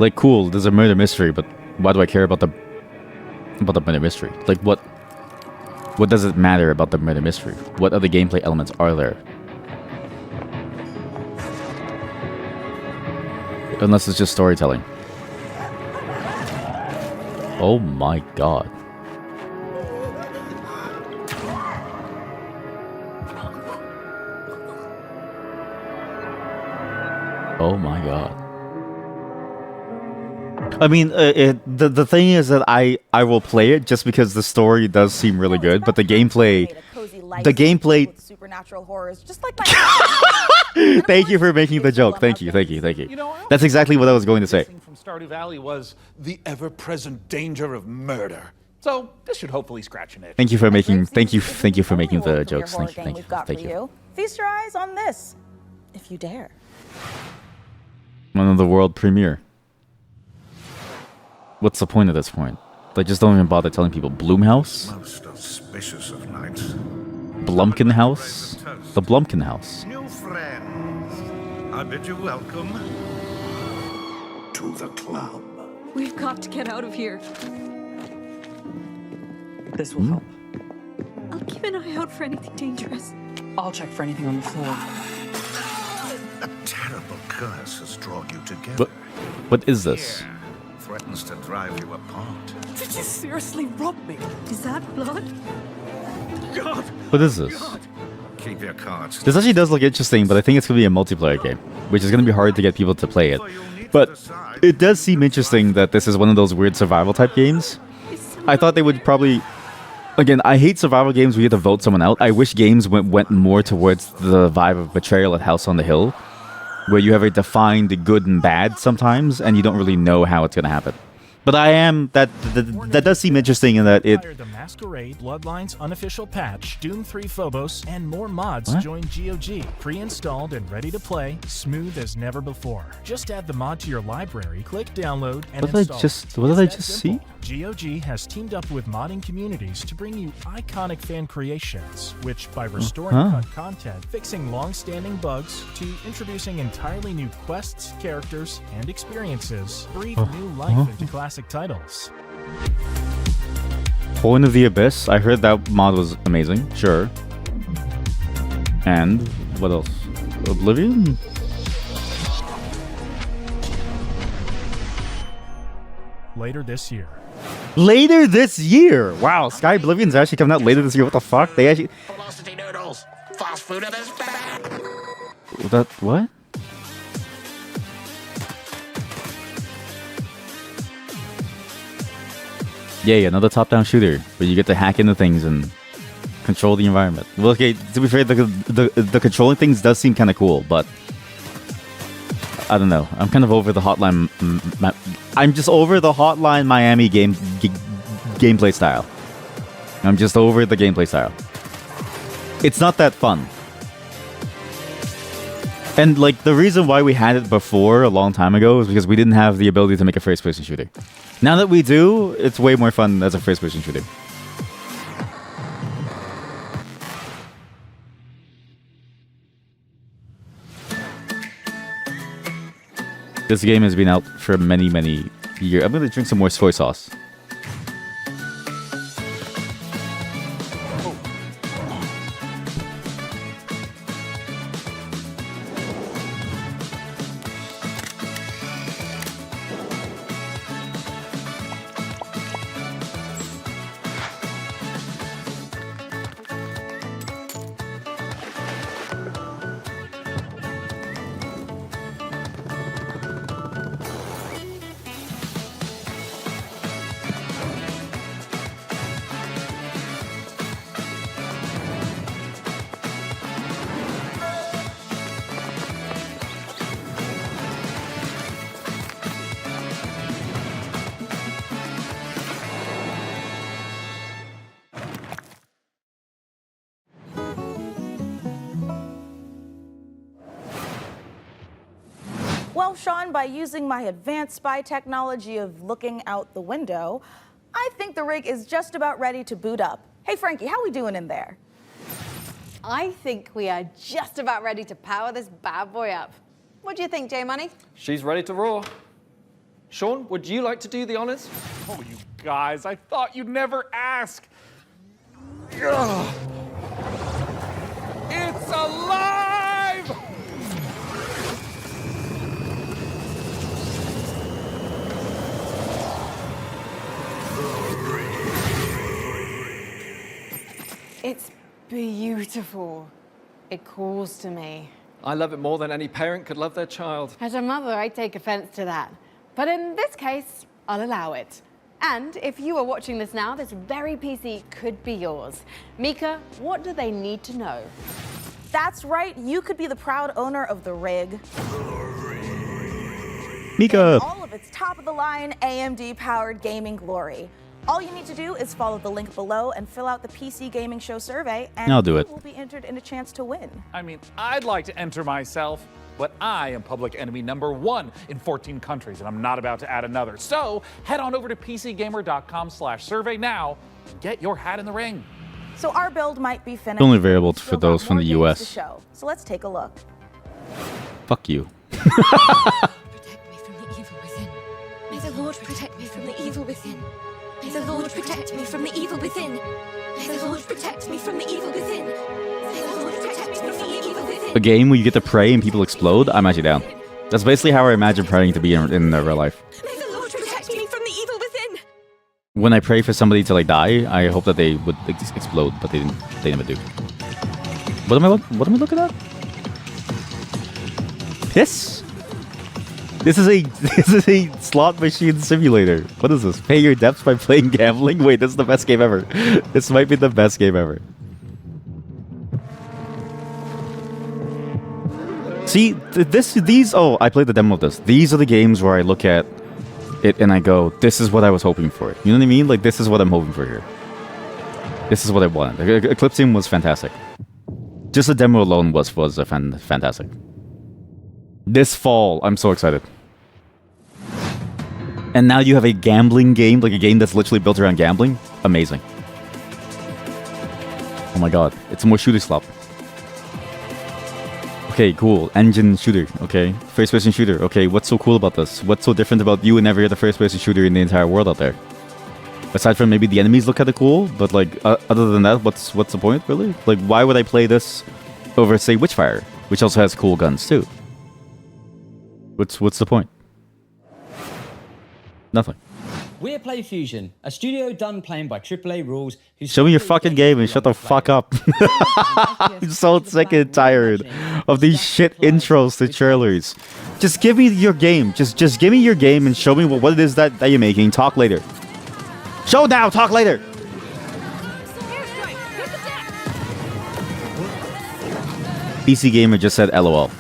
Like, cool, there's a murder mystery, but why do I care about the murder mystery? Like, what does it matter about the murder mystery? What other gameplay elements are there? Unless it's just storytelling. Oh my god. Oh my god. I mean, the thing is that I will play it just because the story does seem really good, but the gameplay supernatural horrors, just like Thank you for making the joke. Thank you. That's exactly what I was going to say. From Stardew Valley was the ever-present danger of murder. So this should hopefully scratch an itch. Thank you for making the jokes. Thank you. Feast your eyes on this, if you dare. One of the world premiere. What's the point at this point? They just don't even bother telling people. Bloomhouse? Most auspicious of nights. Blumpkin House? The Blumpkin House. New friends, I bid you welcome to the club. We've got to get out of here. This will help. I'll keep an eye out for anything dangerous. I'll check for anything on the floor. A terrible curse has drawn you together. What is this? Threatens to drive you apart. Did you seriously rob me? Is that blood? God! What is this? God. Keep your cards. This actually does look interesting, but I think it's going to be a multiplayer game, which is going to be hard to get people to play it. But it does seem interesting that this is one of those weird survival type games. I thought they would probably... Again, I hate survival games where you have to vote someone out. I wish games went more towards the vibe of Betrayal at House on the Hill, where you have a defined good and bad sometimes, and you don't really know how it's going to happen. But that does seem interesting in that it... The Masquerade Bloodlines unofficial patch, Doom 3 Phobos, and more mods join GOG. Pre-installed and ready to play, smooth as never before. Just add the mod to your library, click download, and install. What did I just see? GOG has teamed up with modding communities to bring you iconic fan creations, which by restoring cut content, fixing long-standing bugs, to introducing entirely new quests, characters, and experiences, breathe new life into classic titles. Horn of the Abyss. I heard that mod was amazing. Sure. And what else? Oblivion? Later this year. Later this year! Wow, Sky Oblivion's actually coming out later this year. What the fuck? They actually... Velocity noodles. Fast food at its best. That... what? Yay, another top-down shooter where you get to hack into things and control the environment. Well, okay, to be fair, the controlling things does seem kind of cool, but I don't know. I'm kind of over the Hotline. I'm just over the Hotline Miami gameplay style. I'm just over the gameplay style. It's not that fun. And like the reason why we had it before a long time ago is because we didn't have the ability to make a first-person shooter. Now that we do, it's way more fun as a first-person shooter. This game has been out for many, many years. I'm gonna drink some more soy sauce. Well, Sean, by using my advanced spy technology of looking out the window, I think the rig is just about ready to boot up. Hey, Frankie, how we doing in there? I think we are just about ready to power this bad boy up. What do you think, J-Money? She's ready to roar. Sean, would you like to do the honors? Oh, you guys, I thought you'd never ask. Ugh. It's alive! It's beautiful. It calls to me. I love it more than any parent could love their child. As a mother, I take offense to that. But in this case, I'll allow it. And if you are watching this now, this very PC could be yours. Mika, what do they need to know? That's right, you could be the proud owner of the rig. Mika! In all of its top-of-the-line AMD-powered gaming glory. All you need to do is follow the link below and fill out the PC Gaming Show survey, and I'll do it. you will be entered in a chance to win. I mean, I'd like to enter myself, but I am public enemy #1 in 14 countries, and I'm not about to add another. So head on over to pcgamer.com/survey now and get your hat in the ring. So our build might be finished. Only variable for those from the games to US. show. So let's take a look. Fuck you. May the Lord protect me from the evil within. May the Lord protect me from the evil within. May the Lord protect me from the evil within. May the Lord protect me from the evil within. A game where you get to pray and people explode, I'm actually down. That's basically how I imagine praying to be in real life. May the Lord protect me from the evil within. When I pray for somebody to like die, I hope that they would explode, but they didn't. They never do. What am I looking at? Piss? This is a slot machine simulator. What is this? Pay your debts by playing gambling? Wait, this is the best game ever. This might be the best game ever. See, these. Oh, I played the demo of this. These are the games where I look at it and I go, "This is what I was hoping for." You know what I mean? Like this is what I'm hoping for here. This is what I wanted. Eclipsing was fantastic. Just the demo alone was fantastic. This fall, I'm so excited. And now you have a gambling game, like a game that's literally built around gambling. Amazing. Oh my god, it's more shooter slop. Okay, cool. Engine shooter. Okay, first-person shooter. Okay, what's so cool about this? What's so different about you and every other first-person shooter in the entire world out there? Aside from maybe the enemies look kind of cool, but like other than that, what's the point really? Like, why would I play this over, say, Witchfire, which also has cool guns too? What's the point? Nothing. We're Play Fusion, a studio done playing by AAA rules. Show me your fucking game and shut the fuck up. I'm so sick and tired of these shit intros to trailers. Just give me your game. Just give me your game and show me what it is that you're making. Talk later. Show now. Talk later. PC Gamer just said LOL.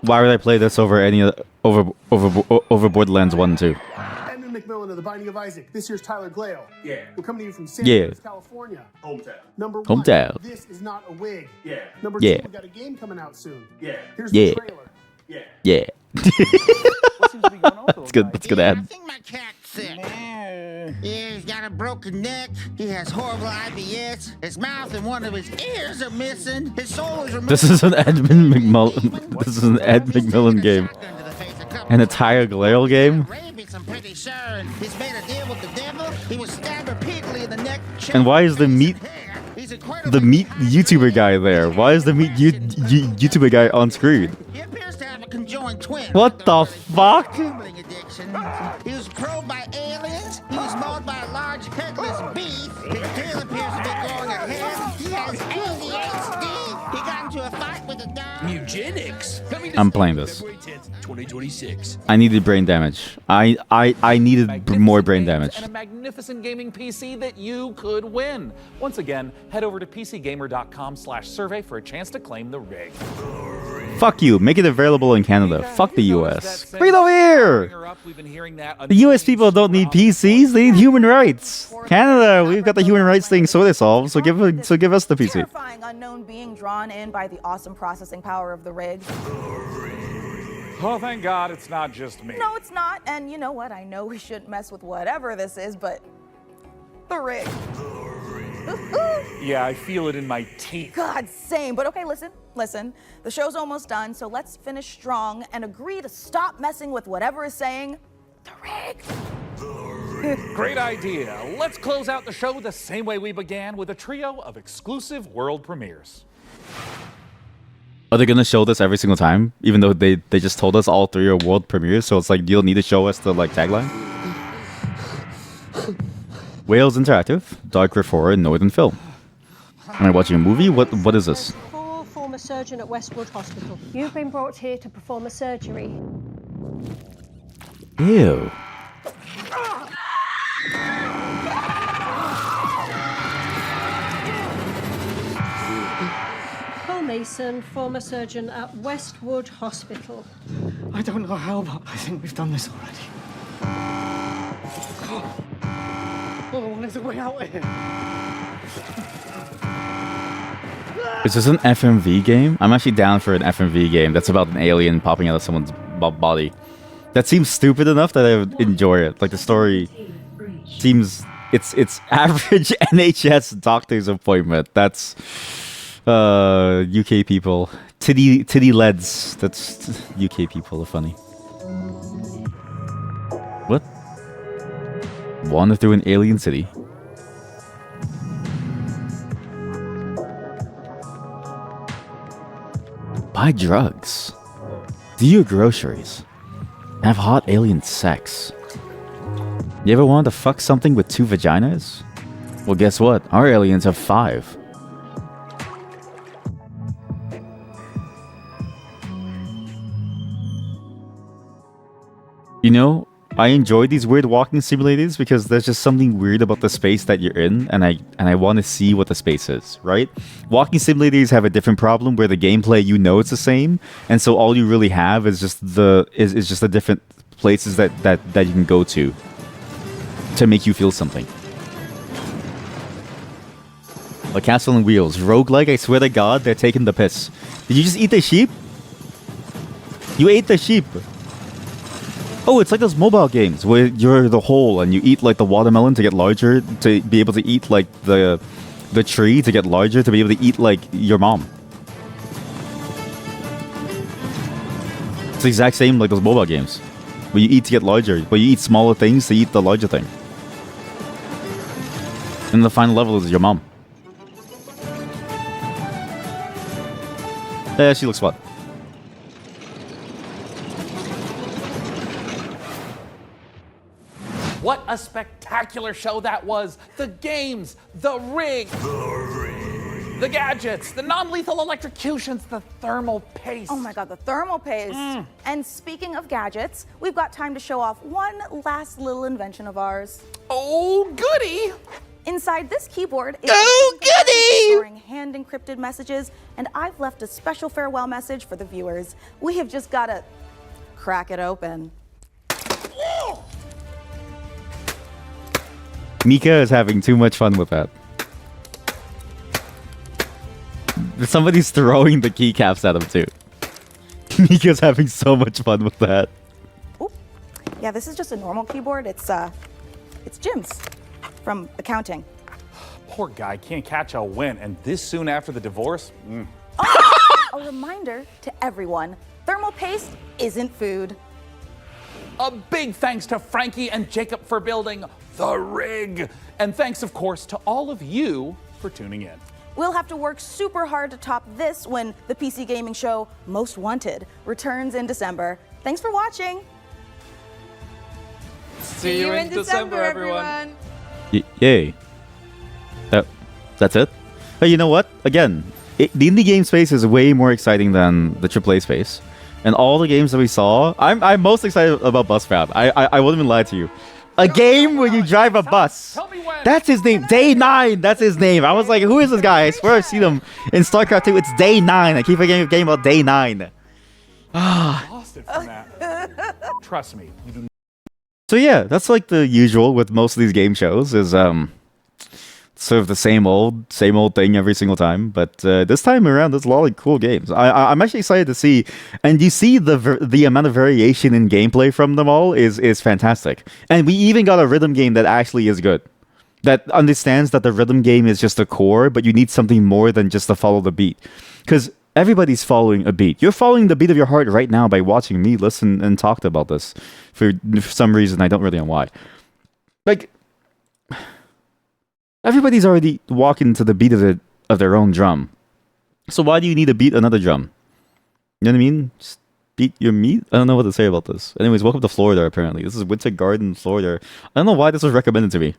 Why would I play this over any over Borderlands 1 and 2? Edmund McMillan of The Binding of Isaac. This year's Tyler Glale. Yeah. We're coming to you from San Diego, California. Hometown. Number 1, Hometown. this is not a wig. Yeah. Number Yeah. 2, we got a game coming out soon. Yeah. Here's the trailer. Yeah. Yeah. That's good. That's good ad. Yeah, he's got a broken neck. He has horrible IBS. His mouth and one of his ears are missing. His soul is removed. This is an Edmund McMillan. This is an Ed McMillan game. An entire Glare game. I'm pretty sure. He's made a deal with the devil. He was stabbed repeatedly in the neck. And why is the meat YouTuber guy there? Why is the meat YouTuber guy on screen? He appears to have a conjoined twin. What the fuck? Gambling addiction. He was probed by aliens. He was mauled by a large headless beast. His tail appears to be growing ahead. He has ADHD. He got into a fight with a dog. Eugenics. I'm playing this. 2026. I needed brain damage. I needed more brain damage. And a magnificent gaming PC that you could win. Once again, head over to pcgamer.com/survey for a chance to claim the rig. Fuck you. Make it available in Canada. Fuck the US. Bring it over here. The US people don't need PCs. They need human rights. Canada, we've got the human rights thing sorted solved. So give us the PC. Terrifying unknown being drawn in by the awesome processing power of the rig. Oh, thank God it's not just me. No, it's not. And you know what? I know we shouldn't mess with whatever this is, but the rig. Yeah, I feel it in my teeth. God, same. But okay, listen. The show's almost done, so let's finish strong and agree to stop messing with whatever is saying the rig. Great idea. Let's close out the show the same way we began, with a trio of exclusive world premieres. Are they gonna show this every single time? Even though they just told us all 3 are world premieres, so it's like you don't need to show us the like tagline? Wales Interactive, Dark Rift Horror, Northern Film. Am I watching a movie? What is this? Former surgeon at Westwood Hospital. You've been brought here to perform a surgery. Ew. Paul Mason, former surgeon at Westwood Hospital. I don't know how, but I think we've done this already. Oh, there's a way out here. Is this an FMV game? I'm actually down for an FMV game that's about an alien popping out of someone's body. That seems stupid enough that I would enjoy it. Like the story seems it's average NHS doctor's appointment. That's UK people. Titty leads. That's UK people are funny. What? Wander through an alien city. Buy drugs. Do your groceries. Have hot alien sex. You ever wanted to fuck something with 2 vaginas? Well, guess what? Our aliens have 5. You know, I enjoy these weird walking simulators because there's just something weird about the space that you're in, and I want to see what the space is, right? Walking simulators have a different problem where the gameplay, you know, it's the same, and so all you really have is just the different places that you can go to make you feel something. Like Castle on Wheels, roguelike, I swear to God, they're taking the piss. Did you just eat the sheep? You ate the sheep. Oh, it's like those mobile games where you're the hole and you eat like the watermelon to get larger, to be able to eat like the tree to get larger, to be able to eat like your mom. It's the exact same like those mobile games where you eat to get larger, where you eat smaller things to eat the larger thing. And the final level is your mom. Yeah, she looks fun. What a spectacular show that was! The games, the rig, the gadgets, the non-lethal electrocutions, the thermal paste. Oh my God, the thermal paste. And speaking of gadgets, we've got time to show off one last little invention of ours. Oh, goody! Inside this keyboard is storing hand-encrypted messages, and I've left a special farewell message for the viewers. We have just got to crack it open. Mika is having too much fun with that. Somebody's throwing the keycaps at him too. Mika's having so much fun with that. Ooh. Yeah, this is just a normal keyboard. It's Jim's from accounting. Poor guy can't catch a win, and this soon after the divorce? Oh, a reminder to everyone, thermal paste isn't food. A big thanks to Frankie and Jacob for building the rig. And thanks, of course, to all of you for tuning in. We'll have to work super hard to top this when the PC gaming show Most Wanted returns in December. Thanks for watching. See you in December, everyone. Yay. That's it? But you know what? Again, the indie game space is way more exciting than the AAA space. And all the games that we saw, I'm most excited about Bus Fab. I won't even lie to you. A game where you drive a bus. That's his name. Day 9. That's his name. I was like, who is this guy? I swear I've seen him in StarCraft 2. It's Day 9. I keep forgetting a game about Day 9. Lost it from that. Trust me. You do. So yeah, that's like the usual with most of these game shows is sort of the same old thing every single time. But this time around, there's a lot of cool games. I'm actually excited to see, and you see the amount of variation in gameplay from them all is fantastic. And we even got a rhythm game that actually is good, that understands that the rhythm game is just a core, but you need something more than just to follow the beat, because everybody's following a beat. You're following the beat of your heart right now by watching me listen and talk about this for some reason I don't really know why. Like, everybody's already walking to the beat of their own drum. So why do you need to beat another drum? You know what I mean? Just beat your meat? I don't know what to say about this. Anyways, welcome to Florida, apparently. This is Winter Garden, Florida. I don't know why this was recommended to me.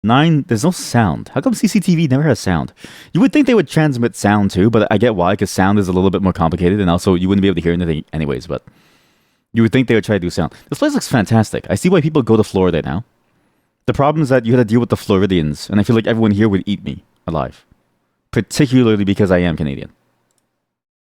9, there's no sound. How come CCTV never has sound? You would think they would transmit sound too, but I get why, because sound is a little bit more complicated, and also you wouldn't be able to hear anything anyways, but you would think they would try to do sound. This place looks fantastic. I see why people go to Florida now. The problem is that you had to deal with the Floridians, and I feel like everyone here would eat me alive. Particularly because I am Canadian.